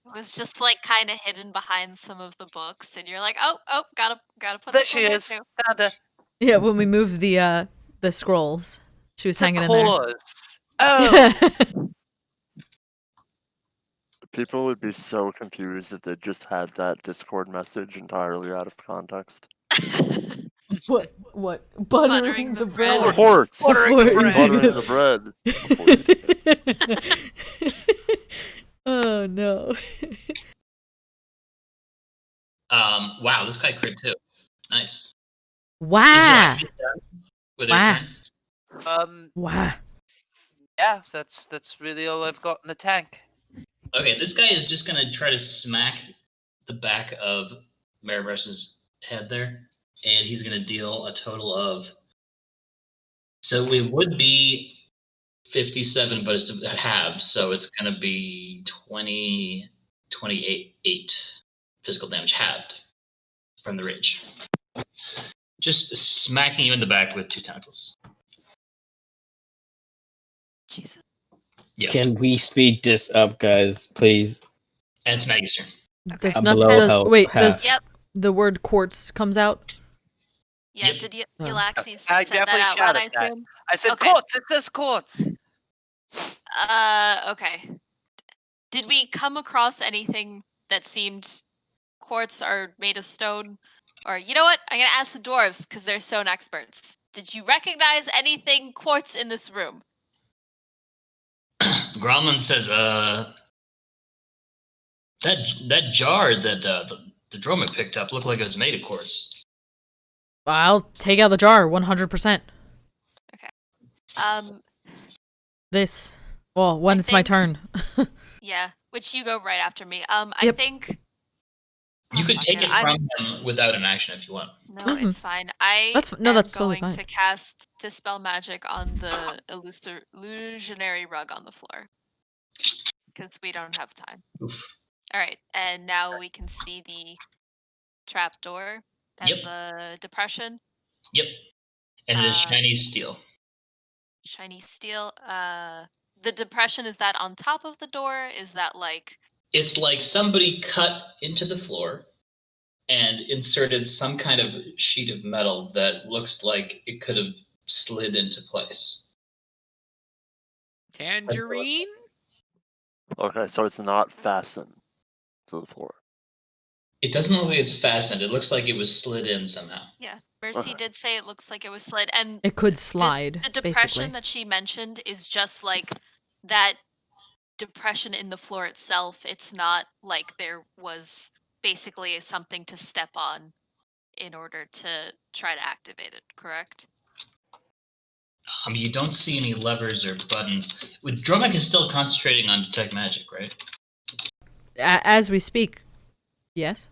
It was just like kind of hidden behind some of the books, and you're like, oh, gotta put There this she one there is. too. Found her. Yeah, when we moved the scrolls, she was It's a hanging in there. cause. Oh, People would be so confused if they just had that Discord message entirely out of context. What? Buttering the bread. Quartz! Buttering the Buttering the bread. Oh no. Wow, this guy crit too. Nice. Wow. Is Yllaxis done with her Wow. turn? Wow. yeah, that's really all I've got in the tank. Okay, this guy is just gonna try to smack the back of Marvis's head there, and he's gonna deal a total of. So we would be 57, but it's a half, so it's gonna be 28 physical damage halved from the rage. Just smacking you in the back with 2 tentacles. Jesus. Yeah, Can we speed this up, guys, please? and it's Maggie's turn. Okay. Does I'm nothing? below Does, health wait, half. does Yep. the word quartz comes out? Yeah, Yep. did Oh. Yllaxis I said definitely that out loud, I shouted that. assume? I said Okay. quartz. It says quartz. Okay. Did we come across anything that seemed quartz or made of stone? Or, you know what? I'm gonna ask the dwarves, because they're stone experts. Did you recognize anything quartz in this room? Gromlin says, that jar that the Dromik picked up looked like it was made of quartz. I'll take out the jar, 100%. This. Well, when I it's my think- turn. Yeah, which you go right after me. I Yep. think. You Oh, could fuck take it I'm- from him without an action if you want. No, Mhm. it's fine. I That's am totally going fine. to cast Dispel Magic on the illusionary rug on the floor. Because we don't have time. Oof. Alright, and now we can see the trapdoor and Yep. the depression. Yep. And it is Uh, shiny steel. Shiny steel. The depression, is that on top of the door? Is that like... It's like somebody cut into the floor and inserted some kind of sheet of metal that looks like it could have slid into place. Tangerine? Okay, so it's not fastened to the floor. It doesn't look like it's fastened. It looks like it was slid in somehow. Yeah, Mercy Okay. did say it looks like it was slid. And It could slide, the depression basically. that she mentioned is just like that depression in the floor itself. It's not like there was basically something to step on in order to try to activate it, correct? You don't see any levers or buttons. Dromik is still concentrating on detect magic, right? As we speak, yes.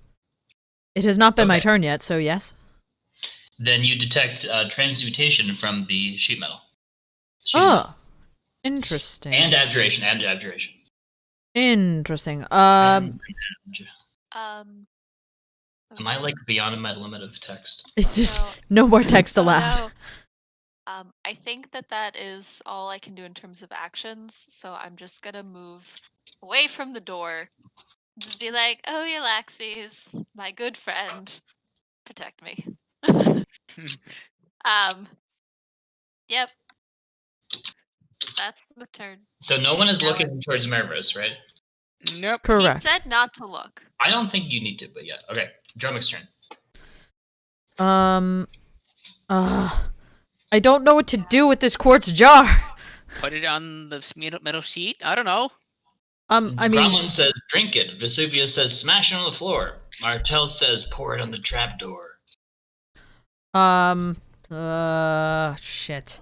It has not been my Okay. turn yet, so yes. Then you detect transmutation from the sheet metal. Sheet metal. Oh, interesting. And abjuration, and abjuration. Interesting. Um, Am I like beyond my limit of text? It's just No. no more text Oh, allowed. no. I think that is all I can do in terms of actions, so I'm just gonna move away from the door. Just be like, oh, Yllaxis, my good friend, protect me. Yep. That's the turn. So no one is Now looking towards Marvis, right? Nope. Correct. He said not to look. I don't think you need to, but yeah. Okay, Dromik's turn. I don't know what to do with this quartz jar. Put it on the metal sheet. I don't know. I mean, Gromlin says drink it. Vesuvius says smash it on the floor. Martel says pour it on the trapdoor. shit.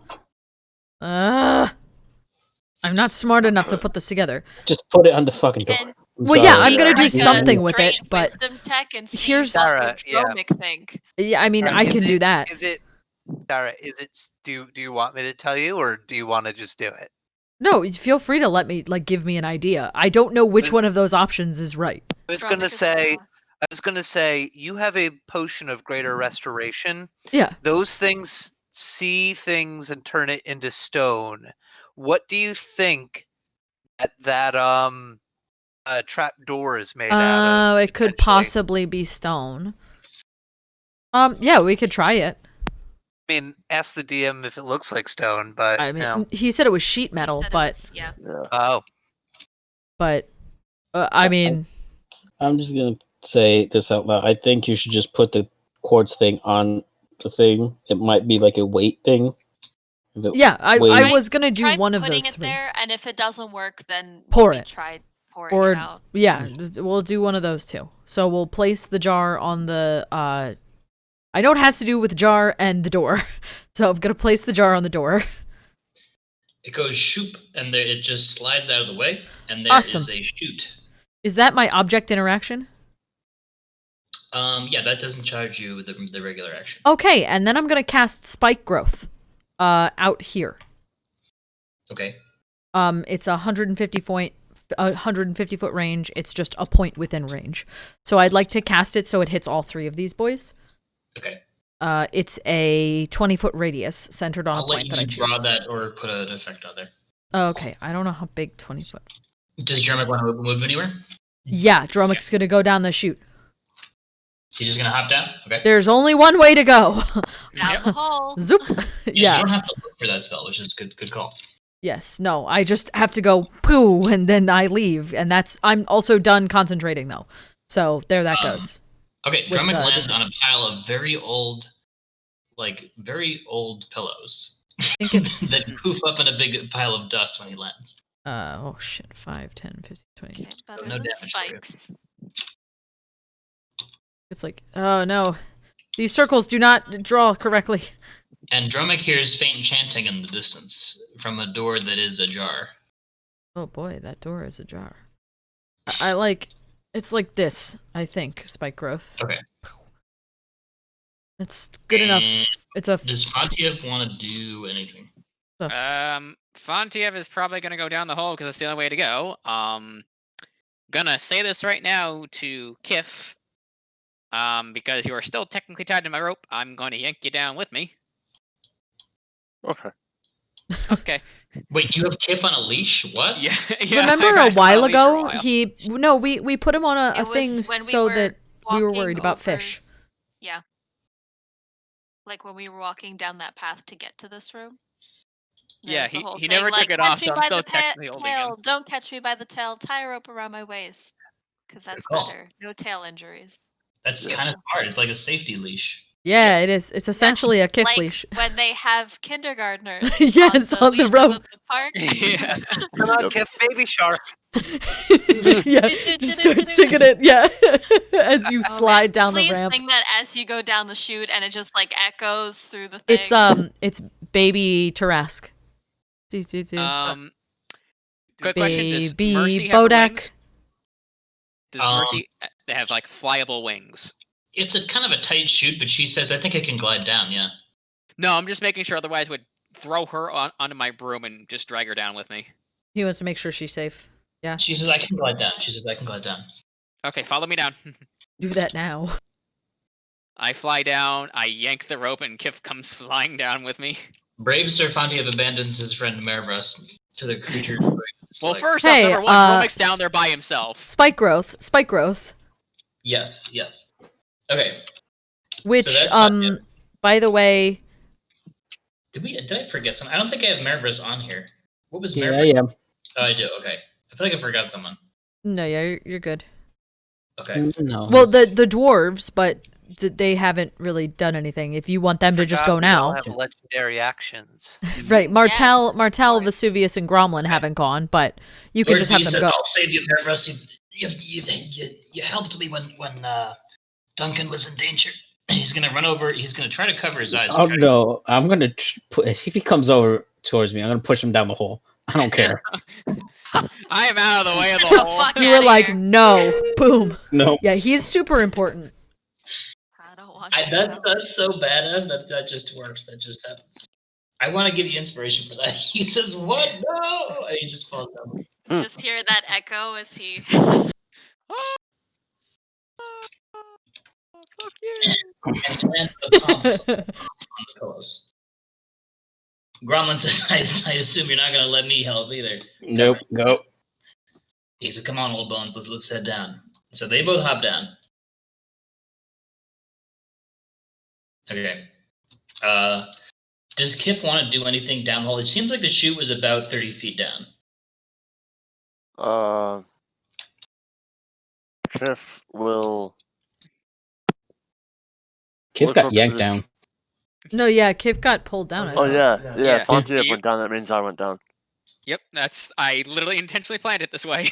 I'm not smart enough to put this together. Just put it on the fucking door. And- Well, yeah, sorry. I'm gonna do Like a something with it, straight but wisdom check and see here's- what Sarah, would Dromik think. yeah, I mean, I can do that. Is it, Sarah? Is it? Do you want me to tell you, or do you want to just do it? No, feel free to let me give me an idea. I don't know which Is- one of those options is right. I was Dromik gonna is say. the- I was gonna say you have a potion of greater restoration. Yeah. Those things see things and turn it into stone. What do you think that trap door is made out of? It could potentially? possibly be stone. Yeah, we could try it. I mean, ask the DM if it looks like stone, but I mean, you know. he said it was sheet he metal, said it but was- yeah. Yeah. Oh, I mean, I'm just gonna say this out loud. I think you should just put the quartz thing on the thing. It might be like a weight thing. If it yeah, I weighs- was gonna do Try one of putting those it three. there, and if it doesn't work, then Pour maybe it. try pouring Or it out. yeah, we'll do one of those two. So we'll place the jar on the I know it has to do with the jar and the door. So I'm gonna place the jar on the door. It goes shoop, and there it just slides out of the way, and there is Awesome. a chute. Is that my object interaction? Yeah, that doesn't charge you with the regular action. Okay, and then I'm gonna cast Spike Growth out here. Okay. It's a 150 foot range. It's just a point within range. So I'd like to cast it so it hits all three of these boys. Okay. It's a 20-foot radius centered on I'll a let point you that I choose. draw that or put an effect on there. Okay, I don't know how big 20 foot. Does Dromik want to move anywhere? Yeah, Dromik's gonna go down the chute. He's just gonna hop down? Okay. There's only one way to go. Down the hole. Zoop. You Yeah. don't have to look for that spell, which is good call. Yes. No, I just have to go poo and then I leave, and I'm also done concentrating though. So there that goes. Okay, With, Dromik lands the- on a pile of very old pillows I think it's that poof up in a big pile of dust when he lands. oh shit, 5, 10, 15, 20. Okay, better No than damage for you. spikes. It's like, oh no. These circles do not draw correctly. And Dromik hears faint chanting in the distance from a door that is ajar. Oh boy, that door is ajar. I like it's like this, I think, Spike Growth. Okay. It's good enough. It's a Does Fontiev want to do anything? Fontiev is probably gonna go down the hole because it's the only way to go. Gonna say this right now to Kiff. Because you are still technically tied to my rope, I'm going to yank you down with me. Okay. Okay. Wait, you have Kiff on a leash? What? Yeah. Remember I've a had him on while leash for a ago, while. we put him on a It was thing when we so were that we were walking worried about over- fish. Yeah. Like when we were walking down that path to get to this room. Yeah, There's the whole he thing, never took like, it "Catch off, me so I'm by still the technically holding him." tail. Don't catch me by the tail. Tie a rope around my waist. Because that's call. better. No tail injuries. That's Yeah. kind of smart. It's like a safety leash. Yeah, it is. It's essentially a Kiff Like leash. when they have kindergartners Yes, on the leashes rope. at the park. Yeah. come on, Yep. Kiff, baby shark. Yeah, just start singing it. Yeah, as you Oh, slide man. down Please the ramp. sing that as you go down the chute, and it just like echoes through the thing. It's baby Tarask. Quick question: Does Baby Mercy have Bodak. wings? Does Um, Mercy have like flyable wings? It's a kind of a tight shoot, but she says, I think I can glide down, yeah. No, I'm just making sure. Otherwise, would throw her onto my broom and just drag her down with me. He wants to make sure she's safe. Yeah, She says, I can glide down. She says, I can glide down. Okay, follow me down. do that now. I fly down. I yank the rope, and Kiff comes flying down with me. Brave Sir Fontiev abandons his friend Marvis to the creature. Well, like, first Hey, off, number one, Dromik's down there by himself. Spike growth. Spike growth. yes. Okay. Which, that's fine, by the way, Did I forget something? I don't think I have Marvis on here. What was Yeah, Marvis? yeah. Oh, I do. Okay. I feel like I forgot someone. no, yeah, you're good. Okay. No. Well, the dwarves, but they haven't really done anything. If you want them to just Forgot go we all now, have legendary actions. right? Martel, Yes, of course. Vesuvius, and Gromlin haven't gone, but you can Lord just have D them says, go. I'll save you, Marvis. You helped me when Duncan was in danger. He's gonna run over. He's gonna try to cover his eyes. Oh no! I'm gonna if he comes over towards me, I'm gonna push him down the hole. I don't care. I am out of the way of the Get the hole. fuck You were outta like, here. no, boom. No. Yeah, he's super important. I don't want That's to. so badass that just works. That just happens. I want to give you inspiration for that. He says, "What? No!" And he just falls down. Just hear that echo as he. Fuck you. And he lands the pump on the pillows. Gromlin says, I assume you're not gonna let me help either. Nope. Go. He said, "Come on, old bones, let's head down." So they both hop down. Okay. Does Kiff want to do anything down the hall? It seems like the chute was about 30 feet down. Kiff will. Kiff Look got up yanked the- down. No, yeah, Kiff got pulled down. I Oh thought. yeah. Fontiev You- went down. That means I went down. Yep, I literally intentionally planned it this way.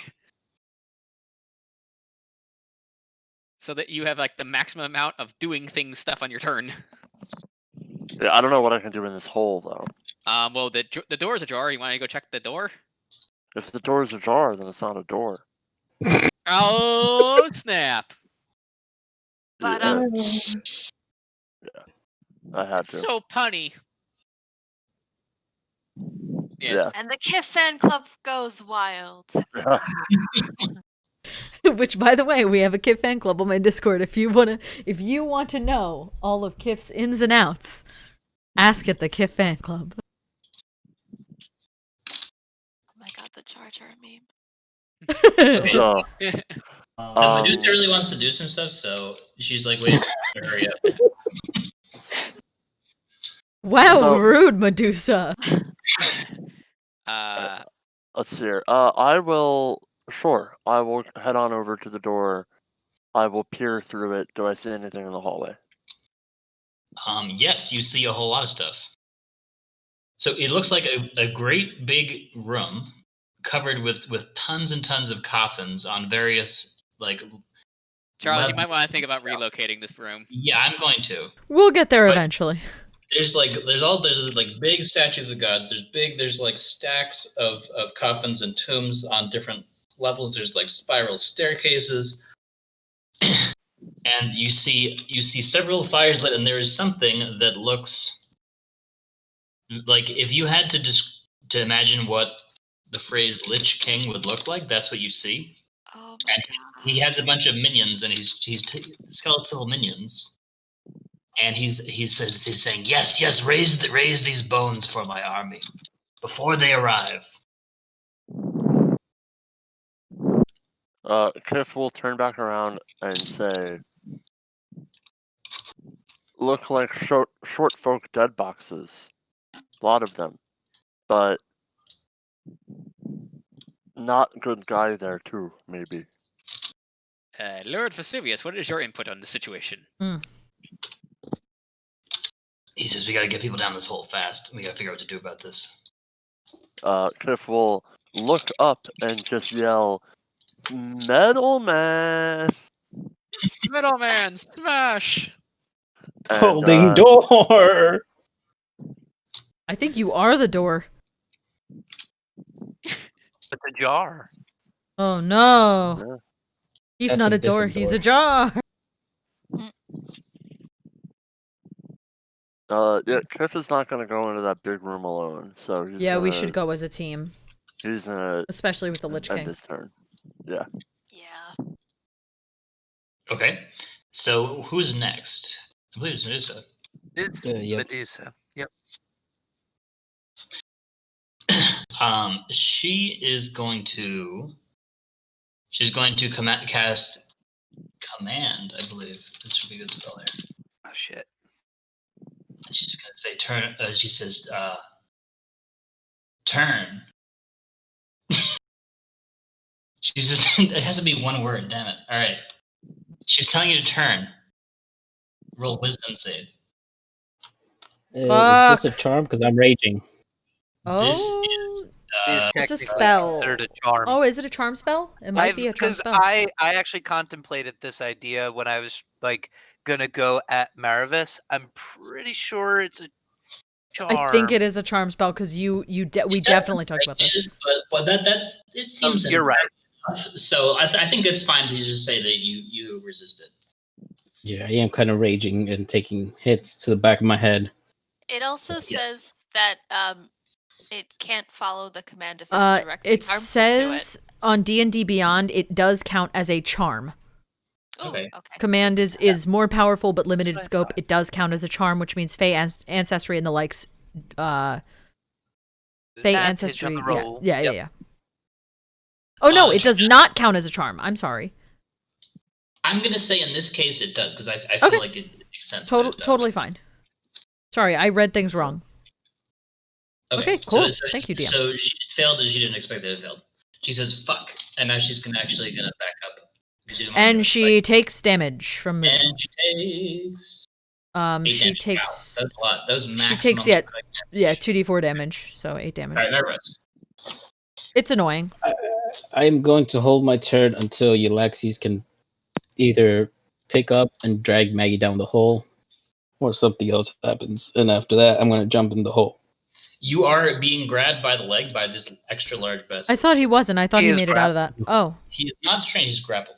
So that you have like the maximum amount of doing things stuff on your turn. Yeah, I don't know what I can do in this hole though. Well, the door's ajar. You want to go check the door? If the door's ajar, then it's not a door. Oh snap! But I had to. So punny. Yes. and the Kiff fan club goes wild. Which, by the way, we have a Kiff fan club on my Discord. If you want to know all of Kiff's ins and outs, ask at the Kiff fan club. Oh my god, the Jar Jar meme. Okay. So, Medusa really wants to do some stuff, so she's like, wait, hurry up. Wow, So- rude, Medusa. let's see here. I will head on over to the door. I will peer through it. Do I see anything in the hallway? Yes, you see a whole lot of stuff. So it looks like a great big room covered with tons and tons of coffins on various like. Charles, you level- might want to think about relocating this room. Yeah, I'm going to. We'll get there But- eventually. There's like big statues of the gods. There's like stacks of coffins and tombs on different levels. There's like spiral staircases. And you see several fires lit, and there is something that looks like if you had to imagine what the phrase Lich King would look like, that's what you see. Oh my And god. he has a bunch of minions, and he's skeletal minions. And he's saying, yes, raise these bones for my army before they arrive. Kiff will turn back around and say, "Look like short folk dead boxes. A lot of them, but not good guy there too. Maybe." Lord Vesuvius, what is your input on the situation? He says, we got to get people down this hole fast. We got to figure out what to do about this. Kiff will look up and just yell, "Metal Man!" Middleman, smash! And, Holding door. I think you are the door. But the jar. Oh no. Yeah. He's That's not a a door, different he's door. a jar. Yeah, Kiff is not gonna go into that big room alone, so he's Yeah, we gonna- should go as a team, He's gonna especially with the Lich end King. his turn. Yeah. Yeah. Okay. So who's next? I believe it's Medusa. It's Yep. Medusa. Yep. She is going to. She's going to cast command. I believe this would be a good spell here. Oh shit. She's going to say turn. She says turn. She says it has to be one word. Damn it! All right. She's telling you to turn. Roll wisdom save. Is this a charm? Because I'm raging. This Oh, is. It's it's a technically spell. considered a charm. Oh, is it a charm spell? It might be a charm spell. I actually contemplated this idea when I was like gonna go at Marvis. I'm pretty sure it's a charm. I think it is a charm spell because we definitely talked about this. But that's it seems. You're right. Enough. So I think it's fine to just say that you resist it. Yeah, I am kind of raging and taking hits to the back of my head. It also Yes. says that it can't follow the command if it's directly It harmful says on D&D Beyond it does count as a charm. to it. Ooh, Okay. okay. Command is more powerful but limited in That's scope. fine. It does count as a charm, which means Fey ancestry and the likes. Fey Advantage on ancestry. the roll. Yeah. Yep. Oh no, it does not count as a charm. I'm sorry. I'm gonna say in this case it does because I feel Okay. like it makes sense. that it does. Totally fine. Sorry, I read things wrong. Okay, cool. Thank you, DM. So she failed, and she didn't expect that it failed. She says "fuck," and now she's gonna back up. She doesn't want to And go she takes damage from fight. moving. And she takes. 8 She damage. takes Wow, that was a lot. That was maximum. she takes 2d4 damage, so 8 damage. All right, now rest. It's annoying. I'm going to hold my turn until Yllaxis can either pick up and drag Maggie down the hole, or something else happens. And after that, I'm going to jump in the hole. You are being grabbed by the leg by this extra large vessel. I thought he wasn't. I thought He he is made it out of that. Oh. He is not strained. He's grappled.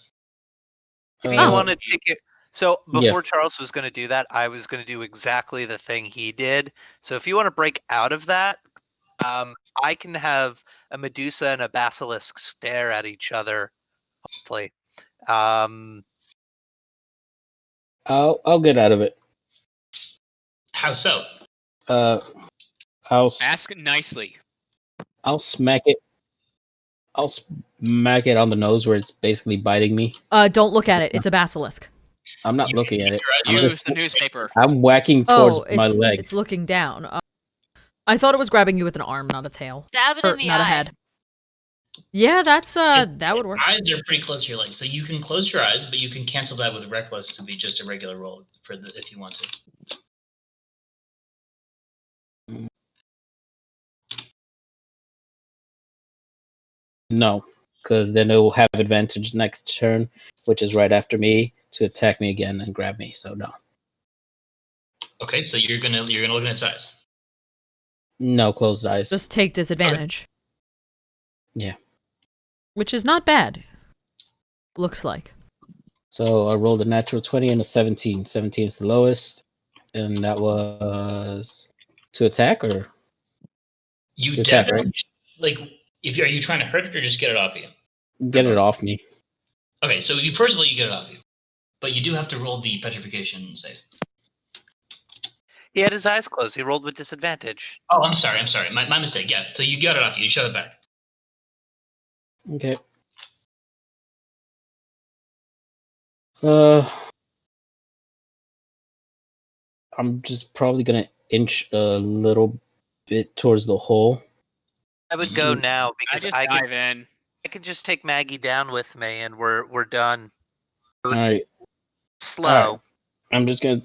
If Uh, you want to take it. So Yeah. before Charles was going to do that, I was going to do exactly the thing he did. So if you want to break out of that, I can have a Medusa and a Basilisk stare at each other. Hopefully, I'll get out of it. How so? I'll Ask nicely. smack it. I'll smack it on the nose where it's basically biting me. Don't look at it. It's a basilisk. I'm not looking at it. I'm Use just- the newspaper. I'm whacking towards Oh, my leg. it's looking down. I thought it was grabbing you with an arm, not a tail. Stab it Or in the not eye. a head. Yeah, that's that would work. Eyes are pretty close to your leg, so you can close your eyes, but you can cancel that with reckless to be just a regular roll if you want to. No, because then it will have advantage next turn, which is right after me, to attack me again and grab me. So no, Okay, so you're gonna look in its eyes. no closed eyes. Just take disadvantage. Yeah. Which is not bad. Looks like. So I rolled a natural 20 and a 17. 17 is the lowest, and that was to attack, or You Good attack, definitely like are you trying to hurt it or just get it off you? get it off me. Okay, so first of all you get it off you, but you do have to roll the petrification save. he had his eyes closed. He rolled with disadvantage. Oh, I'm sorry. My mistake. Yeah, so you got it off you. You shove it back. Okay. I'm just probably gonna inch a little bit towards the hole. I would go now I because just I dive in. could just take Maggie down with me and we're done. It would All right. slow. All right. I'm just gonna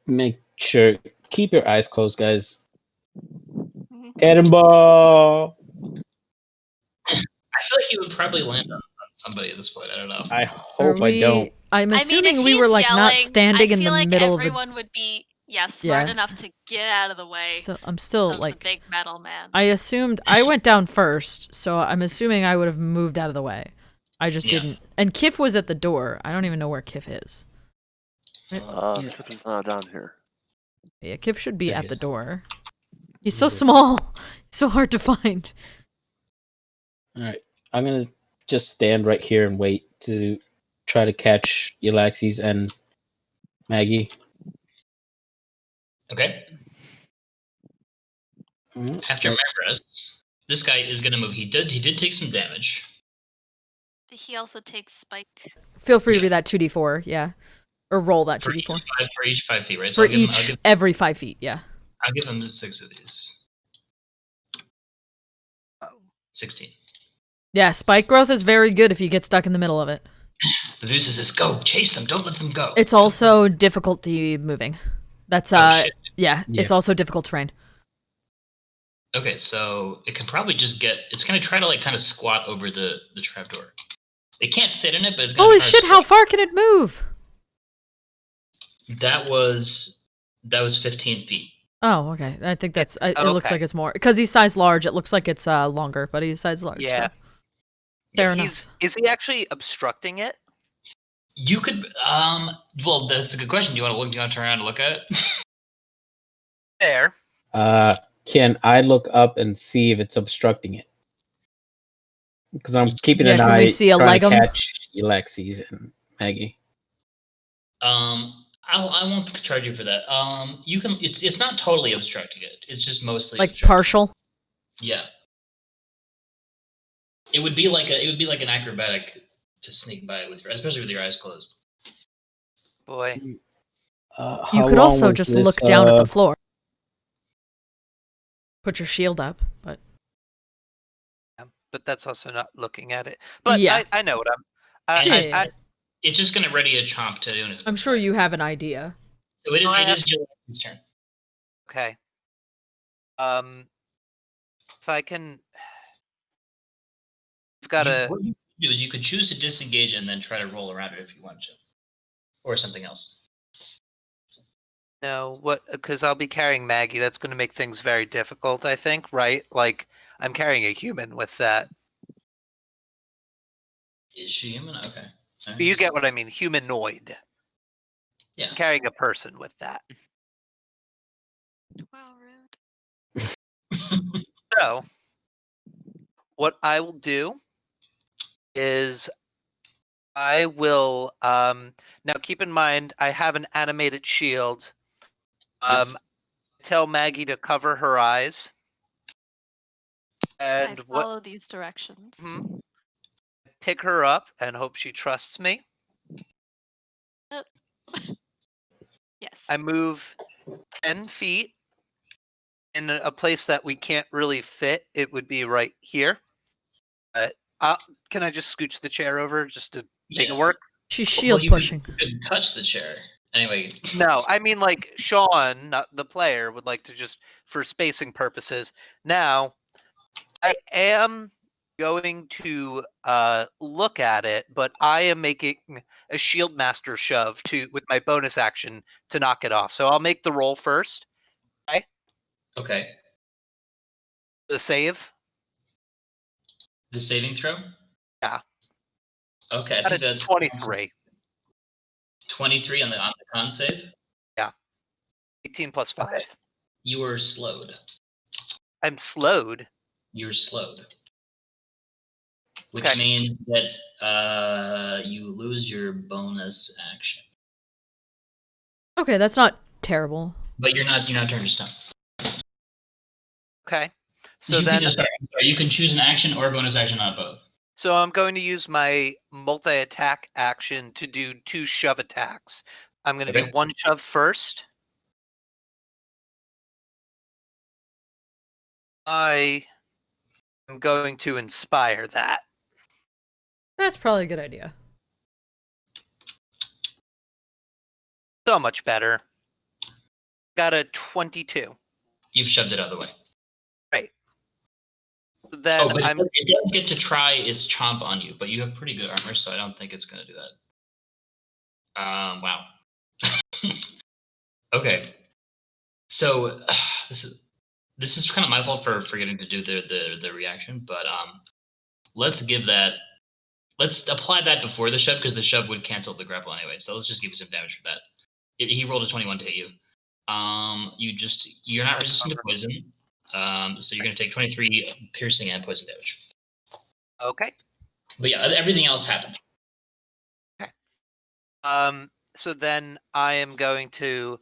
make sure. Keep your eyes closed, guys. Cannonball! I feel like he would probably land on somebody at this point. I don't know. I hope I don't. I'm I mean, assuming if we he's were like not yelling, standing I in feel the like middle of everyone would be smart Yeah. enough to get out of the way I'm still of like the big metal man. I assumed I went down first, so I'm assuming I would have moved out of the way. I just Yeah. didn't. And Kiff was at the door. I don't even know where Kiff is. Kiff is not down here. Yeah, Kiff should be There at he the is. door. He's so small. So hard to find. All right. I'm gonna just stand right here and wait to try to catch Yllaxis and Maggie. Okay. Mhm. After Marvis, This guy is gonna move. He did take some damage. He also takes spike. Feel free to Yeah. do that 2d4, yeah. Or roll that For 2d4. each 5 feet, right? For every 5 feet, yeah. I'll give him 6 of these. Oh. 16. Yeah, spike growth is very good if you get stuck in the middle of it. The Medusa says, "Go, chase them! Don't let them go." It's also difficulty moving. That's shit. yeah, it's also difficult terrain. Okay, so it can probably just get. It's gonna try to like kind of squat over the trapdoor. It can't fit in it, but it's gonna. Holy try to shit! How far can it move? That was 15 feet. Oh, okay. I think that's. It okay. looks like it's more because he's size large. It looks like it's longer, but he's size large. Yeah. So. Fair enough. Is he actually obstructing it? You could. Well, that's a good question. Do you want to look? Do you want to turn around and look at it? There. Can I look up and see if it's obstructing it? Because I'm keeping an can eye we see a trying to legum? catch Yllaxis and Maggie. I won't charge you for that. You can. It's not totally obstructing it. It's just mostly Like obstructing. partial. Yeah. It would be like an acrobatic to sneak by with especially with your eyes closed. Boy. You could also just look down at the floor. Put your shield up, but But that's also not looking at it. But yeah. I know what It's just gonna ready a chomp to do it. I'm sure you have an idea. So it is Yllaxis' turn. Okay. If I can, I've got What you could do is you could choose to disengage and then try to roll around it if you want to, or something else. know what, because I'll be carrying Maggie. That's going to make things very difficult, I think, right? Like, I'm carrying a human with that. Is she human? Okay. All right. You get what I mean, humanoid. Yeah. I'm carrying a person with that. Wow, rude. So, what I will do is I will now keep in mind I have an animated shield. Tell Maggie to cover her eyes. And I follow these directions. Pick her up and hope she trusts me. Yes. I move 10 feet in a place that we can't really fit. It would be right here. Can I just scooch the chair over just to make it work? She's shield pushing. You could touch the chair. Anyway. No, I mean like Sean, not the player, would like to just for spacing purposes. Now, I am going to look at it, but I am making a shield master shove with my bonus action to knock it off. So I'll make the roll first. Okay. Okay. The save. The saving throw? Yeah. Okay, I think that's 23. 23 on the con save? Yeah. 18 plus 5. Okay. You are slowed. I'm slowed. You're slowed. Which means that you lose your bonus action. Okay, that's not terrible. But you're not turned to stone. Okay. So you can choose an action or a bonus action on both. So I'm going to use my multi-attack action to do 2 shove attacks. I'm going to do 1 shove first. I am going to inspire that. That's probably a good idea. So much better. Got a 22. You've shoved it out of the way. Right. Then but it does get to try its chomp on you, but you have pretty good armor, so I don't think it's going to do that. Wow. Okay. So this is kind of my fault for forgetting to do the reaction, but let's apply that before the shove because the shove would cancel the grapple anyway. So let's just give you some damage for that. He rolled a 21 to hit you. You're not resistant to poison. So you're going to take 23 piercing and poison damage. Okay. But yeah, everything else happened. Okay. So then I am going to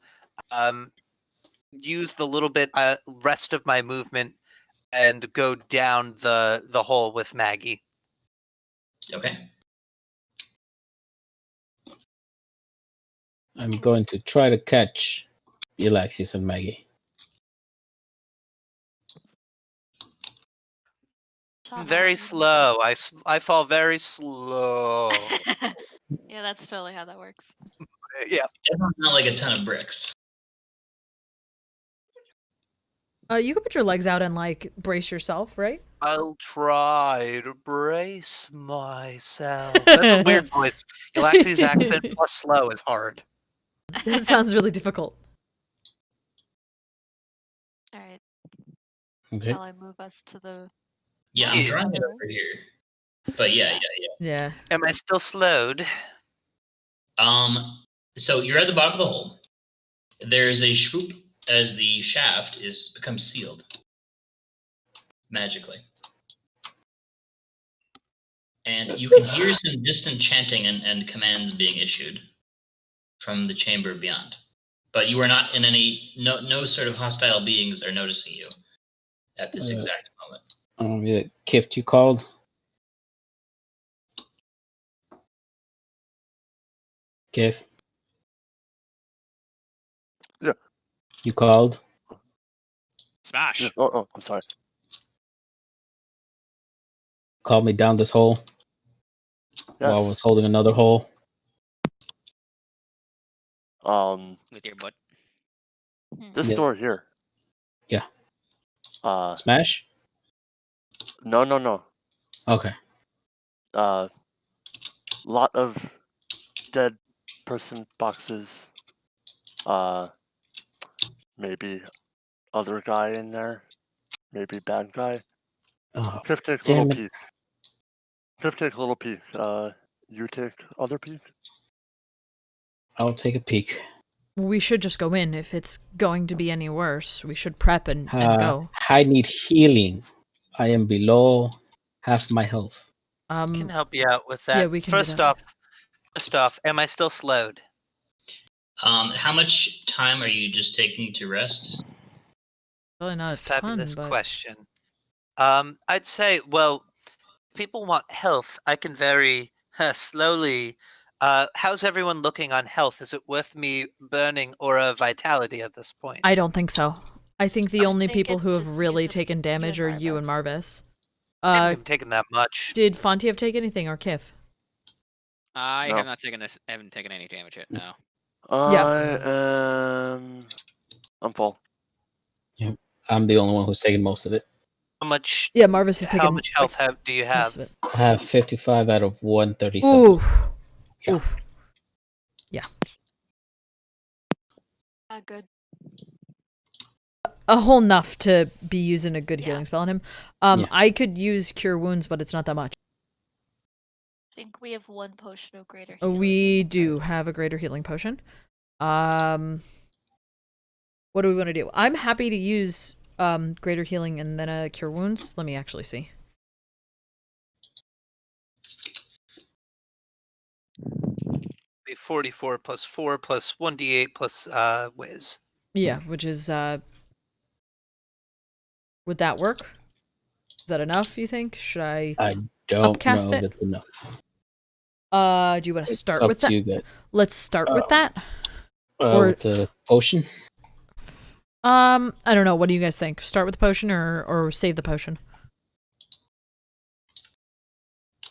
use the little bit rest of my movement and go down the hole with Maggie. Okay. I'm going to try to catch Yllaxis and Maggie. Shana, Very you slow. know I fall very slow. this. Yeah, that's totally how that works. Yeah. Definitely not like a ton of bricks. You can put your legs out and like brace yourself, right? I'll try to brace myself. That's a weird voice. Yllaxis' accent plus slow is hard. That sounds really difficult. All right. Okay. Shall I move us to the? Yeah, I'm Yeah. drawing it over here. But yeah. Yeah. Am I still slowed? So you're at the bottom of the hole. There's a swoop as the shaft becomes sealed magically. And you can hear some distant chanting and commands being issued from the chamber beyond. But you are not in no sort of hostile beings are noticing you at this exact moment. Yeah, Kiff, you called? Kiff? Yeah. You called? Smash. Yeah. Oh, I'm sorry. Called me down this hole while I was Yes. holding another hole. With your butt. This Yeah. door here. Yeah. No. Smash? No. Okay. Lot of dead person boxes. Maybe other guy in there. Maybe bad guy. Oh, Cliff, take a little damn it. peek. Cliff, take a little peek. You take other peek. I'll take a peek. We should just go in. If it's going to be any worse, we should prep and go. I need healing. I am below half my health. I can help you out with that. Yeah, we can do First that. off, am I still slowed? How much time are you just taking to rest? Probably not It's a a fabulous ton, but question. I'd say, well, if people want health, I can very slowly. How's everyone looking on health? Is it worth me burning Aura Vitality at this point? I don't think so. I think the only think people it's who have just really use taken damage you are and you and Marvis. I haven't even taken that much. Did Fontiev take anything or Kiff? I No. have not taken this. I haven't taken any damage yet. No. I'm full. Yep. I'm the only one who's taking most of it. How much? Yeah, Marvis has How taken much health do you have? most of it. I have 55 out of 137. Oof. Yeah. Oof. Yeah. Good. A whole enough to be using a good Yeah. healing spell on him. Yeah. I could use Cure Wounds, but it's not that much. I think we have one potion of greater healing. We do have a greater healing potion. What do we want to do? I'm happy to use greater healing and then a Cure Wounds. Let me actually see. Be 44 plus 4 plus 1d8 plus whiz. Yeah, which is would that work? Is that enough, you think? Should I don't upcast know it? if it's enough. Do you want to It's start up with to that? you guys. Let's start with that. Or with the potion? I don't know. What do you guys think? Start with the potion or save the potion?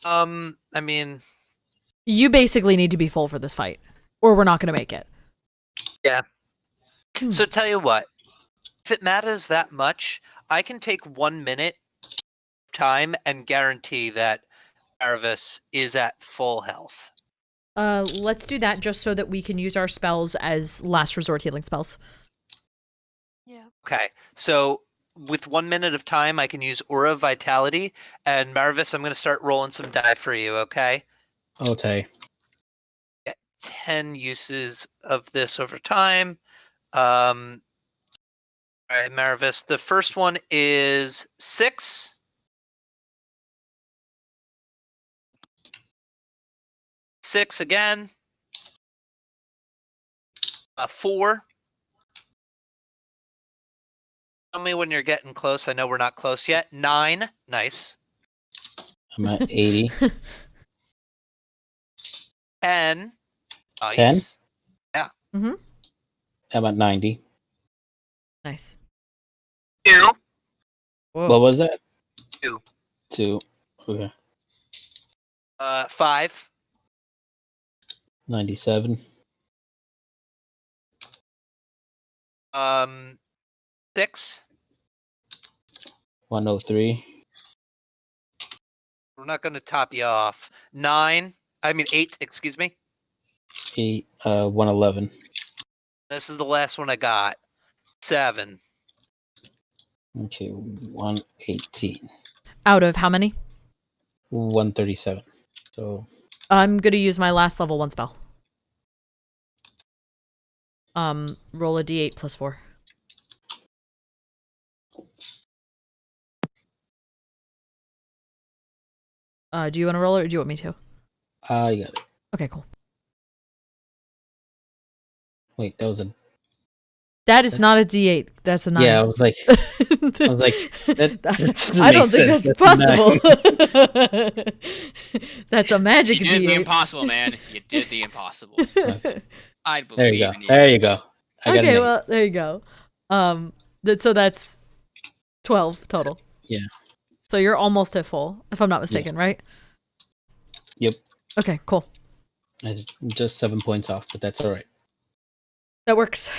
I mean, You basically need to be full for this fight, or we're not going to make it. yeah. So tell you what, if it matters that much, I can take 1 minute time and guarantee that Marvis is at full health. Let's do that just so that we can use our spells as last resort healing spells. Yeah. Okay, so with 1 minute of time, I can use Aura Vitality, and Marvis, I'm going to start rolling some die for you, okay? Okay. 10 uses of this over time. All right, Marvis, the first one is 6. 6 again. 4. Tell me when you're getting close. I know we're not close yet. 9. Nice. I'm at 80. 10. Nice. 10? Mm-hmm. I'm at 90. Nice. 2. Whoa. What was that? 2. 2. Okay. 5. 97. 6. 103. We're not going to top you off. 8, excuse me. 111. This is the last one I got. 7. Okay, 118. Out of how many? 137. So I'm gonna use my last level 1 spell. Roll a d8 plus 4. Do you want to roll it or do you want me to? I got it. Okay, cool. Wait, that was a That is not a d8. That's a 9. yeah. I was like, that doesn't I don't make think sense. that's That's a possible. That's a magic You did the d8. impossible, man. You did the impossible. Okay. I'd believe There you go. in you. There you go. I got Okay, an well, there you go. So that's 12 total. Yeah. So you're almost at full, if I'm not mistaken, right? Yep. Okay, cool. Just 7 points off, but that's all right. That works.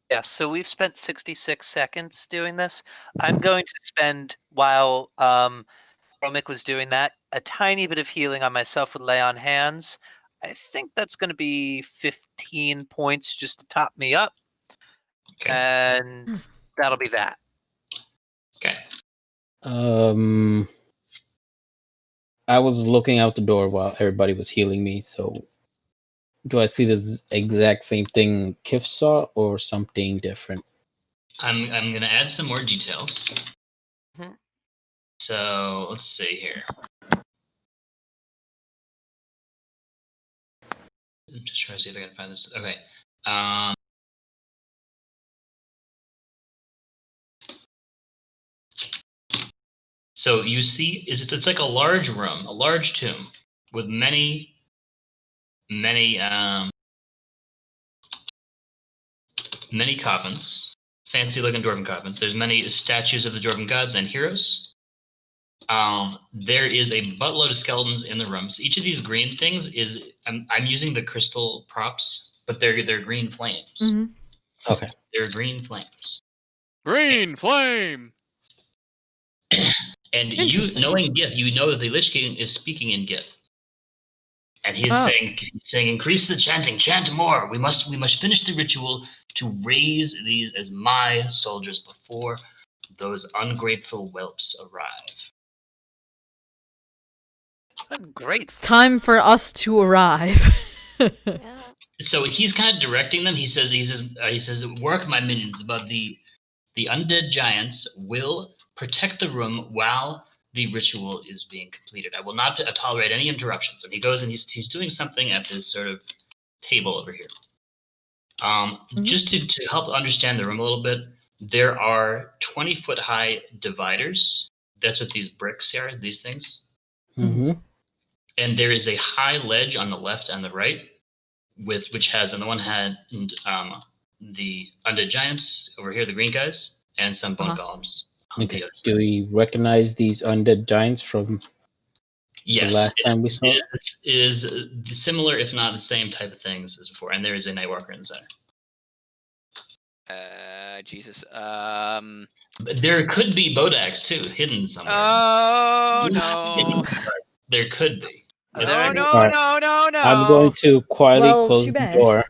Yeah, so we've spent 66 seconds doing this. I'm going to spend, while Dromik was doing that, a tiny bit of healing on myself with Lay on Hands. I think that's going to be 15 points just to top me up. Okay. And that'll be that. Okay. I was looking out the door while everybody was healing me, so do I see this exact same thing Kiff saw or something different? I'm gonna add some more details. Mhm. So let's see here. I'm just trying to see if I can find this. Okay. So you see, it's like a large room, a large tomb with many coffins, fancy-looking dwarven coffins. There's many statues of the dwarven gods and heroes. There is a buttload of skeletons in the room. So each of these green things is I'm using the crystal props, but they're green flames. Mm-hmm. Okay. They're green flames. Green flame. And you, Interesting. knowing Gith, you know that the Lich King is speaking in Gith. And he's Oh. saying, increase the chanting, chant more. We must finish the ritual to raise these as my soldiers before those ungrateful whelps arrive. Great. It's time for us to arrive. Yeah. So he's kind of directing them. He says, work, my minions, but the undead giants will protect the room while the ritual is being completed. I will not tolerate any interruptions. And he goes and he's doing something at this sort of table over here. Just to help understand the room a little bit, there are 20-foot high dividers. That's what these bricks are, these things. Mm-hmm. And there is a high ledge on the left and the right, which has on the one hand the undead giants over here, the green guys, and some bone golems. Okay. Do we recognize these undead giants from yes, the last time we saw? It is similar, if not the same type of things as before. And there is a night walker in the center. Jesus. There could be Bodax too, hidden somewhere. Oh no. There could be. Are there any- No. I'm going to quietly Well, close too the bad. door.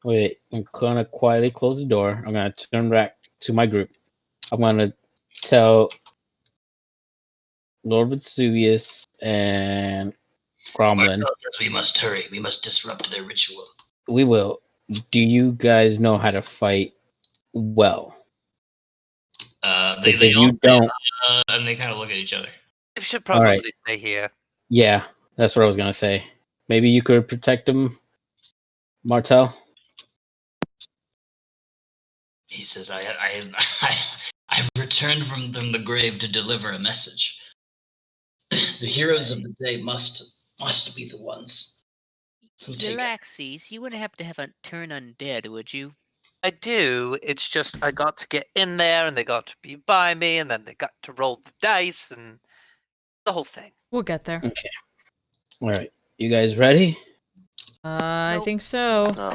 Wait, I'm gonna quietly close the door. I'm gonna turn back to my group. I'm gonna tell Lord Vesuvius and Gromlin. Martel says we must hurry. We must disrupt their ritual. We will. Do you guys know how to fight well? They If all you don't, and they kind of look at each other. I should probably right. stay here. yeah, that's what I was gonna say. Maybe you could protect them, Martel. He says, I've returned from the grave to deliver a message. The heroes of the day must be the ones who take it. Yllaxis, you wouldn't have to have a turn undead, would you? I do. It's just I got to get in there, and they got to be by me, and then they got to roll the dice, and the whole thing. We'll get there. Okay. All right. You guys ready? I Nope. think so. No.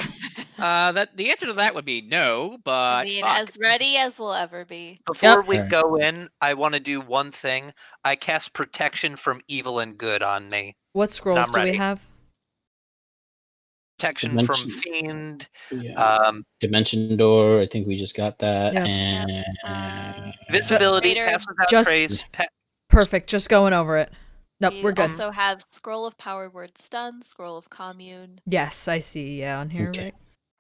That the answer to that would be no, but I mean, fuck. as ready as we'll ever be. Before we Alright. go in, I want to do one thing. I cast protection from evil and good on me. What scrolls I'm do we ready. have? Protection Dimension- from fiend. Yeah. Dimension door. I think we just got that. Yes. And Visibility, Greater- pass without Just- trace. Perfect. Just going over it. Nope, We we're good. also have Scroll of Power Word Stun, Scroll of Commune. Yes, I see. Yeah, on here, Okay. right?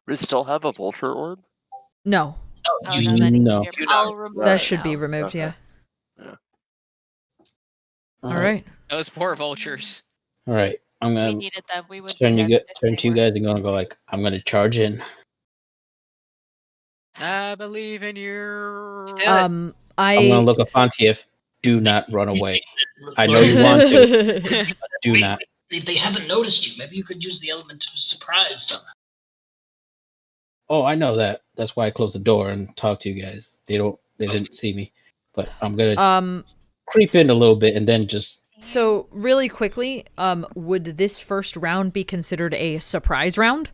We still have a vulture orb? No, Oh, you- no, that needs no. to be You I'll don't. remove that it should be now. removed. Okay. Yeah. all All right. Those poor vultures. All right. I'm We gonna needed them. We would turn be you dead if turn they to you weren't. guys and gonna go like I'm gonna charge in. I believe in you. Let's do it. I'm gonna I. look at Fontiev. Do not run away. I know Lord, you want to. Do wait, not. They haven't noticed you. Maybe you could use the element of surprise somehow. Oh, I know that. That's why I closed the door and talked to you guys. They didn't see me, but I'm gonna creep in a little bit and then just. So really quickly, would this first round be considered a surprise round?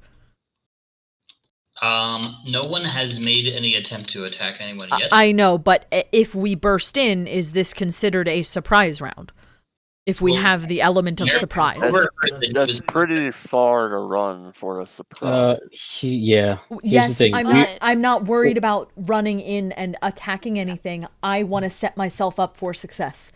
No one has made any attempt to attack anyone yet. I know, but if we burst in, is this considered a surprise round? If we Well, have the element of yes. surprise. That's pretty far to run for a surprise. Yeah. Here's Yes, the thing. I'm not worried about running in and attacking anything. I want to set myself up for success.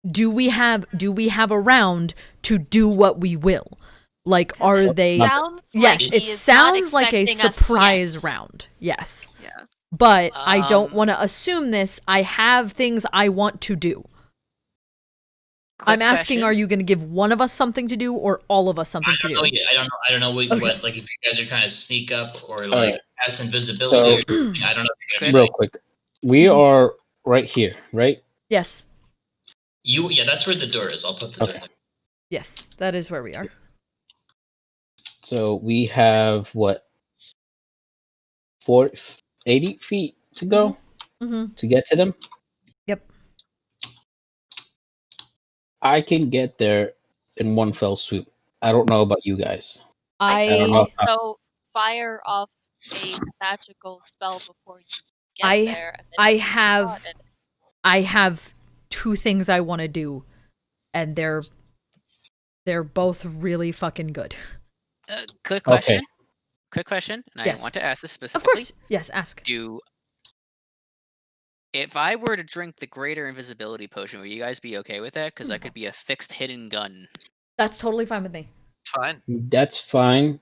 Do we have a round to do what we will? Like, are It they? sounds Yes, like it he is not sounds like a expecting us surprise yet. round. Yes, Yeah. but I don't Um, want to assume this. I have things I want to do. Quick I'm asking, question. are you going to give one of us something to do or all of us something to do? I don't know what, Okay. like if you guys are trying to sneak up or Alright. like cast invisibility or something. I don't know if you're gonna Real quick. We are right here, right? Yes, yeah, that's where the door is. I'll put the door Okay. there. yes, that is where we are. So we have what 80 feet to go Mm-hmm. to get to them. Yep. I can get there in one fell swoop. I don't know about you guys. I don't can know. also fire off a magical spell before you get I- there. And then I you have- spot it. I have two things I want to do, and they're both really fucking good. Quick question. Okay. Quick question, and Yes. I want to ask this Of specifically. course, yes. Ask. If I were to drink the greater invisibility potion, would you guys be okay with that? Because I could be a fixed hidden gun. That's totally fine with me. Fine. That's fine,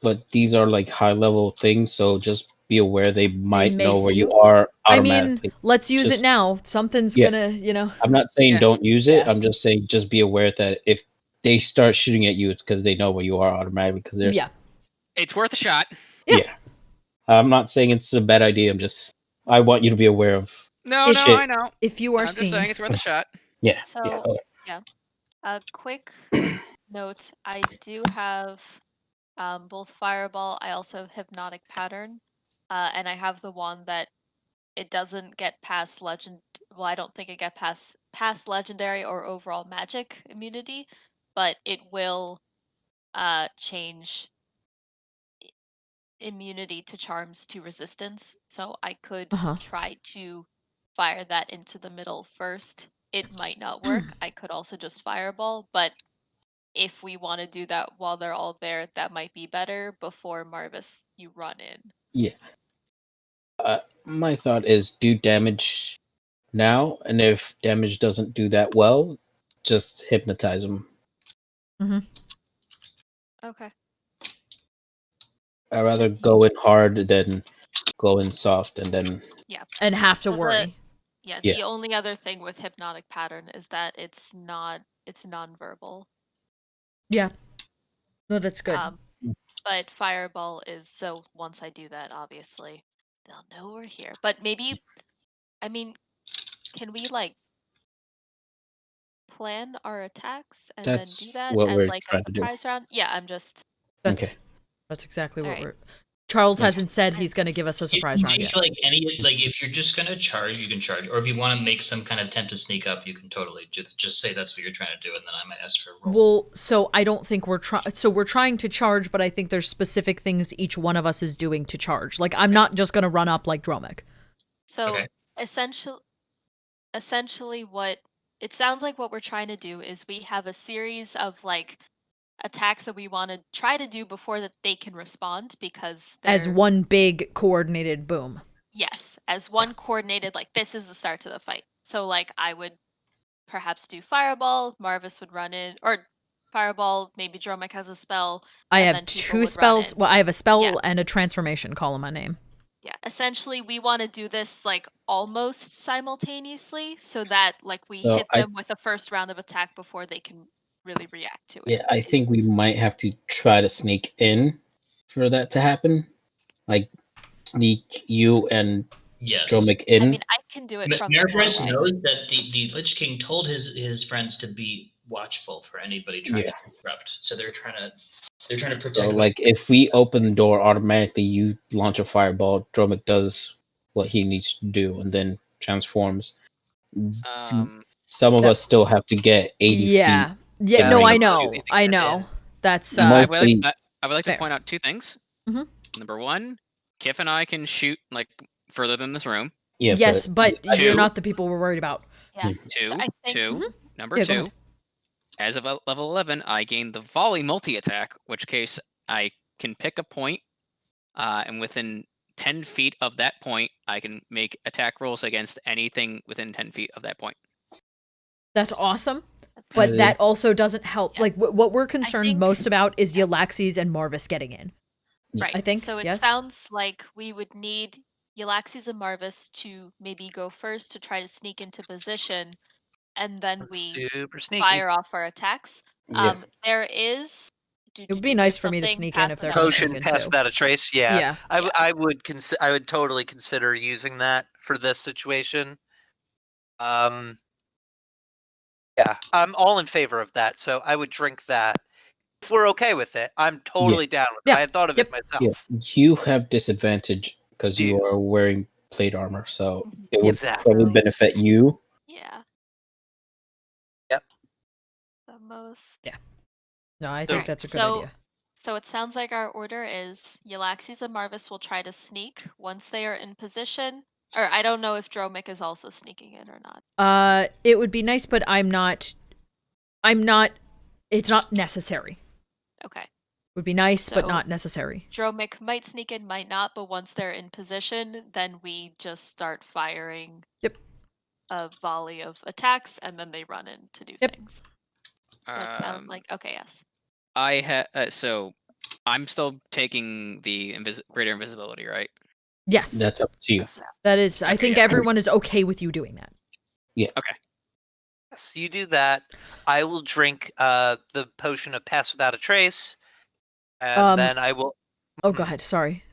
but these are like high level things, so just be aware they might may know where see you you. are I mean, automatically. let's use Just- it now. Something's Yeah. gonna, I'm not saying Yeah. don't use it. Yeah. I'm just saying just be aware that if they start shooting at you, it's because they know where you are automatically. Because there's yeah. It's worth a shot. Yeah. I'm not saying it's a bad idea. I want you to be aware of. No, If- no, Shit. I know. If you are I'm just seen, saying it's worth a shot. Yeah. So, yeah. Okay. A quick note: I do have both Fireball. I also have Hypnotic Pattern, and I have the one that it doesn't get past legend. Well, I don't think it get past legendary or overall magic immunity, but it will change immunity to charms to resistance. So I could Uh-huh. try to fire that into the middle first. It might not work. I could also just Fireball, but if we want to do that while they're all there, that might be better before Marvis you run in. Yeah. My thought is do damage now, and if damage doesn't do that well, just hypnotize them. Okay. I'd rather go in hard than go in soft, and then and have to So the- worry. Yeah, Yeah. the only other thing with Hypnotic Pattern is that it's non-verbal. Yeah. No, that's good. But Fireball is, so once I do that, obviously, they'll know we're here. But maybe, I mean, can we like plan our attacks and then do That's that what as we're like a trying to do. surprise round? Yeah, I'm just. Okay. That's exactly what Alright. we're. Charles Okay. hasn't said he's going to give us a You surprise can round make, yet. like if you're just gonna charge, you can charge, or if you want to make some kind of attempt to sneak up, you can totally just say that's what you're trying to do, and then I might ask for a roll. Well, so I don't think we're trying. So we're trying to charge, but I think there's specific things each one of us is doing to charge. Like I'm not just going to run up like Dromik. So Okay. essentially, what it sounds like what we're trying to do is we have a series of like attacks that we want to try to do before that they can respond because As they're one big coordinated boom. yes, as one coordinated like this is the start to the fight. So like I would perhaps do fireball, Marvis would run in, or fireball, maybe Dromik has a spell. I and have then people 2 would run spells. in. Well, I have a spell Yeah. and a transformation. Call on my name. Yeah, essentially we want to do this like almost simultaneously so that like we So hit them with the first round of attack before they can really react to it. Yeah, I think we might have to try to sneak in for that to happen. Like sneak you and Yes. Dromik in. I mean, I can do it from the Marvis doorway. knows that the Lich King told his friends to be watchful for anybody trying to disrupt. So they're trying to protect. So like if we open the door automatically, you launch a fireball, Dromik does what he needs to do and then transforms. Some of That- us still have to get 80 feet. Yeah. Yeah, No, I I mean- know. Yeah. I know. That's I Mostly- would like to Fair. point out 2 things. Mhm. Number 1, Kiff and I can shoot like further than this room. Yeah, yes, but I you're do. not the people we're worried about. Yeah. Two, I think two. Number Yeah, go 2. ahead. As of level 11, I gain the volley multi-attack, which case I can pick a point, and within 10 feet of that point, I can make attack rolls against anything within 10 feet of that point. That's awesome. that's But good. that is- also doesn't help. Yeah. Like what we're concerned think- most about is Yllaxis and Marvis getting in. Right. I think, So it yes? sounds like we would need Yllaxis and Marvis to maybe go first to try to sneak into position, and then we Super sneaky. fire off our attacks. Yeah. There is. It would be nice for me to something sneak in past if the they're gonna Potion sneak in pass too. without a trace. Yeah. Yeah. I would totally consider using that for this situation. Yeah, I'm all in favor of that. So I would drink that. If we're okay with it, I'm totally down with it. Yeah. I had thought of Yep. it myself. Yeah, you have disadvantage because you Do. are wearing plate armor, so Mhm. it would Exactly. probably benefit you. Yeah. Yep. The most. No, I So- think that's a good So- idea. So it sounds like our order is Yllaxis and Marvis will try to sneak once they are in position. Or I don't know if Dromik is also sneaking in or not. It would be nice, but I'm not it's not necessary. Okay. Would be nice, but So- not necessary. Dromik might sneak in, might not, but once they're in position, then we just start firing Yep. a volley of attacks and then they run in to do Yep. things. That sounds like okay, yes. So I'm still taking the greater invisibility, right? Yes. That's up to you. Yes. That is I Okay, think yeah. everyone is okay with you doing that. Yes, you do that. I will drink the potion of pass without a trace, and then I will. Oh, go ahead. Sorry.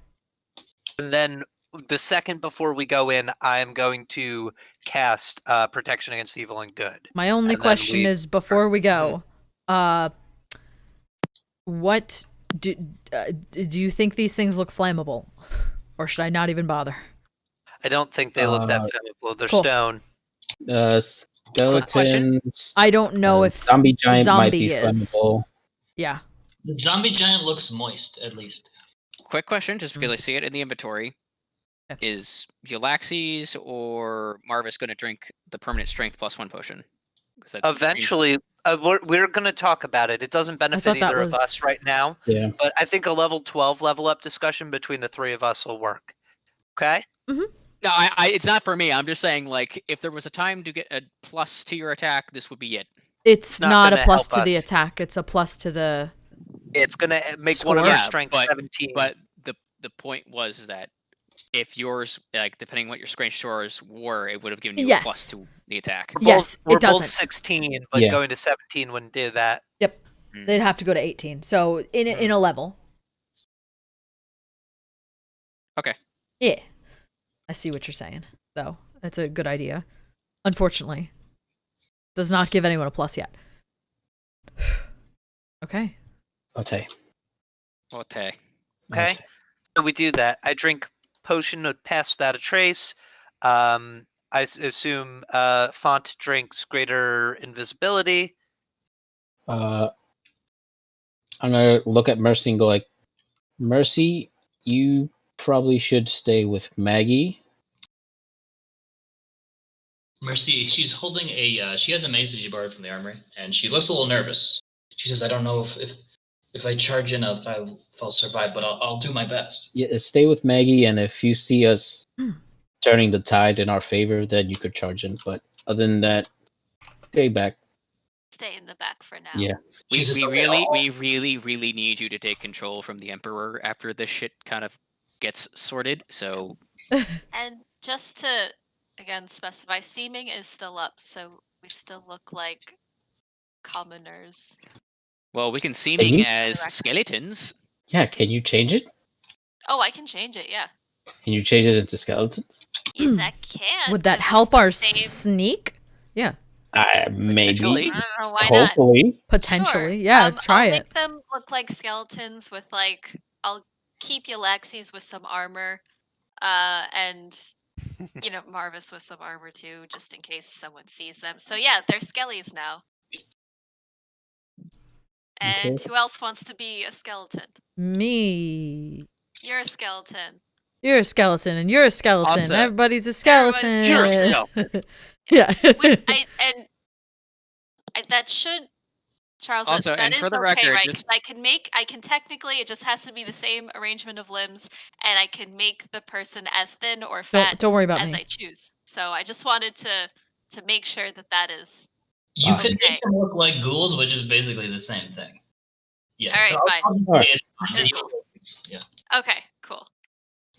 And then the second before we go in, I am going to cast protection against evil and good. My only And then question we- is before we go, what do you think these things look flammable, or should I not even bother? I don't think they look that flammable. They're cool. stone. Skeletons. I don't know if zombie giant might be zombie is. flammable. Yeah. The zombie giant looks moist, at least. Quick question, just because I see it in the inventory. Yeah. Is Yllaxis or Marvis going to drink the permanent strength +1 potion? 'Cause that seems- Eventually, we're going to talk about it. It doesn't benefit thought that either of us was- right now, Yeah. but I think a level 12 level up discussion between the three of us will work. Okay? No, it's not for me. I'm just saying, like, if there was a time to get a plus to your attack, this would be it. It's not not a gonna plus help to the us. attack. It's a plus to the. It's going to make one of Score? our Yeah, strength but- 17. But the point was that if yours, like, depending what your strength scores were, it would have given you a plus Yes. to the attack. We're Yes, both, we're it doesn't. both 16, but Yeah. going to 17 wouldn't do that. Yep. Mm. They'd have to go to 18. So in a level. Okay. Yeah. I see what you're saying, though. That's a good idea. Unfortunately, does not give anyone a plus yet. Okay. Okay. Okay. Okay. So we do that. I drink potion of pass without a trace. I assume Font drinks greater invisibility. I'm gonna look at Mercy and go like, Mercy, you probably should stay with Maggie. Mercy, she's holding a. She has a mace that she borrowed from the armory, and she looks a little nervous. She says, "I don't know if I charge in, if I'll survive, but I'll do my best." Yeah, stay with Maggie, and if you see us turning the tide in our favor, then you could charge in. But other than that, stay back. Stay in the back for now. Yeah. We Jesus, okay, really need you to take control from the Emperor after this shit kind of gets sorted. So And just to again specify, seeming is still up, so we still look like commoners. well, we can seeming you- as Correct. skeletons. Yeah, can you change it? Oh, I can change it. Yeah. Can you change it into skeletons? Yes, I can. Would that 'cause it's help the our same- sneak? Yeah, Maybe. Potentially. I don't know why not. Hopefully. potentially. Sure. Yeah, try I'll it. make them look like skeletons with like I'll keep Yllaxis with some armor, and Marvis with some armor too, just in case someone sees them. So yeah, they're skellies now. And Okay. who else wants to be a skeleton? Me. You're a skeleton. You're a skeleton, and you're a skeleton. Also, Everybody's a skeleton. everybody's You're a skeleton. Yeah. Which that should, Charles. Also, that and is for the okay, record, right? just- 'Cause I can technically, it just has to be the same arrangement of limbs, and I can make the person as thin or fat Don't worry about as me. I choose. So I just wanted to make sure that is. You Fine. could Okay. make them look like ghouls, which is basically the same thing. Yeah. All right, so fine. I'll just All right. say it's fine. They're Yeah, ghouls. Yeah. Okay, cool.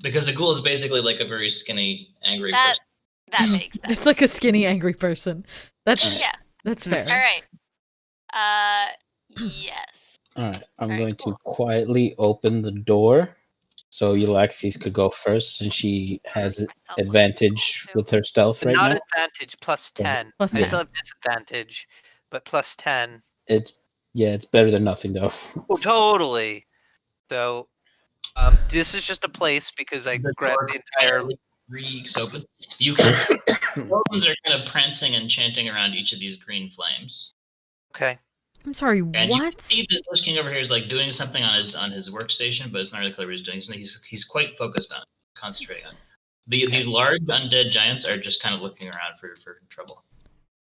Because a ghoul is basically like a very skinny, angry That person. makes sense. It's like a skinny, angry person. That's Yeah. that's fair. All right. Yes. Alright, I'm Alright, going cool. to quietly open the door so Yllaxis could go first since she has Myself look advantage cool, too. with her stealth right Not now. advantage, plus 10. Plus I 10. still have disadvantage, but plus 10. It's better than nothing though. Oh, totally. So, this is just a place because I The grabbed door the entire. quietly creaks open. You can see skeletons are kind of prancing and chanting around each of these green flames. Okay. I'm sorry, And you can what? see this Lich King over here is like doing something on his workstation, but it's not really clear what he's doing. So he's quite focused on, concentrating on. The large undead giants are just kind of looking around for trouble.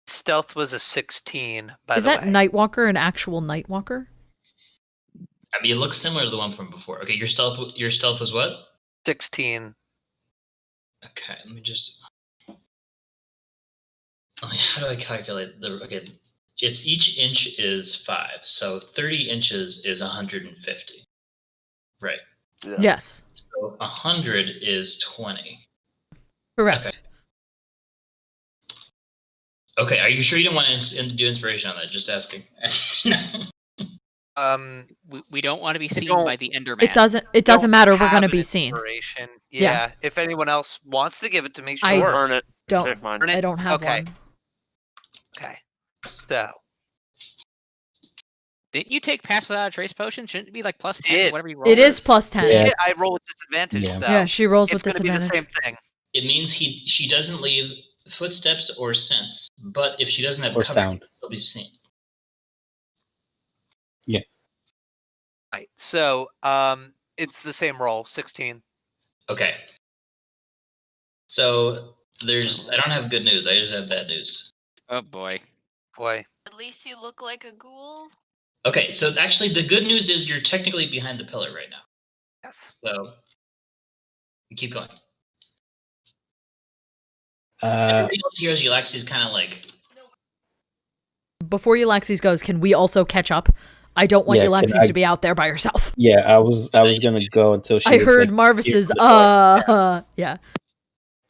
Stealth was a 16, by Is the that way. Nightwalker an actual Nightwalker? I mean, it looks similar to the one from before. Okay, your stealth was what? 16. Okay, let me just. How do I calculate the? Okay, it's each inch is 5, so 30 inches is 150. Right. Yeah. Yes. So 100 is 20. Correct. Okay. Okay, are you sure you don't want to do inspiration on that? Just asking. We don't want to be seen don't- by the Enderman. It doesn't Don't matter, we're have gonna an be seen. inspiration. Yeah. Yeah. If anyone else wants to give it to me, I- sure. Earn it. Don't Take mine. Earn it? I don't have Okay. one. Okay. So, Didn't you take pass without a trace potion? Shouldn't it be like plus 10 Did. whatever you roll? It is plus 10. Yeah. Yeah, I roll with disadvantage, Yeah. though. she rolls It's with going to be the disadvantage. same thing. It means she doesn't leave footsteps or scents, but if she doesn't have Or cover, sound. she'll be seen. Right. So, it's the same roll, 16. Okay. So I don't have good news. I just have bad news. Oh boy. Boy. At least you look like a ghoul. Okay, so actually the good news is you're technically behind the pillar right now. Yes. So keep going. Uh, Everybody else here is Yllaxis kind of like. Before Yllaxis goes, can we also catch up? I don't want Yeah, can Yllaxis to be out there by herself. yeah, I was gonna go until she I was, heard like, Marvis's here for the yeah.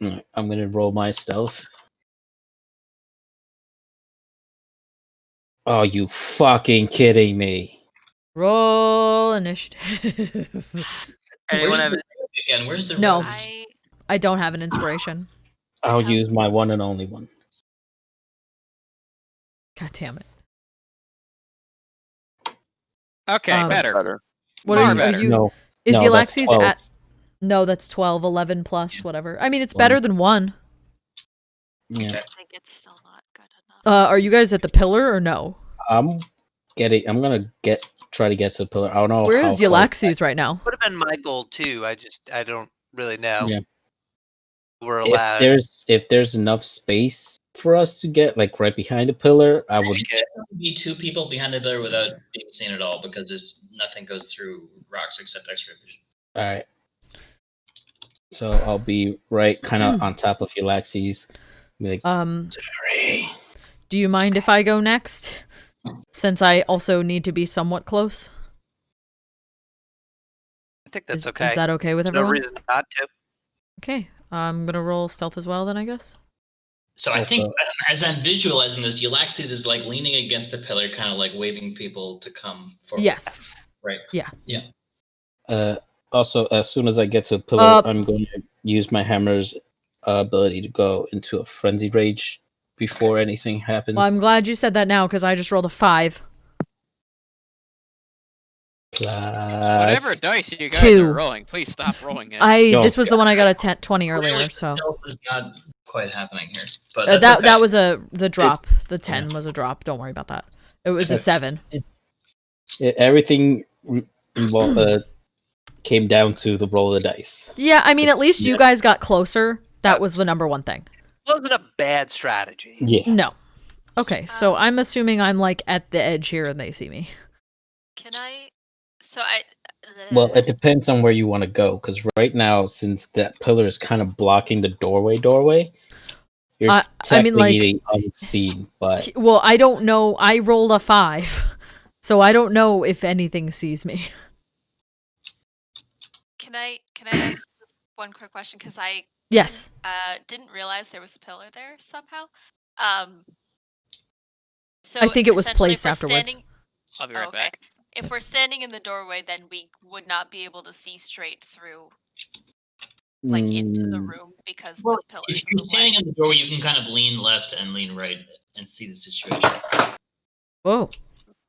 Alright, I'm gonna roll my stealth. Oh, you fucking kidding me. Roll initiative. Anyone Where's have the road again? Where's the No. road? I don't have an inspiration. I'll use my one and only one. God damn it. Okay, better. Better. What Far are better. you? No, Is no, that's Yllaxis 12. at? No, that's 12, 11 plus whatever. I mean, it's better than 1. Yeah. I think it's still not good enough. Are you guys at the pillar or no? I'm gonna try to get to the pillar. I don't know. Where how is close- Yllaxis right now? Would have been my goal too. I don't really know. Yeah. We're allowed. If there's enough space for us to get like right behind the pillar, I would. Okay. Be 2 people behind the pillar without being seen at all because there's nothing goes through rocks except X-ray vision. All right. So I'll be right, kind of on top of Yllaxis. Be like, sorry. Do you mind if I go next? Since I also need to be somewhat close. I think that's Is okay. that okay with There's no everyone? reason not to. Okay. I'm gonna roll stealth as well then, I guess. So I think Also- as I'm visualizing this, Yllaxis is like leaning against the pillar, kind of like waving people to come forward. Yes. Right. Also, as soon as I get to the pillar, I'm going to use my hammer's ability to go into a frenzy rage before anything happens. Well, I'm glad you said that now because I just rolled a 5. Whatever dice you guys 2. are rolling, please stop rolling it. This was the one I got a 20 earlier, Clearly, so stealth is not quite happening here, but that's okay. that was the drop. The 10 was a drop. Don't worry about that. It was a 7. Everything came down to the roll of the dice. Yeah, I mean, at least you guys got closer. That was the number one thing. Wasn't a bad strategy. Yeah. No. Okay, so I'm assuming I'm like at the edge here and they see me. Can I? So Well, it depends on where you want to go, because right now, since that pillar is kind of blocking the doorway, you're I mean, technically unseen. But well, I don't know. I rolled a 5, so I don't know if anything sees me. Can I ask just one quick question? Because I Yes. didn't realize there was a pillar there somehow. So I think it was essentially, if placed we're afterwards. standing- I'll be right okay. back. If we're standing in the doorway, then we would not be able to see straight through, like into the room, because the pillars If in you're the standing way. in the doorway, you can kind of lean left and lean right and see the situation. Whoa.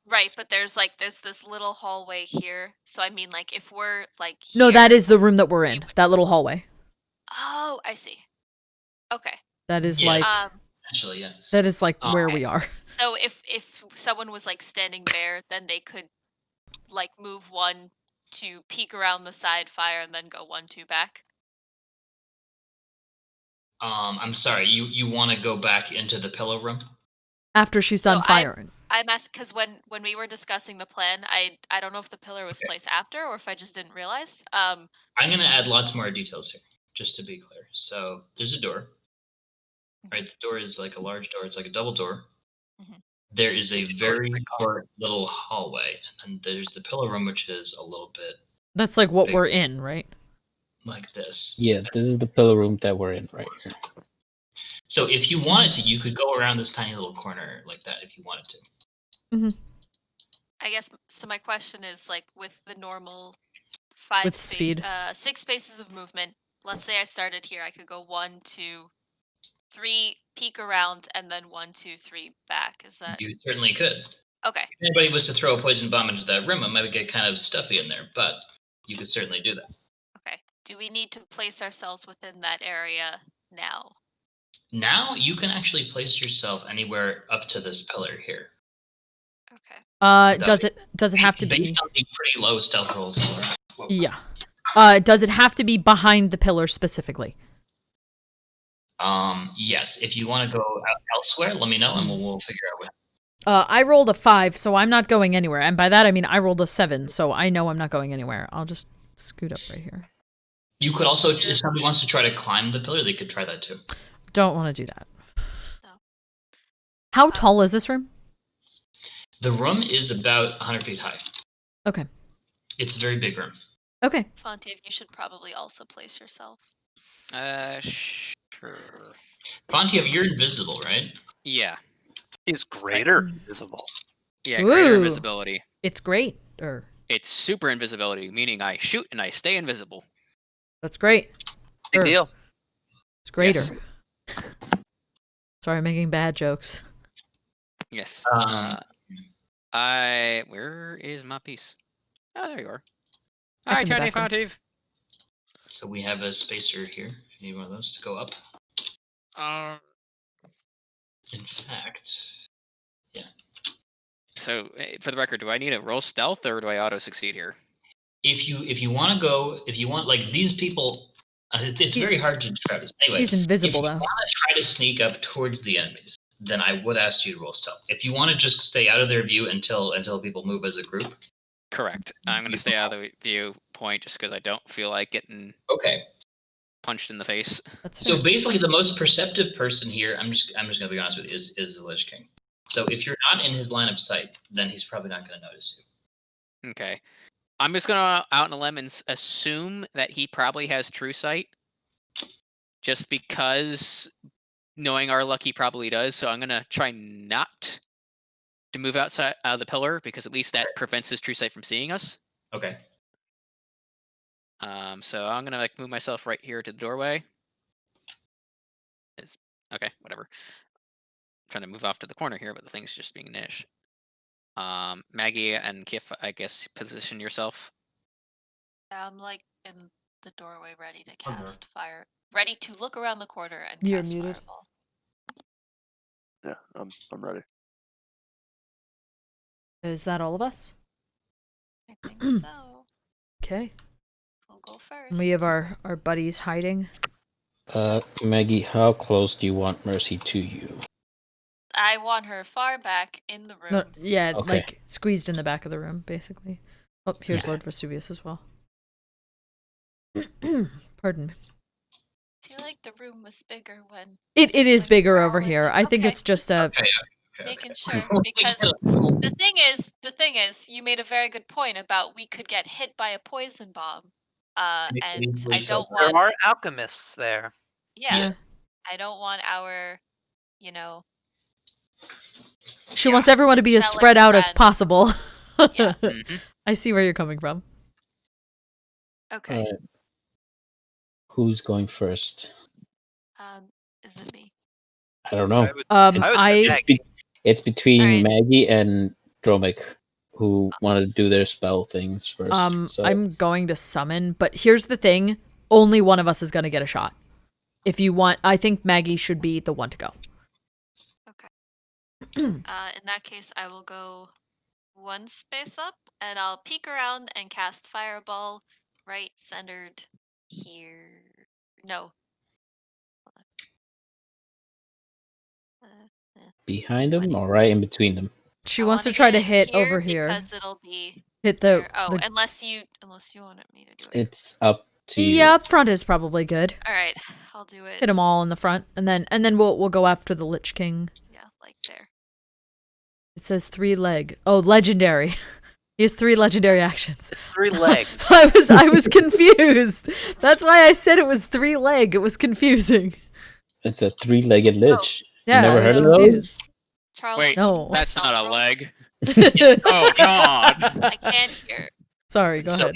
Right, but there's this little hallway here. So I mean, like, if we're like No, here- that is the room that we're in. That little hallway. Oh, I see. Okay. That is Yeah. like Essentially, yeah. that is like where Okay. we are. So if someone was like standing there, then they could like move 1 to peek around the side fire and then go 1-2 back. I'm sorry. You want to go back into the pillow room? After she's So done firing. I'm asked because when we were discussing the plan, I don't know if the pillar was placed after or if I just didn't realize. I'm going to add lots more details here, just to be clear. So there's a door. Right, the door is like a large door. It's like a double door. Mhm. There is a very short little hallway, and then there's the pillow room, which is a little bit That's like what big. we're in, right? like this. yeah, this is the pillar room that we're in right here. So if you wanted to, you could go around this tiny little corner like that if you wanted to. I guess so. My question is like with the normal 5 With space, speed. 6 spaces of movement. Let's say I started here, I could go 1, 2, 3, peek around, and then 1, 2, 3 back. Is that You certainly could. okay? If anybody was to throw a poison bomb into that room, it might get kind of stuffy in there, but you could certainly do that. Okay. Do we need to place ourselves within that area now? Now you can actually place yourself anywhere up to this pillar here. Okay. Does it have to be based on the pretty low stealth rolls? Yeah. Does it have to be behind the pillar specifically? Yes. If you want to go out elsewhere, let me know and we'll figure out what. I rolled a 5, so I'm not going anywhere. And by that I mean I rolled a 7, so I know I'm not going anywhere. I'll just scoot up right here. You could also, if somebody wants to try to climb the pillar, they could try that too. Don't want to do that. No. How tall is this room? The room is about 100 feet high. Okay. It's a very big room. Okay. Fontiev, you should probably also place yourself. Sure. Fontiev, you're invisible, right? Yeah. Is greater visible. Yeah, greater Ooh. invisibility. It's great. It's super invisibility, meaning I shoot and I stay invisible. That's great. Big deal. It's greater. Yes. Sorry, I'm making bad jokes. Yes. Um, Where is my piece? Oh, there you are. Back Hi, in the Tiny background. Fontiev. So we have a spacer here. If you need one of those to go up. In fact, So, for the record, do I need to roll stealth or do I auto succeed here? if you want to go, if you want, like, these people, it's very hard to describe this. Anyway, He's invisible, if you though. want to try to sneak up towards the enemies, then I would ask you to roll stealth. If you want to just stay out of their view until people move as a group. Correct. I'm going to stay out of the viewpoint just because I don't feel like getting Okay. punched in the face. That's So fair. basically, the most perceptive person here, I'm just gonna be honest with you, is the Lich King. So if you're not in his line of sight, then he's probably not gonna notice you. Okay. I'm just going to out in a limb and assume that he probably has true sight. Just because knowing our luck, he probably does. So I'm going to try not to move outside out of the pillar because at least that prevents his true sight from seeing us. Okay. So I'm going to move myself right here to the doorway. Okay, whatever. I'm trying to move off to the corner here, but the thing's just being niche. Maggie and Kiff, I guess, position yourself. I'm like in the doorway, ready to Okay. cast fire, ready to look around the corner and You're cast muted. fireball. Yeah, I'm ready. Is that all of us? I think so. Okay. We'll go first. And we have our buddies hiding. Maggie, how close do you want Mercy to you? I want her far back in the room. No, yeah, Okay. like squeezed in the back of the room, basically. Oh, here's Yeah. Lord Vesuvius as well. Pardon me. I feel like the room was bigger when It is when we bigger were over all in here. it. I think Okay, it's just a. Okay. making sure, because the thing is, you made a very good point about we could get hit by a poison bomb, Make it and easily I don't filter. There want. are alchemists there. Yeah, I don't want our, you know. She Yeah. wants everyone to be as Challenge spread out as friend. possible. Yeah. Mhm. I see where you're coming from. Okay. Alright. Who's going first? Is it me? I don't know. I would say I Maggie. It's between Alright. Maggie and Dromik, who wanted to do their spell things first. So I'm going to summon, but here's the thing: only one of us is going to get a shot. If you want, I think Maggie should be the one to go. Okay. In that case, I will go one space up, and I'll peek around and cast fireball right centered here. No. behind them or right in between them? She I wants to wanna try to get hit over here. because it'll be Hit there. the, Oh, the unless you wanted me to do it. It's up to you. yeah, up front is probably good. All right, I'll do it. Hit them all in the front, and then we'll go after the Lich King. Yeah, like there. It says 3-leg. Oh, legendary. He has 3 legendary actions. 3 legs. I was confused. That's why I said it was 3-leg. It was confusing. It's a 3-legged lich. Yeah, you never I heard was of those? confused. Charles, Wait, No. that's myself not a roll. leg. Oh, God. I can't hear. Sorry, go So ahead.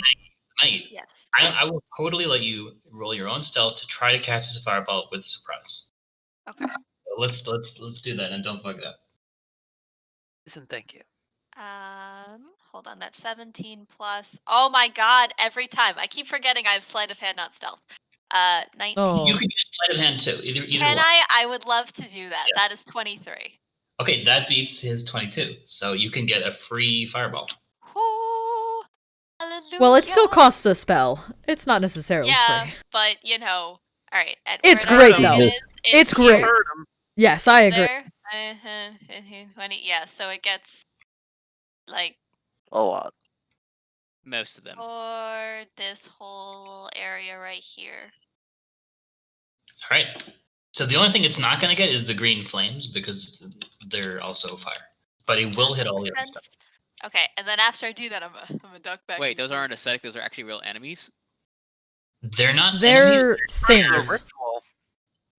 Maggie, Yes. I will totally let you roll your own stealth to try to cast this fireball with surprise. Okay. So let's do that and don't fuck it up. Listen, thank you. Hold on. That's 17 plus. Oh my God! Every time I keep forgetting I have sleight of hand, not stealth. 19. Oh. You can use sleight of hand too. Either Can one. I would love to do that. Yeah. That is 23. Okay, that beats his 22. So you can get a free fireball. Whoo! Hallelujah. Well, it still costs a spell. It's not necessarily Yeah, free. but you know. All right. At It's where great, the though. thing is, It's here, great. Heard 'em. Yes, I agree. There. 20. Yeah. So it gets like A lot. Most of them. for this whole area right here. All right. So the only thing it's not going to get is the green flames because they're also fire. But it will hit all the Makes other stuff. sense. Okay, and then after I do that, I'm a duck back. Wait, in those the aren't aesthetic. Those are actually real enemies. They're not enemies. They're They're things. ritual.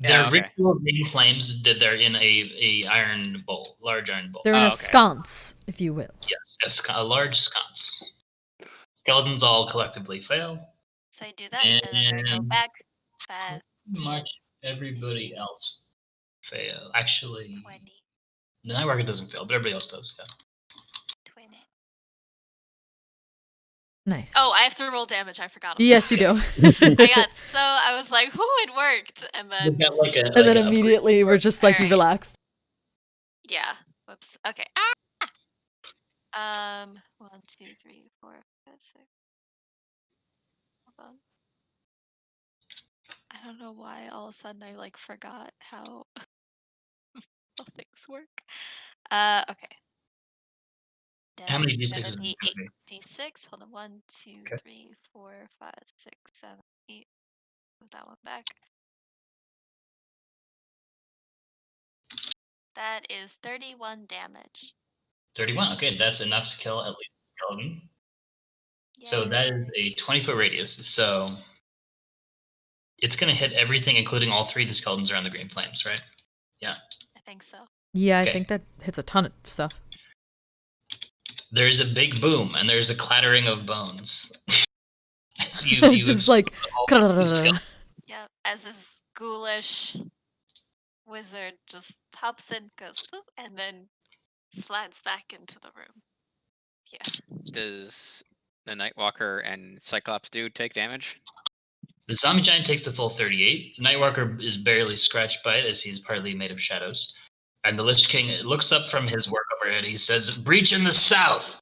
They're Yeah, okay. ritual green flames that they're in a iron bowl, large iron bowl. They're in Oh, a okay. sconce, if you will. Yes, a large sconce. Skeletons all collectively fail. So I do that, and then I go And- back. Back. Much Everybody else fail. Actually, 20. the Nightwalker doesn't fail, but everybody else does. Yeah. 20. Nice. Oh, I have to roll damage. I forgot. I'm Yes, you sorry. do. I was like, "Whoo, it worked!" And then, We've got like a, And then immediately we're just like, you Alright. relaxed. yeah. Whoops. Okay. 1, 2, 3, 4, 5, 6. Hold on. I don't know why all of a sudden I like forgot how things work. Okay. How many That's d6s? gonna be Okay. 8d6. Hold on. 1, 2, Okay. 3, 4, 5, 6, 7, 8. Move that one back. That is 31 damage. 31. Okay, that's enough to kill at least a skeleton. So that is a 20-foot radius. So it's going to hit everything, including all 3 of the skeletons around the green flames, right? Yeah. I think so. Yeah, I Okay. think that hits a ton of stuff. There's a big boom, and there's a clattering of bones. As you Just like, Yep. As this ghoulish wizard just pops in, goes boop, and then slides back into the room. Yeah. Does the Nightwalker and Cyclops dude take damage? The zombie giant takes the full 38. The Nightwalker is barely scratched by it, as he's partly made of shadows. And the Lich King looks up from his work overhead. He says, "Breach in the south!"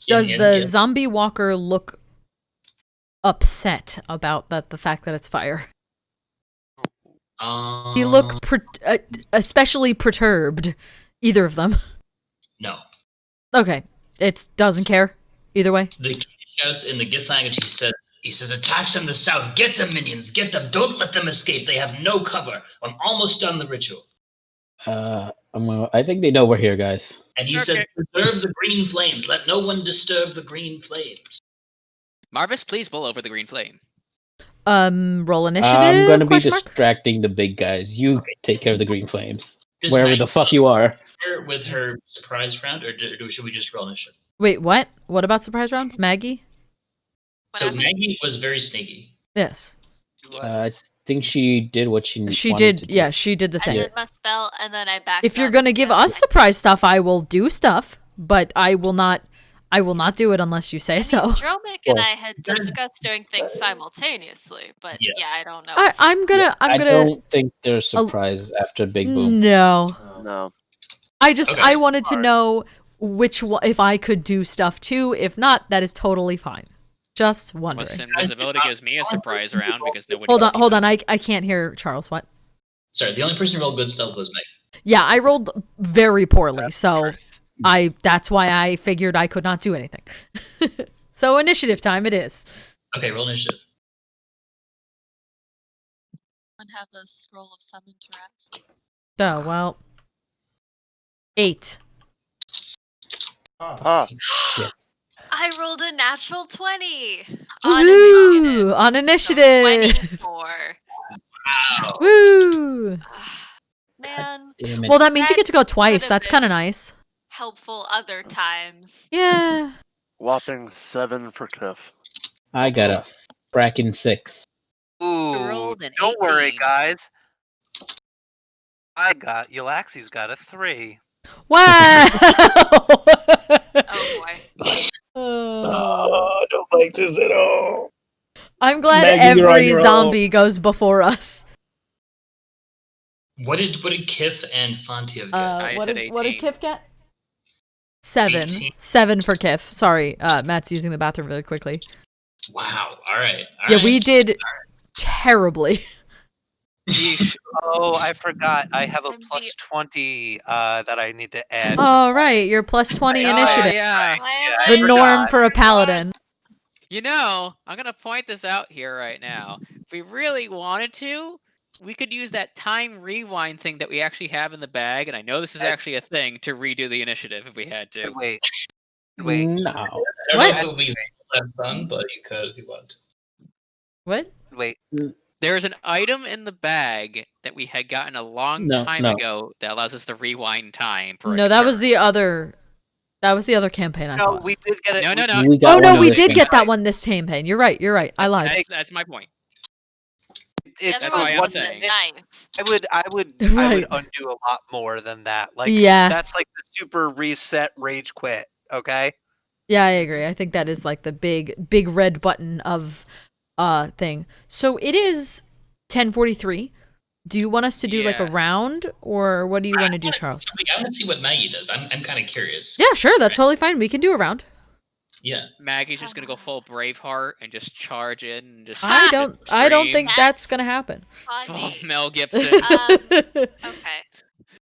Does the zombie walker look upset about the fact that it's fire? You look especially perturbed. Either of them. No. Okay. It doesn't care. Either way. The king shouts in the Gith language. He says, "Attacks from the south. Get them, minions. Get them. Don't let them escape. They have no cover. I'm almost done the ritual." I think they know we're here, guys. And he says, "Preserve the green flames. Let no one disturb the green flames." Marvis, please blow over the green flame. Roll initiative. I'm gonna be question mark? distracting the big guys. You take care of the green flames. Just Wherever Maggie the fuck you are. with her surprise round, or should we just roll initiative? Wait, what? What about surprise round? Maggie? So Maggie was very sneaky. Yes. I think she did what she She wanted did, to do. yeah, she did the I thing. did my spell, and then I backed If you're up gonna give and- us surprise stuff, I will do stuff, but I will not do it unless you say so. Dromik and I had discussed doing things simultaneously, but yeah, I don't know. I'm gonna I don't think there's surprise after Big Boom. No. No. I wanted to know which one, if I could do stuff too. If not, that is totally fine. Just wondering. Unless invisibility gives me a surprise round because nobody. Hold on. I can't hear Charles. What? Sorry, the only person who rolled good stealth was Maggie. Yeah, I rolled very poorly, so that's why I figured I could not do anything. So initiative time it is. Okay, roll initiative. And have a scroll of summon to rest. Oh well. 8. Shit. I rolled a natural 20 Woo! On initiative. 24. Wow. Woo! Man, Damn it. Well, that means you That get to go twice. could've That's been- kind of nice. helpful other times. Yeah. Whopping 7 for Kiff. I got a fracking 6. Ooh, rolled an don't worry, 18. guys. Yllaxis got a 3. Wow. Oh boy. I don't like this at all. I'm glad Maggie, you're on every your own. zombie goes before us. What did Kiff and Fontiev get? I What said did 18. Kiff get? 7. 18. 7 for Kiff. Sorry, Matt's using the bathroom really quickly. Wow. All right. Yeah, we did terribly. Yeesh. Oh, I forgot. I have a I'm plus the- 20 that I need to add. All right, your plus 20 Oh, initiative. yeah. The I norm forgot. for a paladin. You know, I'm gonna point this out here right now. If we really wanted to, we could use that time rewind thing that we actually have in the bag, and I know this is actually a thing to redo the initiative if we had to. Wait. No. I don't know if it would be that fun, but you could if you want. What? Wait. There's an item in the bag that we had gotten a long time ago that allows us to rewind time for. No, that was the other. That was the other campaign. I No, thought. we did get it. No, we- no, no. We got Oh no, one we of did those get that things. one this campaign. You're right. I lied. That's my point. We it's Everyone why I'm wants a saying. knife. I would Right. undo a lot more than that. Like Yeah. that's like the super reset rage quit. Okay. Yeah, I agree. I think that is like the big red button of thing. So it is 10:43. Do you want us to do like a Yeah. round, or what do you want to do, wanna see Charles? something- I want to see what Maggie does. I'm kind of curious. Yeah, sure, that's totally fine. We can do a round. Yeah. Maggie's just gonna go full Braveheart and just charge in and just. I don't think That's that's gonna happen. Full Funny. Mel Gibson. Okay.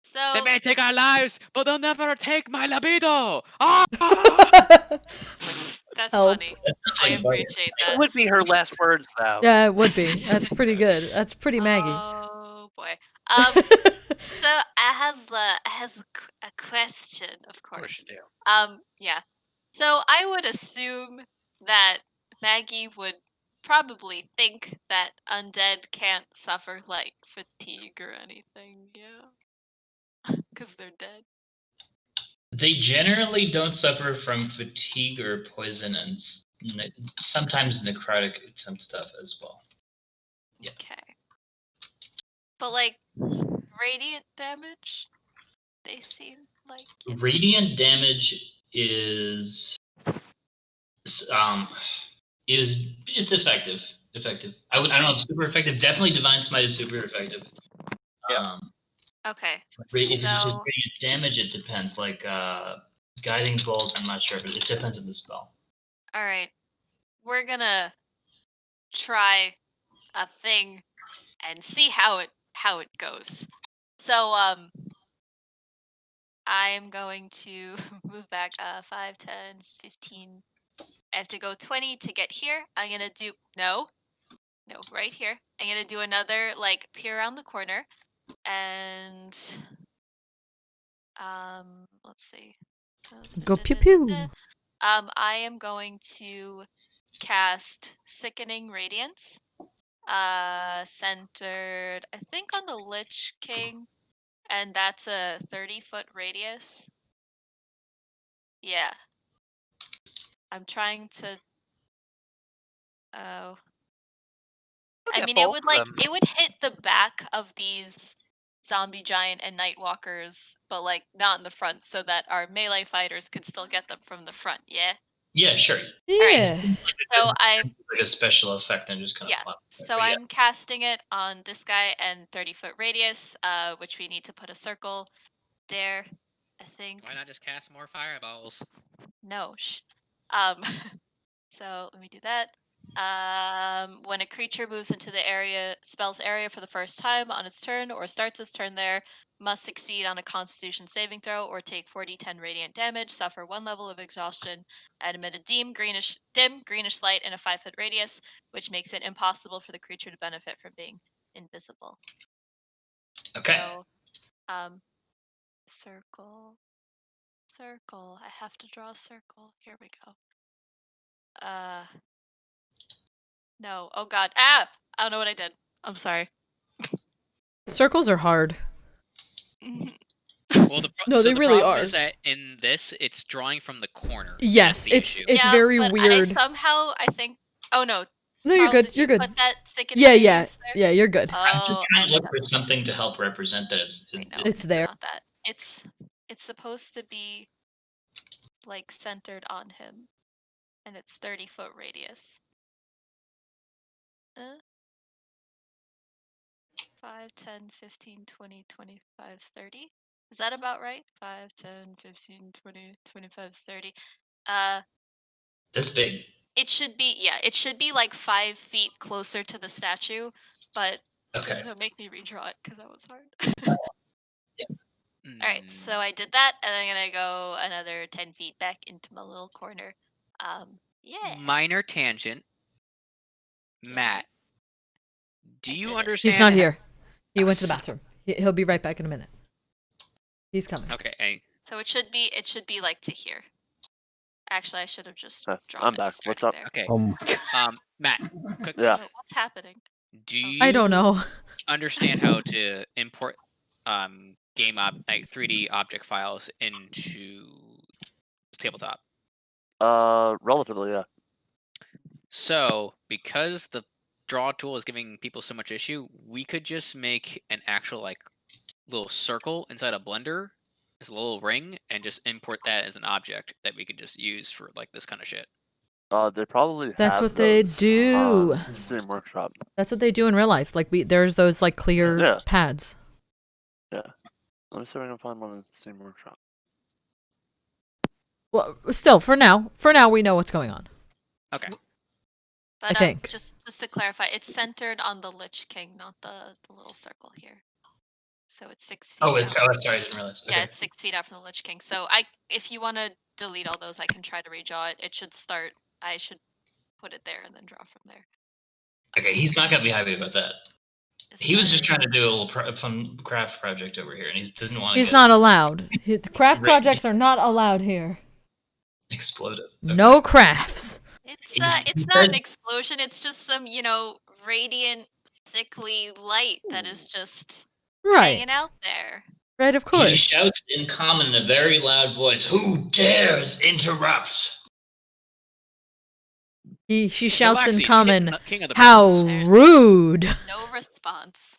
So They may take our lives, but they'll never take my libido. Ah! that's Help. funny. That sounds I like butter. appreciate It that. would be her last words though. Yeah, it would be. That's pretty good. That's pretty Maggie. Oh boy. So I have a question, of course. you do. Yeah. So I would assume that Maggie would probably think that undead can't suffer like fatigue or anything, yeah, because they're dead. They generally don't suffer from fatigue or poison, and sometimes necrotic some stuff as well. Yeah. Okay. But like radiant damage, they seem like Radiant damage is it's effective. Effective. I don't know if super effective. Definitely Divine Smite is super effective. Yeah. okay. If it's just So radiant damage, it depends. Like Guiding Bolt, I'm not sure, but it depends on the spell. all right, we're gonna try a thing and see how it goes. So I'm going to move back 5, 10, 15. I have to go 20 to get here. I'm gonna do no, right here. I'm gonna do another like peer around the corner, and let's see. Go pew pew. I am going to cast Sickening Radiance. Centered, I think, on the Lich King, and that's a 30-foot radius. Yeah. I'm trying to. Oh. I at mean, both of them. it would hit the back of these zombie giant and nightwalkers, but like not in the front, so that our melee fighters could still get them from the front. Yeah. Yeah, sure. Yeah. So I Like a special effect and just kind of yeah. plop. So But yeah. I'm casting it on this guy and 30-foot radius, which we need to put a circle there. I think. Why not just cast more fireballs? No. So let me do that. When a creature moves into the spell's area for the first time on its turn or starts its turn there, must succeed on a Constitution saving throw or take 4d10 radiant damage, suffer 1 level of exhaustion, and emit a dim greenish light in a 5-foot radius, which makes it impossible for the creature to benefit from being invisible. Okay. So, circle. I have to draw a circle. Here we go. No. Oh god. Ah! I don't know what I did. I'm sorry. Circles are hard. Well, No, they the really problem are. is that in this, it's drawing from the corner. Yes, That's the it's issue. it's yeah, very but weird. I think. Oh no. No, you're Charles, good. did You're you good. Put that stick in Yeah, radiance there? yeah, you're good. I'm just Oh, trying to look done. for something to help represent that Wait, no, It's there. Not that. It's supposed to be like centered on him, and it's 30-foot radius. 5, 10, 15, 20, 25, 30. Is that about right? 5, 10, 15, 20, 25, 30. That's big. It should be like 5 feet closer to the statue, but Okay. so make me redraw it because that was hard. Mm. All right, so I did that, and I'm gonna go another 10 feet back into my little corner. Yeah. Minor tangent. Matt, do you did it. understand? He's not here. He went to the bathroom. He'll be right back in a minute. He's coming. Okay. So it should be like to here. Actually, I should have just drawn I'm it back. starting What's up? there. Okay. Oh my god. Matt, quick Yeah. question. What's happening? Do you I don't know. understand how to import game like 3D object files into tabletop? Relatively, yeah. So, because the draw tool is giving people so much issue, we could just make an actual like little circle inside a blender as a little ring and just import that as an object that we could just use for like this kind of shit. They probably That's have what they those do. on Steam Workshop. That's what they do in real life. Like there's those like clear Yeah. pads. Yeah. Let me see if I can find one in Steam Workshop. Well, still, for now, we know what's going on. Okay. But I think. just to clarify, it's centered on the Lich King, not the little circle here. So it's 6 feet. Oh, it's out. sorry, I didn't realize. Okay. Yeah, it's 6 feet out from the Lich King. So if you want to delete all those, I can try to redraw it. It should start. I should put it there and then draw from there. Okay, he's not gonna be happy about that. He was just trying to do a little fun craft project over here, and he doesn't want to. He's not allowed. Craft projects are not allowed here. Exploded. Okay. No crafts. It's not an explosion. It's just some radiant, sickly light that is just Right. hanging out there. Right, of He course. shouts in common in a very loud voice, "Who dares interrupt?" She shouts in Yllaxis, common, king of the "How Britons." rude!" No response.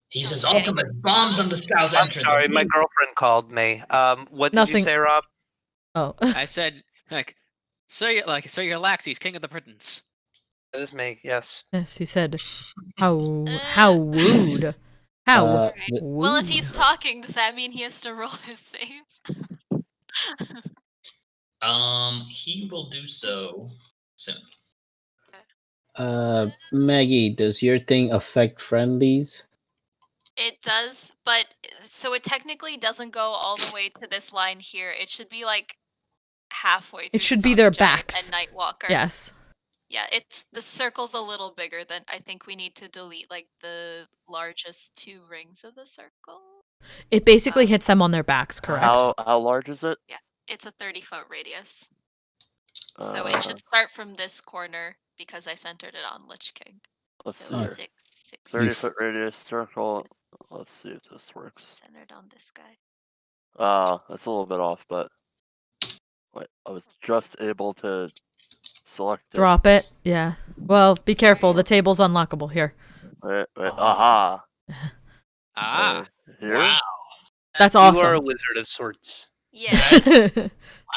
He says, Okay. "Ultimate bombs on the south I'm entrance." sorry, my girlfriend called me. What did Nothing. you say, Rob? Oh, I said like, so Yllaxis, king of the Britons. That is me. Yes. yes, he said, "How rude." How Alright. rude. Well, if he's talking, does that mean he has to roll his save? He will do so soon. Maggie, does your thing affect friendlies? It does, but so it technically doesn't go all the way to this line here. It should be like halfway through. It should the be their Zombie Giant backs. And Nightwalker. Yes. Yeah, the circle's a little bigger than I think we need to delete like the largest 2 rings of the circle. It basically hits them on their backs, correct? How large is it? It's a 30-foot radius. So it should start from this corner because I centered it on Lich King. Let's So see. Alright. 6 30-foot radius circle. Let's see if this works. centered on this guy. That's a little bit off, but wait, I was just able to select it. Drop it. Yeah. Well, be careful. The table's unlockable here. Wait, aha. Ah, Here? Wow. That's You are a awesome. wizard of sorts. Yeah,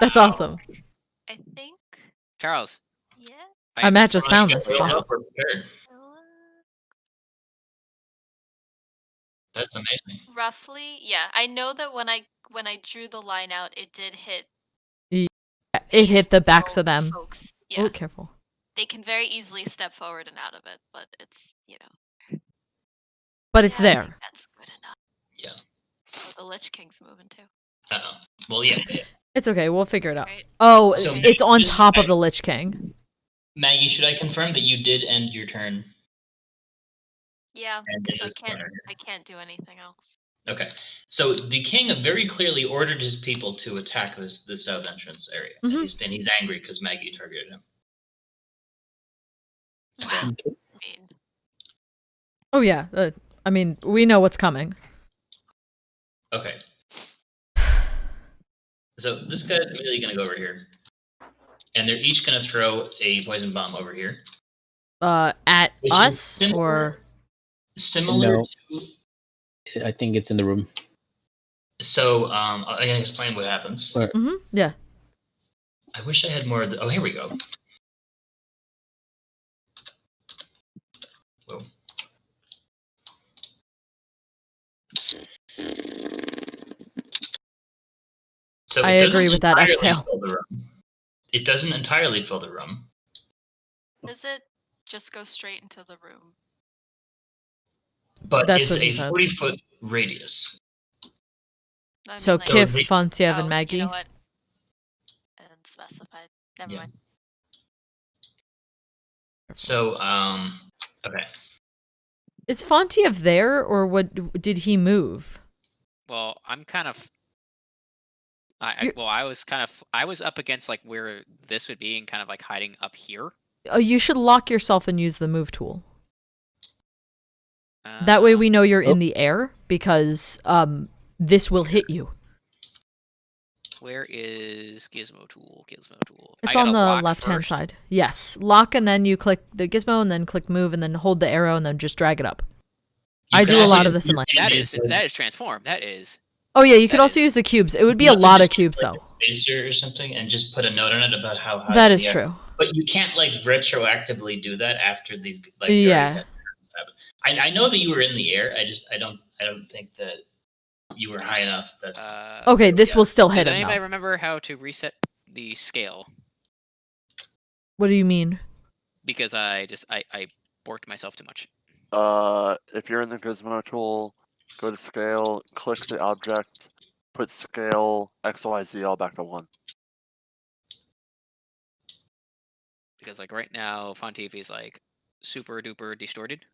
That's Wow. awesome. I think. Charles. Yeah. I Matt just found this. It's Well, awesome. we're prepared. That's amazing. Roughly, yeah. I know that when I drew the line out, it did hit. It hit the these backs of little them. Folks. Yeah, Oh, careful. they can very easily step forward and out of it, but it's But it's yeah, I think there. that's good enough. Yeah. Oh, the Lich King's moving too. Uh-oh. Well, yeah. It's okay. We'll figure it out. Right? Oh, So it's on just- top of the Lich King. Maggie, should I confirm that you did end your turn? Yeah, And because this corner here. I can't do anything else. Okay. So the king very clearly ordered his people to attack the south entrance area. And Mhm. he's angry because Maggie targeted him. Wow. Okay. Mean. Oh, yeah. I mean, we know what's coming. Okay. So this guy's immediately going to go over here. And they're each going to throw a poison bomb over here. At Which is us similar- or Similar No. to... I think it's in the room. So I'm going to explain what happens. Where- yeah. I wish I had more of the... Oh, here we go. Whoa. So I it doesn't agree with that entirely exhale. fill the room. It doesn't entirely fill the room. Does it just go straight into the room? But That's it's what he a said. 40-foot radius. I So mean, like, Kiff, they- Fontiev, oh, and Maggie. You know what? And specified. Never Yeah. mind. So, okay. Is Fontiev there, or what? Did he move? well, I'm kind of. You're- I was up against like where this would be and kind of like hiding up here. You should lock yourself and use the move tool. That way we know you're in the air, because this will hit you. Where is Gizmo Tool? Gizmo Tool. It's I on gotta the lock left-hand first. side. Yes. Lock and then you click the gizmo and then click move and then hold the arrow and then just drag it up. You I can do a also lot of use this in your life. That images is as- transform. That is. Oh yeah, you could That also is- use the cubes. It would be you a can also lot of just cubes use, though. like, a spacer or something, and just put a note on it about how high. That in is the air. true. But you can't like retroactively do that after these. Like, you already Yeah. had turns happen. I know that you were in the air. I don't think that you were high enough. That Okay, this yeah. will still hit Does him anybody though. remember how to reset the scale? What do you mean? Because I borked myself too much. If you're in the Gizmo tool, go to scale, click the object, put scale XYZ all back to 1. Because like right now, Fontiev is like super duper distorted,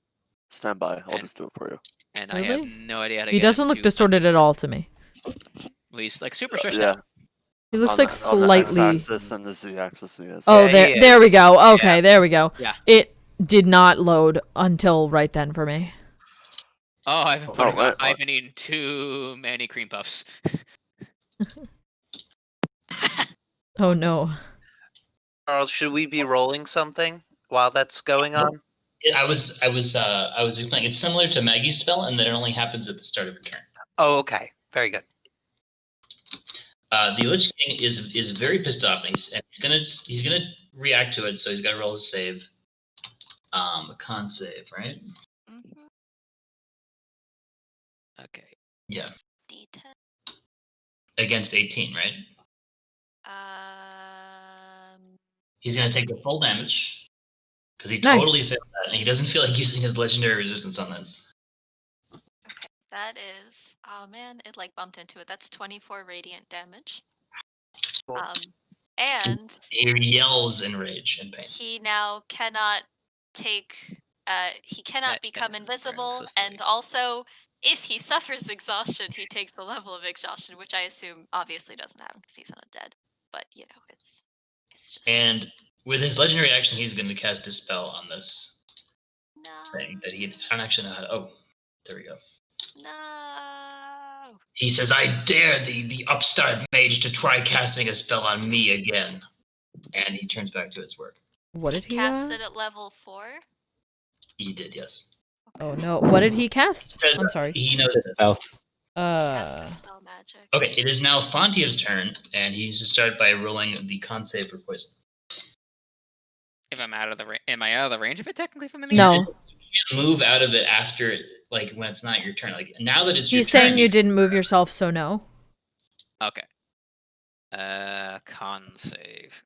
Stand by. I'll And- just do it for you. and I have Really? no idea how to He get him doesn't look to distorted at all to me. Well, he's like super stretched Yeah. out. He looks on like the, on the slightly. X-axis and the Z-axis he is. Oh, Yeah, there, he there is. we go. Okay, there we go. Yeah. It did not load until right then for me. Oh, I've been Oh, putting wait, I've what? been eating too many cream puffs. Oh no. Charles, should we be rolling something while that's going on? I was explaining. It's similar to Maggie's spell, and that it only happens at the start of a turn. Oh, okay. Very good. The Lich King is very pissed off, and he's gonna react to it. So he's got to roll a save. A con save, right? Mhm. Okay. Yeah, D10. against 18, right? He's gonna take the full damage because he Nice. totally failed that, and he doesn't feel like using his legendary resistance on that. Okay, that is. Oh man, it like bumped into it. That's 24 radiant damage. Cool. And He yells in rage and pain. he now cannot take. He cannot That become isn't invisible, very accessible. and also, if he suffers exhaustion, he takes the level of exhaustion, which I assume obviously doesn't happen because he's undead. But you know, it's just And with his legendary action, he's going to cast Dispel on this no, thing that I don't actually know how to. Oh, there we go. no. He says, "I dare thee, the upstart mage, to try casting a spell on me again." And he turns back to his work. What did he Cast it at level 4. He did, yes. Oh no. What did he cast? Says I'm sorry. He knows It's a it. spell. Cast the spell magic. Okay, it is now Fontiev's turn, and he's to start by rolling the con save for poison. If I'm out of the am I out of the range of it technically from in the No. air? You can't move out of it after, like, when it's not your turn. Like, now that it's your He's turn, saying you didn't move yourself, so no. Okay. Con save.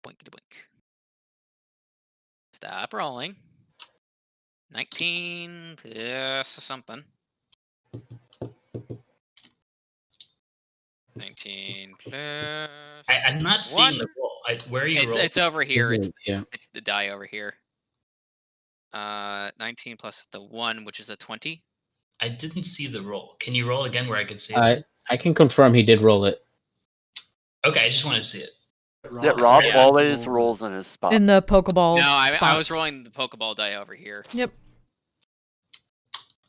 Boinkity boink. Stop rolling. 19 plus something. 19 plus. I'm not seeing the roll. Where are you rolling? It's over here. Yeah. It's the die over here. 19 plus the 1, which is a 20. I didn't see the roll. Can you roll again where I could see it? I can confirm he did roll it. Okay, I just wanted to see it. Yeah, Rob Yeah. always rolls in his spot. In the Pokeball No, I spot. was rolling the Pokeball die over here. Yep.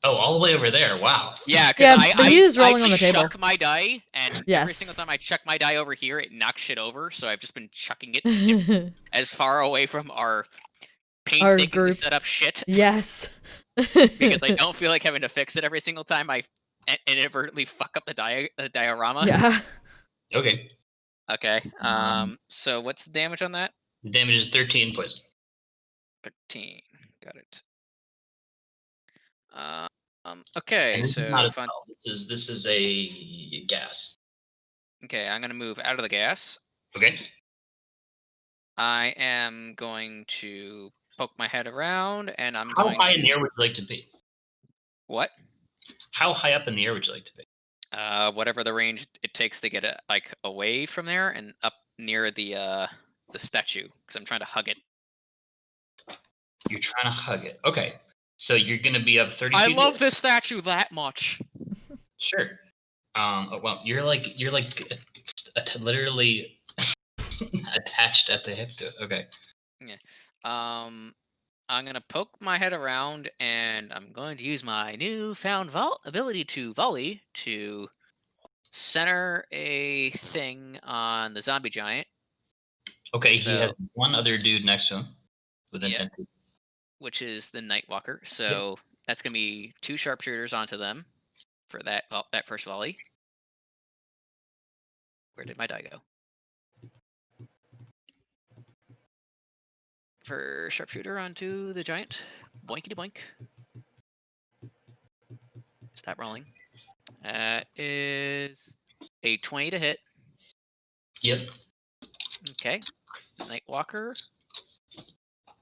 Oh, all the way over there. Wow. Yeah, because Yeah, but he is rolling I on the table. chuck my die, and every Yes. single time I chuck my die over here, it knocks shit over. So I've just been chucking it as far away from our painstakingly group. set up shit Yes. because I don't feel like having to fix it every single time I inadvertently fuck up the diorama. Yeah. Okay. Okay. So what's the damage on that? The damage is 13 poison. 13. Got it. Okay, And this so is not a fun. spell. This is a gas. Okay, I'm gonna move out of the gas. Okay. I am going to poke my head around, and I'm How going high to. in the air would you like to be? What? How high up in the air would you like to be? Whatever the range it takes to get it like away from there and up near the statue, because I'm trying to hug it. You're trying to hug it. Okay. So you're gonna be up 30 I feet. love this statue that much. Sure. Well, you're like literally attached at the hip to it. Okay. Yeah. I'm gonna poke my head around, and I'm going to use my newfound ability to volley to center a thing on the zombie giant. Okay, he has So- one other dude next to him within Yeah. 10 feet. Which is the Nightwalker. So that's gonna be 2 sharpshooters onto them for that first volley. Where did my die go? For sharpshooter onto the giant. Boinkity boink. Stop rolling. That is a 20 to hit. Yep. Okay. Nightwalker.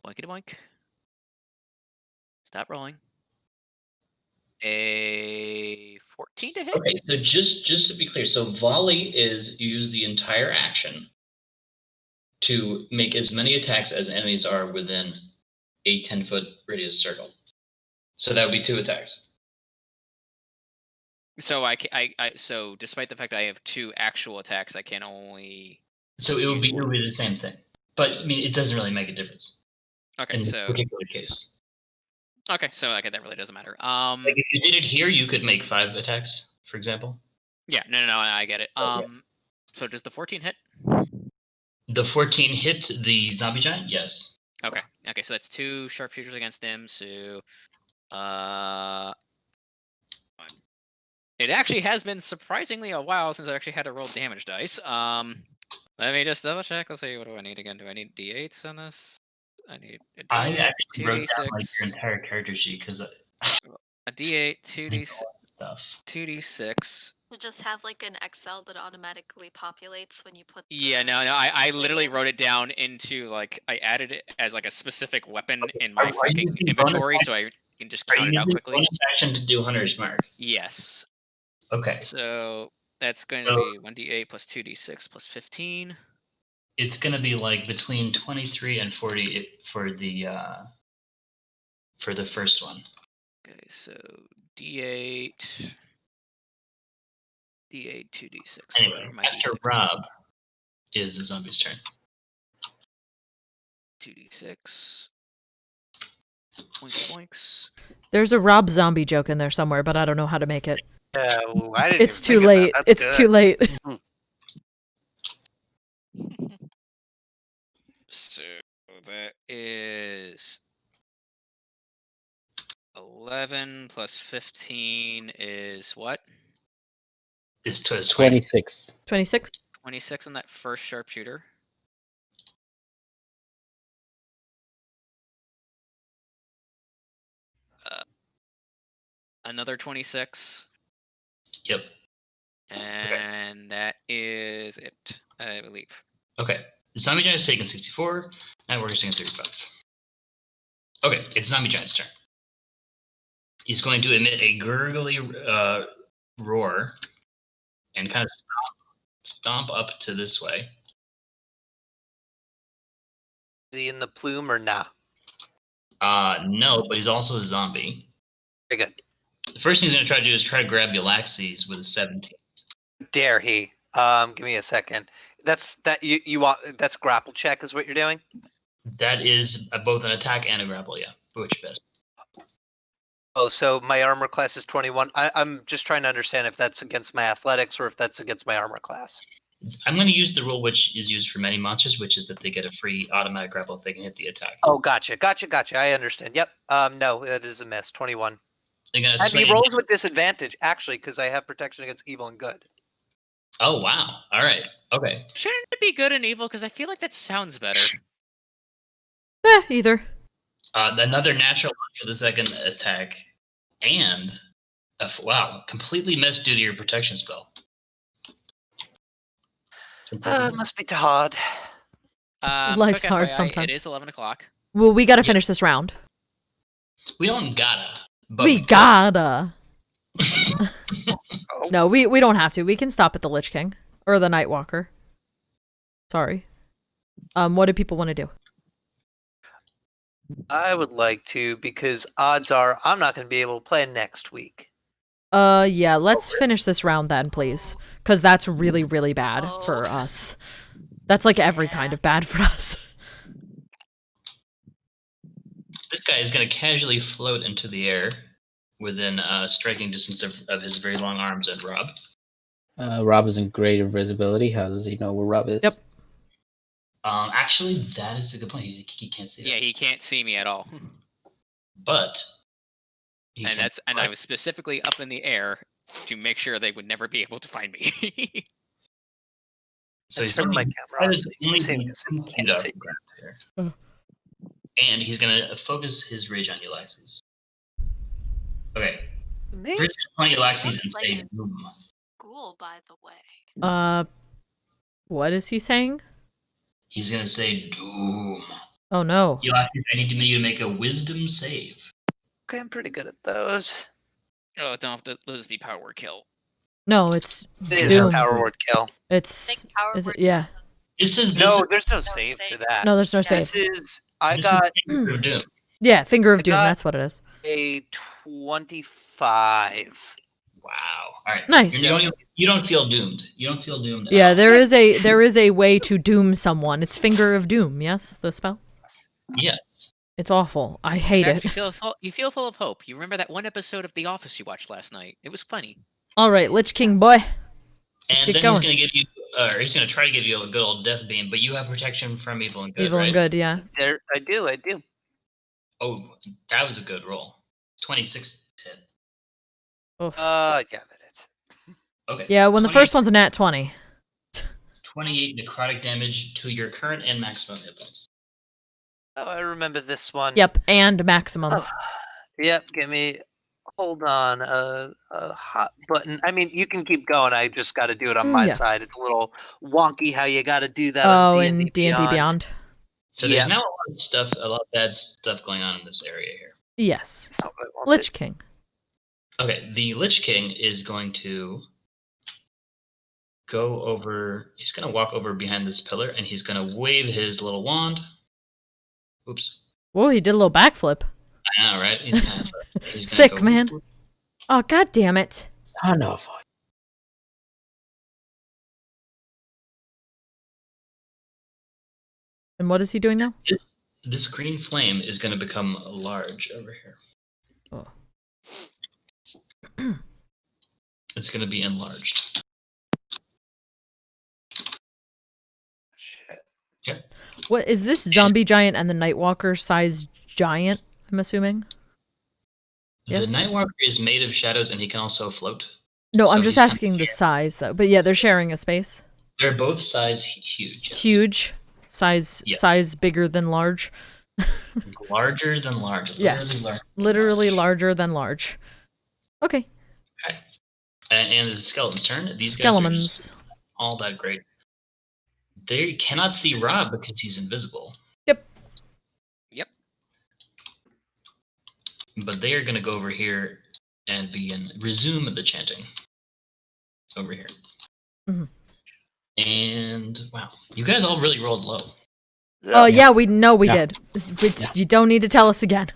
Boinkity boink. Stop rolling. A 14 to hit. Okay, so just to be clear, so volley is you use the entire action to make as many attacks as enemies are within a 10-foot radius circle. So that would be 2 attacks. So so despite the fact I have 2 actual attacks, I can only. So it would be the same thing. But I mean, it doesn't really make a difference Okay, in this so particular case. okay, so that really doesn't matter. Like if you did it here, you could make 5 attacks, for example. Yeah, no, I get it. Okay. So does the 14 hit? The 14 hit the zombie giant, yes. Okay, so that's 2 sharpshooters against him. So, it actually has been surprisingly a while since I actually had to roll damage dice. Let me just double check. Let's see. What do I need again? Do I need d8s on this? I need a I d8, actually wrote down like 2d6, your entire character sheet because a d8, 2d6, stuff. 2d6. You just have like an Excel that automatically populates when you put. Yeah, the no. I thing literally in. wrote it down into like I added it as like a specific weapon in my Are you fucking using inventory, bonus so I can just Are count you it out using quickly. bonus action to do Hunter's Mark? Yes. Okay. So that's going to So- be 1d8 plus 2d6 plus 15. It's going to be like between 23 and 40 for the first one. Okay, so d8, 2d6. Anyway, Where are my after d6s? Rob is the zombie's turn. 2d6. Boinks boinks. There's a Rob zombie joke in there somewhere, but I don't know how to make it. I didn't It's even too think of that. late. That's It's good. too late. So that is 11 plus 15 is what? It's 20. 26. 26. 26 on that first sharpshooter. Another 26. Yep. And that is it, I believe. Okay. The zombie giant's taking 64. Now we're taking 35. Okay, it's zombie giant's turn. He's going to emit a gurgly roar and kind of stomp up to this way. Is he in the plume or nah? No, but he's also a zombie. Very good. The first thing he's going to try to do is try to grab Yllaxis with a 17. Dare he? Give me a second. That's grapple check is what you're doing? That is both an attack and a grapple, yeah. Which best? Oh, so my armor class is 21. I'm just trying to understand if that's against my athletics or if that's against my armor class. I'm going to use the rule which is used for many monsters, which is that they get a free automatic grapple if they can hit the attack. Oh, gotcha. I understand. Yep. No, that is a miss. 21. They're going to And he swing. rolls with disadvantage, actually, because I have protection against evil and good. Oh, wow. All right. Okay. Shouldn't it be good and evil? Because I feel like that sounds better. Either. Another natural one for the second attack. And, wow, completely missed due to your protection spell. It must be too hard. Life's Quick hard FYI, sometimes. It is 11 o'clock. Well, we gotta Yep. finish this round. We don't gotta. But We gotta. Oh. No, we don't have to. We can stop at the Lich King. Or the Nightwalker. Sorry. What do people want to do? I would like to, because odds are I'm not going to be able to play next week. Yeah, let's finish this round then, please. Because that's really, really bad for Oh. us. That's like every kind of bad for us. This guy is going to casually float into the air within striking distance of his very long arms at Rob. Rob is in greater visibility. How does he know where Rob is? Yep. Actually, that is a good point. He can't see that. Yeah, he can't see me at all. But I was specifically up in the air to make sure they would never be able to find me. So he's Turn my only, camera on. he's so you only can see me, 'cause I 10 feet can't off see. the ground here. Oh. And he's gonna focus his rage on Yllaxis. Okay. Me? Rage on Yllaxis and Looks like say a- boom. Ghoul, by the way. What is he saying? He's gonna say doom. Oh no. Yllaxis, I need you to make a wisdom save. Okay, I'm pretty good at those. Oh, don't have to let this be power word kill. No, it's It is Doom. power word kill. It's Think power is word it, yeah. does. This is No, there's no No save for save. that. No, there's no Yeah. save. This is I this got is Finger of doom. Yeah, Finger of I Doom, got- that's what it is. a 25. Wow. All right. Nice. You don't feel doomed. You don't feel doomed. at Yeah, all. there is a way to doom someone. It's Finger of Doom, yes, the spell. Yes. It's awful. I hate In it. fact, you feel full of hope. You remember that one episode of The Office you watched last night? It was funny. All right, Lich King boy. Let's And get then going. he's gonna give you, or he's gonna try to give you a good old death beam, but you have protection from evil and good, Evil right? and good, yeah. There, I do. Oh, that was a good roll. 26 hit. Oof. Yeah, that is. Okay. Yeah, when the 28 first one's a nat 20. 28 necrotic damage to your current and maximum hit points. Oh, I remember this one. Yep, and maximum. Oh, yep. Hold on. A hot button. I mean, you can keep going. I just got to do it on my Yeah. side. It's a little wonky how you got to do that. Oh, on in D&D Beyond. So Yeah. there's now a lot of bad stuff going on in this area here. Yes. It's not what I wanted. Lich King. Okay, the Lich King is going to go over. He's going to walk over behind this pillar, and he's going to wave his little wand. Oops. Whoa, he did a little backflip. I know, right? He's kind of Sick, man. Oh, god damn it. Son of a- And what is he doing now? This green flame is going to become large over here. Oh. It's going to be enlarged. Shit. What is this zombie giant and the Nightwalker size giant, I'm assuming? Yes. The Nightwalker is made of shadows, and he can also float. No, So I'm just he's kind of asking the size though. But yeah, they're sharing a space. They're both size huge. yes. Huge. Size Yeah. size bigger than large. Larger than large. Yes. Larger than Literally large. larger than large. Okay. Okay. And the skeleton's turn. These guys are Skelemans. just all that great. They cannot see Rob because he's invisible. Yep. Yep. But they are going to go over here and resume the chanting. Over here. Mhm. And wow, you guys all really rolled low. Oh yeah, we know we Yeah. did. You don't need to tell us again.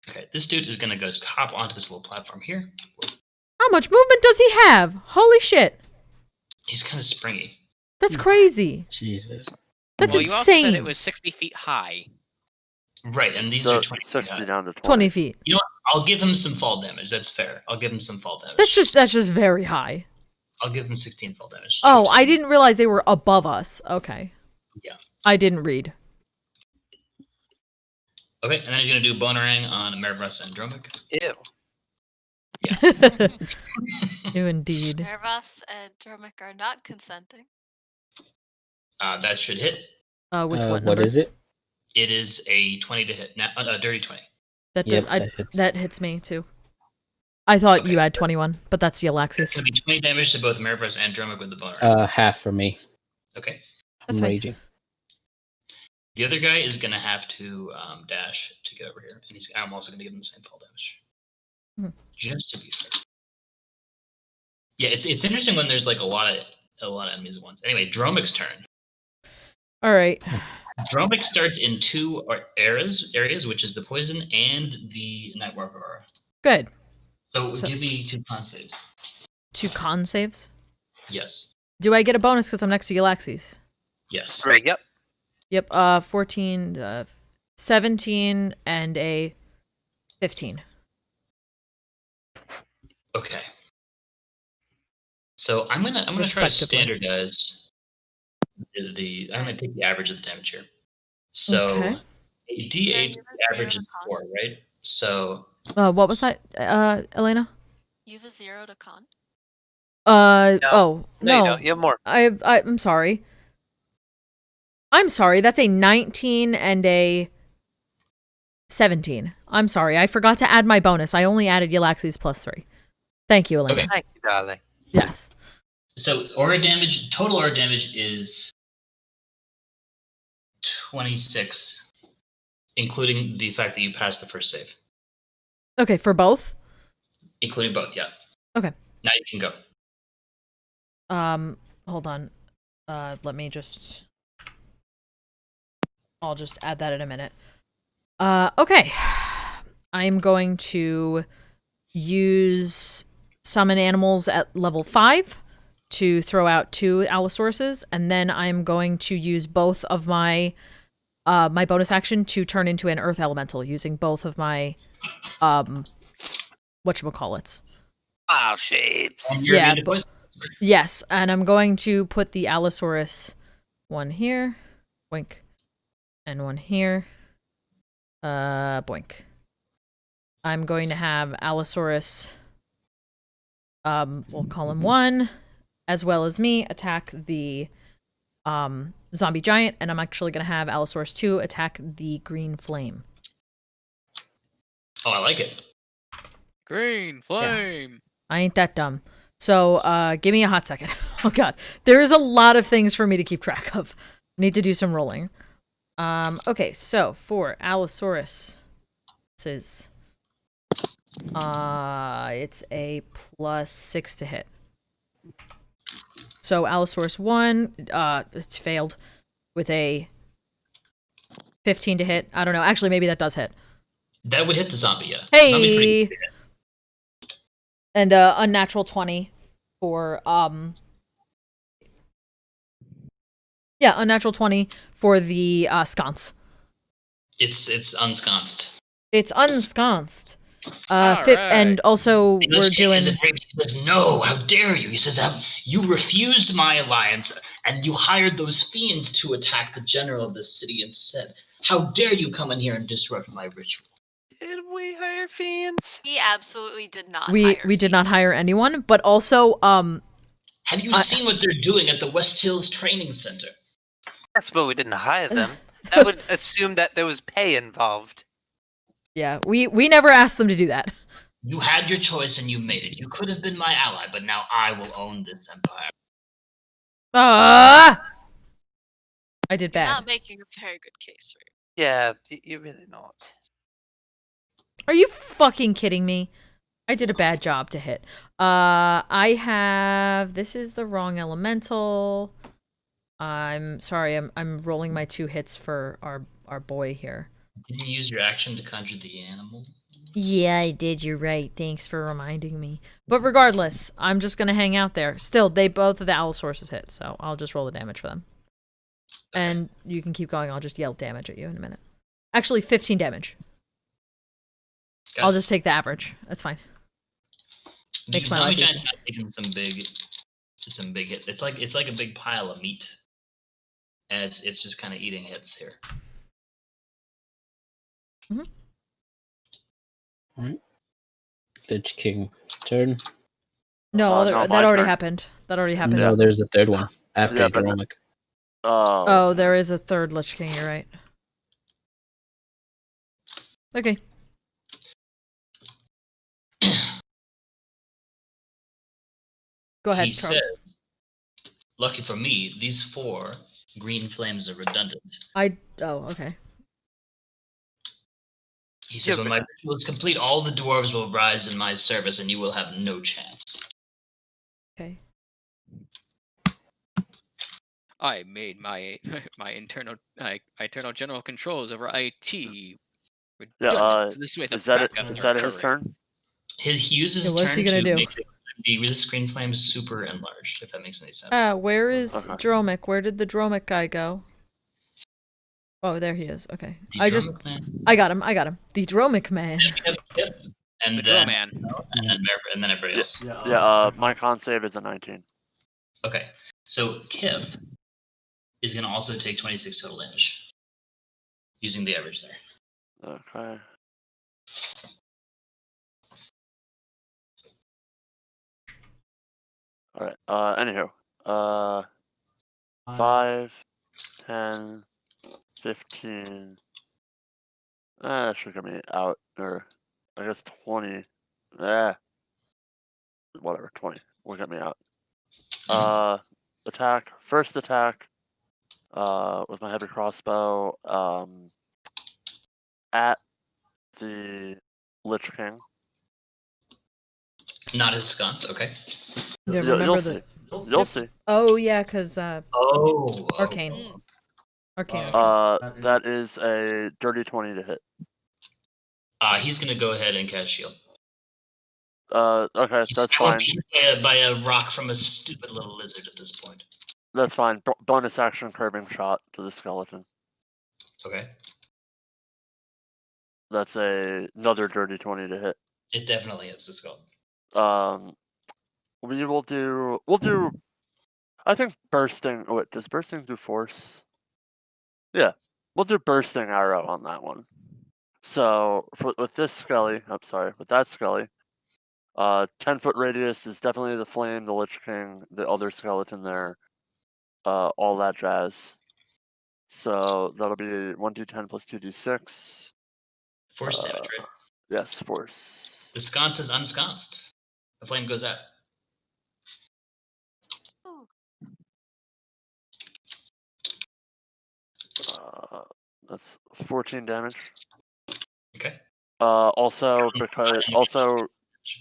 Okay, this dude is going to go hop onto this little platform here. How much movement does he have? Holy shit. He's kind of springy. That's crazy. Jesus. That's well, you also said insane. it was 60 feet high. Right, and these So are 20 feet 60 high. down to 20. 20 feet. You know what? I'll give him some fall damage. That's fair. I'll give him some fall damage. That's just very high. I'll give him 16 fall damage. Oh, I didn't realize they were above us. Okay. Yeah. I didn't read. Okay, and then he's going to do Bonerang on Marvis and Dromik. Ew. You indeed. Marvis and Dromik are not consenting. That should hit. With what What number? is it? It is a 20 to hit. A dirty 20. That, Yep, did, that hits. that hits me too. I thought you Okay. had 21, but that's the It's Yllaxis. going to be 20 damage to both Marvis and Dromik with the Bonerang. Half for me. Okay. That's I'm fine. raging. The other guy is going to have to dash to get over here. And I'm also going to give him the same fall damage. Mhm. Just to be fair. Yeah, it's interesting when there's like a lot of enemies at once. Anyway, Dromik's turn. All right. Dromik starts in two areas, which is the poison and the Nightwalker aura. Good. So So- give me 2 con saves. 2 con saves. Yes. Do I get a bonus because I'm next to Yllaxis? Yes. Right. Yep. Yep. 14, 17 and a 15. Okay. So I'm gonna try to Respectively. standardize I'm gonna take the average of the damage here. So Okay. a Sorry, D8 you have a the average 0 is to con? 4, right? So What was that, Elena? You have a 0 to con? No. Oh, No, you no. don't. You have more. I'm sorry. I'm sorry, that's a 19 and a 17. I'm sorry, I forgot to add my bonus. I only added Yllaxis +3. Thank you, Elena. Okay. Thank you, darling. Yes. So aura damage, total aura damage is 26, including the fact that you passed the first save. Okay, for both? Including both, yeah. Okay. Now you can go. Hold on. Let me just... I'll just add that in a minute. Okay. I'm going to use summon animals at level 5 to throw out 2 Allosauruses, and then I'm going to use both of my my bonus action to turn into an earth elemental using both of my whatchamacallits. Wow, shapes. And you're Yeah, immune to poison. Yes, and I'm going to put the Allosaurus one here, boink, and one here, boink. I'm going to have Allosaurus, we'll call him 1, as well as me, attack the zombie giant, and I'm actually going to have Allosaurus 2 attack the green flame. Oh, I like it. Green flame. I ain't that dumb. So, give me a hot second. Oh god. There is a lot of things for me to keep track of. Need to do some rolling. Okay, so for Allosaurus, this is it's a +6 to hit. So Allosaurus 1, it's failed with a 15 to hit. I don't know. Actually, maybe that does hit. That would hit the zombie, yeah. Zombie's pretty Hey! good to hit. And unnatural 20 for yeah, unnatural 20 for the sconce. It's ensconced. It's unsconced. Alright. And also And we're this king doing is enraged. He says, "No, how dare you?" He says, "You refused my alliance, and you hired those fiends to attack the general of this city instead. How dare you come in here and disrupt my ritual?" Did we hire fiends? He absolutely did not we hire did not fiends. hire anyone, but also Have you seen what they're doing at the West Hills Training Center? Yes, but we didn't hire them. That would assume that there was pay involved. yeah, we never asked them to do that. You had your choice and you made it. You could have been my ally, but now I will own this empire. I did You're bad. not making a very good case for it. Yeah, you're really not. Are you fucking kidding me? I did a bad job to hit. I have... This is the wrong elemental. I'm sorry, I'm rolling my 2 hits for our boy here. Didn't you use your action to conjure the animal? Yeah, I did. You're right. Thanks for reminding me. But regardless, I'm just gonna hang out there. Still, they both of the Allosauruses hit, so I'll just roll the damage for them. Okay. And you can keep going. I'll just yell damage at you in a minute. Actually, 15 damage. Got I'll it. just take the average. That's fine. The Makes my zombie life easy. giant's not taking some big hits. It's like a big pile of meat, and it's just kind of eating hits here. Alright. Lich King's turn. No, no, that my already turn. happened. That already happened. No, there's a third one after Yeah, but- Dromik. Oh, there is a third Lich King. You're right. Okay. Go ahead, He Charles. says, "Lucky for me, these 4 green flames are redundant." Oh, okay. He says, Yeah, "When my ritual is complete, all the dwarves will rise in my service, and you will have no chance." Okay. I made my my internal general controls over IT. Yeah, So this way the is that it? backup Is that his current. turn? He uses Yeah, his what's he turn gonna to do? make the screen flame super enlarged, if that makes any sense. Where is Okay. Dromik? Where did the Dromik guy go? Oh, there he is. Okay. The Dromik man. I got him. The Dromik man. Then we have Kiff, and The then Droman. and then everybody else. Yeah, my con save is a 19. Okay, so Kiff is going to also take 26 total damage, using the average there. Okay. Alright, anywho. 5, 10, 15. That should get me out, or I guess 20. Whatever, 20 will get me out. Attack, first attack, with my heavy crossbow, at the Lich King. Not his sconce, okay. Yeah, You'll remember see. the. You'll see. Oh yeah, because Arcane. Arcane. That is a dirty 20 to hit. He's going to go ahead and cast shield. Okay, that's fine. Be hit by a rock from a stupid little lizard at this point. That's fine. Bonus action curbing shot to the skeleton. Okay. That's another dirty 20 to hit. It definitely hits the skeleton. We'll do. I think bursting. Oh wait, does bursting do force? Yeah, we'll do bursting arrow on that one. So with this skelly, with that skelly, 10-foot radius is definitely the flame, the Lich King, the other skeleton there, all that jazz. So that'll be 1d10 plus 2d6. Force damage, right? Yes, force. The sconce is unsconced. The flame goes out. That's 14 damage. Okay. Also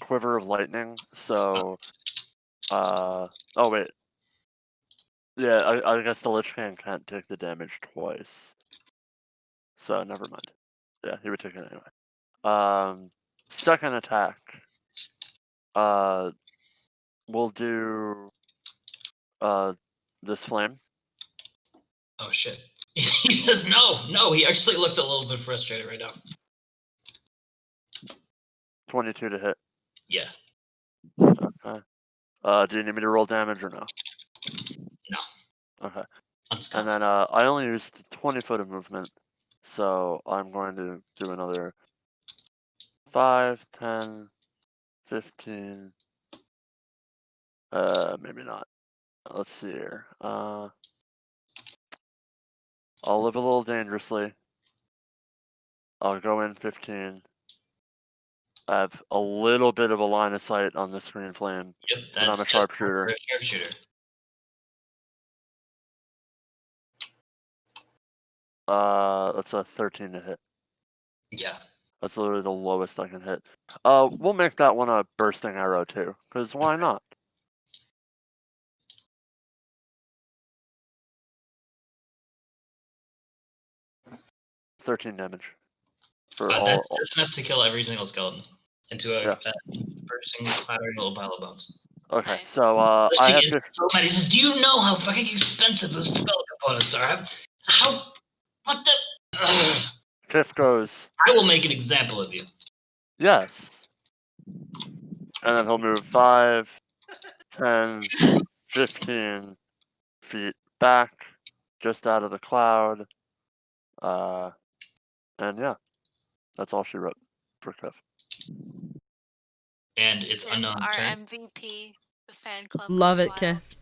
quiver of lightning. So, oh wait. Yeah, I guess the Lich King can't take the damage twice. So never mind. Yeah, he would take it anyway. Second attack. We'll do this flame. Oh shit. He says no. He actually looks a little bit frustrated right now. 22 to hit. Yeah. Okay. Do you need me to roll damage or no? No. Okay. Unsconced. And then I only used 20 foot of movement, so I'm going to do another 5, 10, 15. Maybe not. Let's see here. I'll live a little dangerously. I'll go in 15. I have a little bit of a line of sight on the screen flame. Yep, but I'm a just sharpshooter. Sharpshooter. That's a 13 to hit. Yeah. That's literally the lowest I can hit. We'll make that one a bursting arrow too, because why not? $13 damage. For That's just enough to kill every single skeleton into a bursting, clattering little pile of bones. Okay, Nice. so I have to. So mad. He says, "Do you know how fucking expensive those spell components are? How? What the? Ugh. Kiff goes. I will make an example of you." Yes. And then he'll move 5, 10, 15 feet back, just out of the cloud. And yeah, that's all she wrote for Kiff. And it's unknown. Our Turn. MVP, the fan club. Love goes it, wild. Kiff.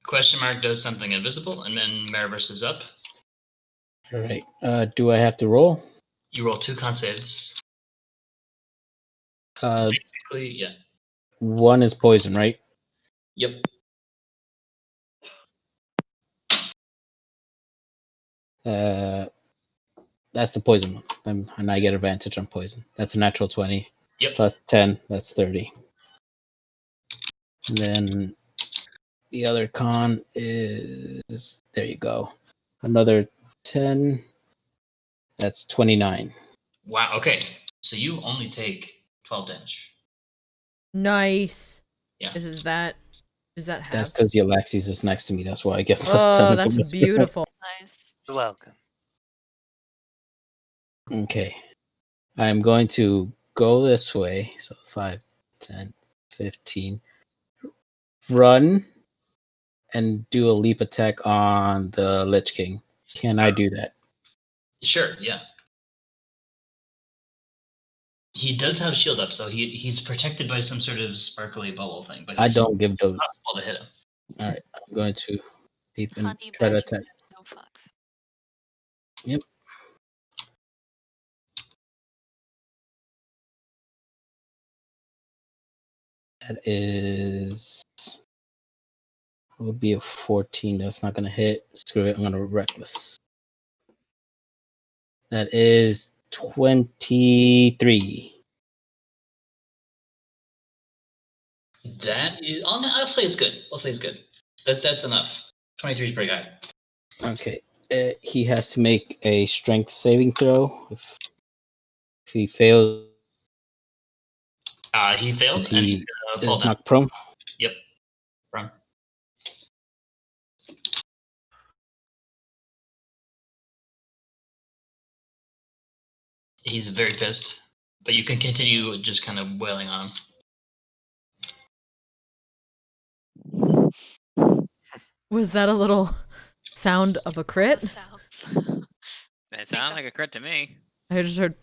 Question mark does something invisible, and then Marvis is up. All right. Do I have to roll? You roll 2 con saves. Basically, yeah. One is poison, right? Yep. That's the poison one, and I get advantage on poison. That's a natural 20. Yep. Plus 10, that's 30. And then the other con is, there you go, another 10. That's 29. Wow. Okay. So you only take 12 damage. Nice. Yeah. Is that half? That's because Yllaxis is next to me. That's why I get plus Oh, 10. that's beautiful. guys. You're welcome. Okay. I'm going to go this way. So 5, 10, 15. Run and do a leap attack on the Lich King. Can I do that? Sure, yeah. He does have shield up, so he's protected by some sort of sparkly bubble thing. But I it's don't give those. possible to hit him. All right. I'm going to leap and Honey try to badger attack. gives no fucks. Yep. That is. It would be a 14. That's not going to hit. Screw it. I'm going to reckless. That is 23. That is, I'll say it's good. I'll say it's good. That's enough. 23 is pretty high. Okay. He has to make a strength saving throw. If he fails, He failed, and he's he gonna fall is down. knocked prone. Yep. Prone. He's very pissed, but you can continue just kind of wailing on him. Was that a little sound of a crit? Sounds. That sounds like a crit to me. I just heard.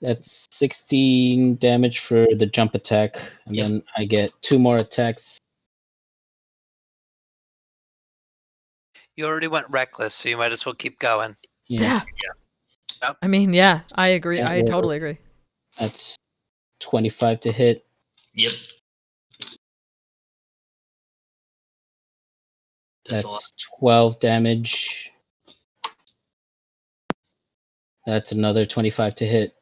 That's 16 damage for the jump attack, and Yep. then I get 2 more attacks. You already went reckless, so you might as well keep going. Yeah. Yep. I mean, yeah, I agree. That I will- totally agree. That's 25 to hit. Yep. That's a lot. That's 12 damage. That's another 25 to hit.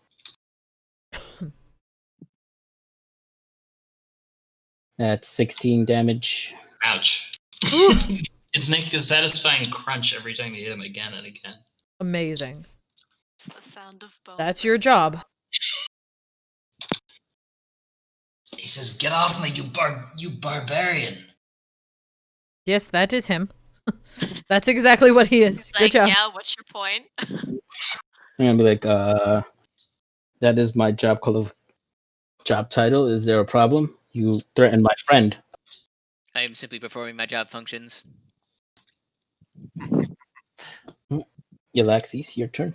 That's 16 damage. Ouch. It makes a satisfying crunch every time you hit him again and again. Amazing. It's the sound of bone. That's your job. He says, "Get off me, you barbarian!" Yes, that is him. That's exactly what he is. He's Good like, job. yeah, what's your point? I'm gonna be like, that is my job title. Is there a problem? You threatened my friend. I am simply performing my job functions. Yllaxis, your turn.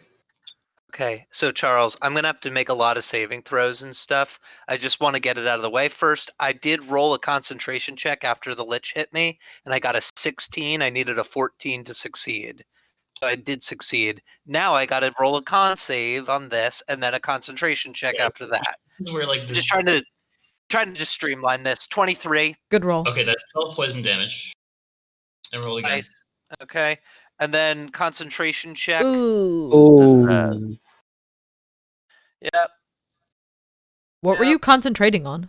Okay, so Charles, I'm gonna have to make a lot of saving throws and stuff. I just want to get it out of the way first. I did roll a concentration check after the Lich hit me, and I got a 16. I needed a 14 to succeed. So I did succeed. Now I got to roll a con save on this, and then a concentration check after that. This is where like this. Just trying to just streamline this. 23. Good roll. Okay, that's 12 poison damage. And roll again. Nice. Okay, and then concentration check. Ooh. Oh, Yep. What were Yep. you concentrating on?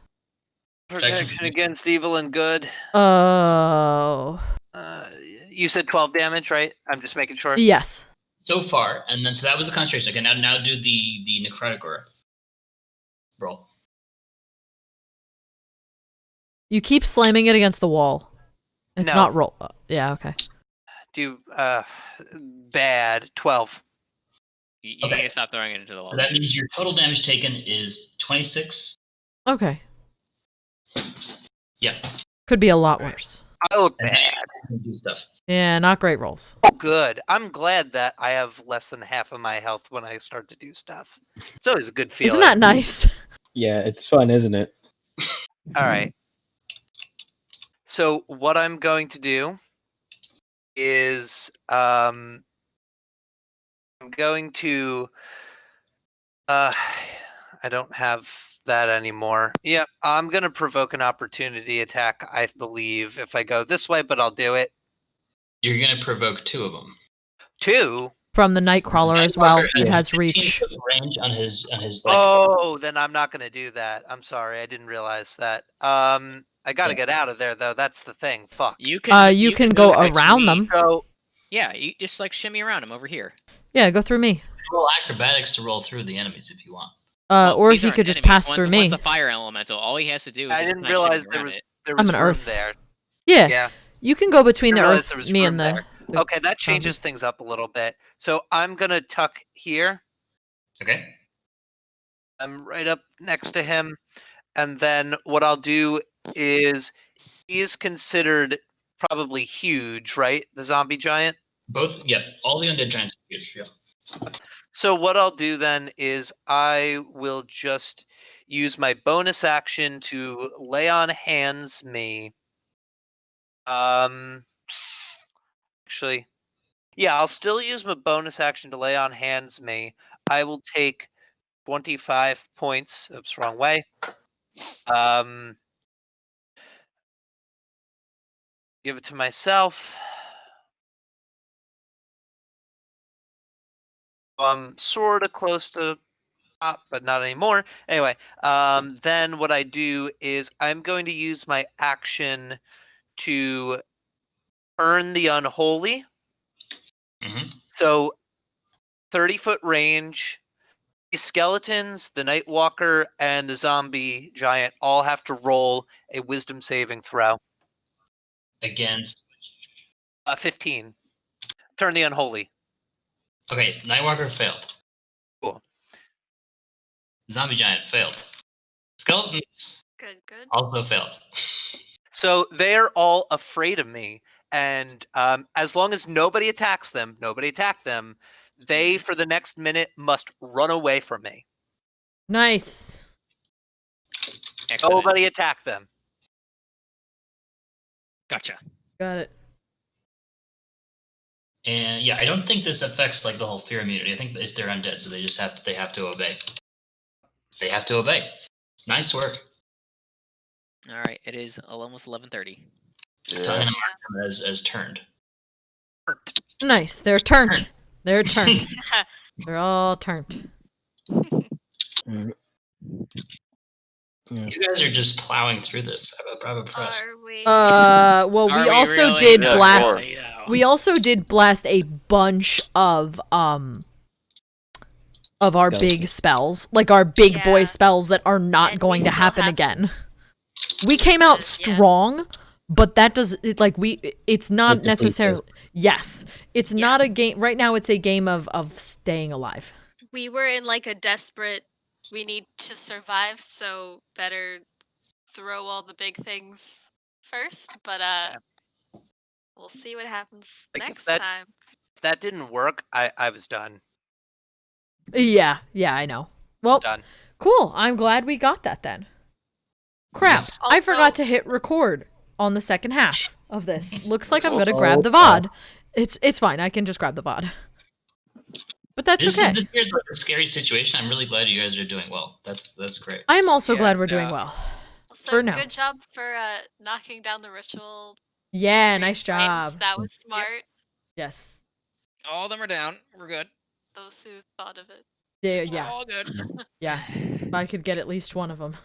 Protection against evil and good. Oh. You said 12 damage, right? I'm just making sure. Yes. So far, and then so that was the concentration. Okay, now do the necrotic aura. Roll. You keep slamming it against the wall. It's No. not roll. Yeah, okay. Do bad 12. You Okay. need to stop throwing it into the wall. So that means your total damage taken is 26. Okay. Yeah. Could be a lot worse. I look And then bad. you can do stuff. Yeah, not great rolls. Oh, good. I'm glad that I have less than half of my health when I start to do stuff. It's always a good feeling. Isn't that nice? yeah, it's fun, isn't it? All right. So what I'm going to do is I'm going to I don't have that anymore. Yep, I'm going to provoke an opportunity attack, I believe, if I go this way, but I'll do it. You're going to provoke 2 of them. 2? From the Nightcrawler as well. Nightcrawler He has 15 reach. foot range on his like. Oh, then I'm not going to do that. I'm sorry. I didn't realize that. I got to Yeah. get out of there though. That's the thing. Fuck. You can. You can go move next to around me. them. So Yeah, you just like shimmy around him over here. Yeah, go through me. Roll acrobatics to roll through the enemies if you want. Well, Or these he aren't could just enemies. pass One's- through me. One's a fire elemental. All he has to do is I just didn't kinda shimmy realize around it. there I'm was an room earth. there. Yeah. Yeah. You can go between the Didn't realize earth, there was me room and the. there. the Okay, that changes things up a little bit. So I'm gonna tuck here. Okay. I'm right up next to him, and then what I'll do is he is considered probably huge, right? The zombie giant. Both. Yep. All the undead giants are huge. Yeah. So what I'll do then is I will just use my bonus action to lay on hands me. Actually, yeah, I'll still use my bonus action to lay on hands me. I will take 25 points. Oops, wrong way. Give it to myself. I'm sort of close to top, but not anymore. Anyway, then what I do is I'm going to use my action to earn the unholy. Mm-hmm. So 30-foot range. The skeletons, the Nightwalker, and the zombie giant all have to roll a wisdom saving throw. Against. 15. Turn the unholy. Okay, Nightwalker failed. Cool. Zombie giant failed. Skeletons Good, good. also failed. So they're all afraid of me, and as long as nobody attacks them, they for the next minute must run away from me. Nice. Excellent. Nobody attack them. Gotcha. Got it. And yeah, I don't think this affects like the whole fear immunity. I think it's they're undead, so they have to obey. They have to obey. Nice work. All right, it is almost 11:30. So I'm Yeah. gonna mark them as turned. Nice. They're turned. They're turned. They're all turned. Mm. Yeah. You guys are just plowing through this. I'm impressed. Are we? Well, Are we also really? did Yeah, blast. sure. We also did blast a bunch of our big Skeletons. spells, like our big boy Yeah. spells that are not And going we to still happen have- again. We came out Yeah. strong, but that does it's not It depletes necessarily. us. Yes, it's Yeah. not a game right now. It's a game of staying alive. We were in like a desperate, we need to survive, so better throw all the big things first. But we'll see what happens Like, if next that- time. If that didn't work, I was done. Yeah, I know. Well, Done. cool. I'm glad we got that then. Crap, I forgot Also- to hit record on the second half of this. Looks like I'm Whoops. gonna grab the VOD. It's fine. I can just grab the VOD. But that's This okay. is like a scary situation. I'm really glad you guys are doing well. That's great. I'm also Yeah, glad we're doing well. Also, for now. good job for knocking down the ritual. Yeah, tree nice frames. job. That was smart. Yes. All of them are down. We're good. Those who thought of it. Yeah, We're yeah, all good. yeah. If I could get at least one of them.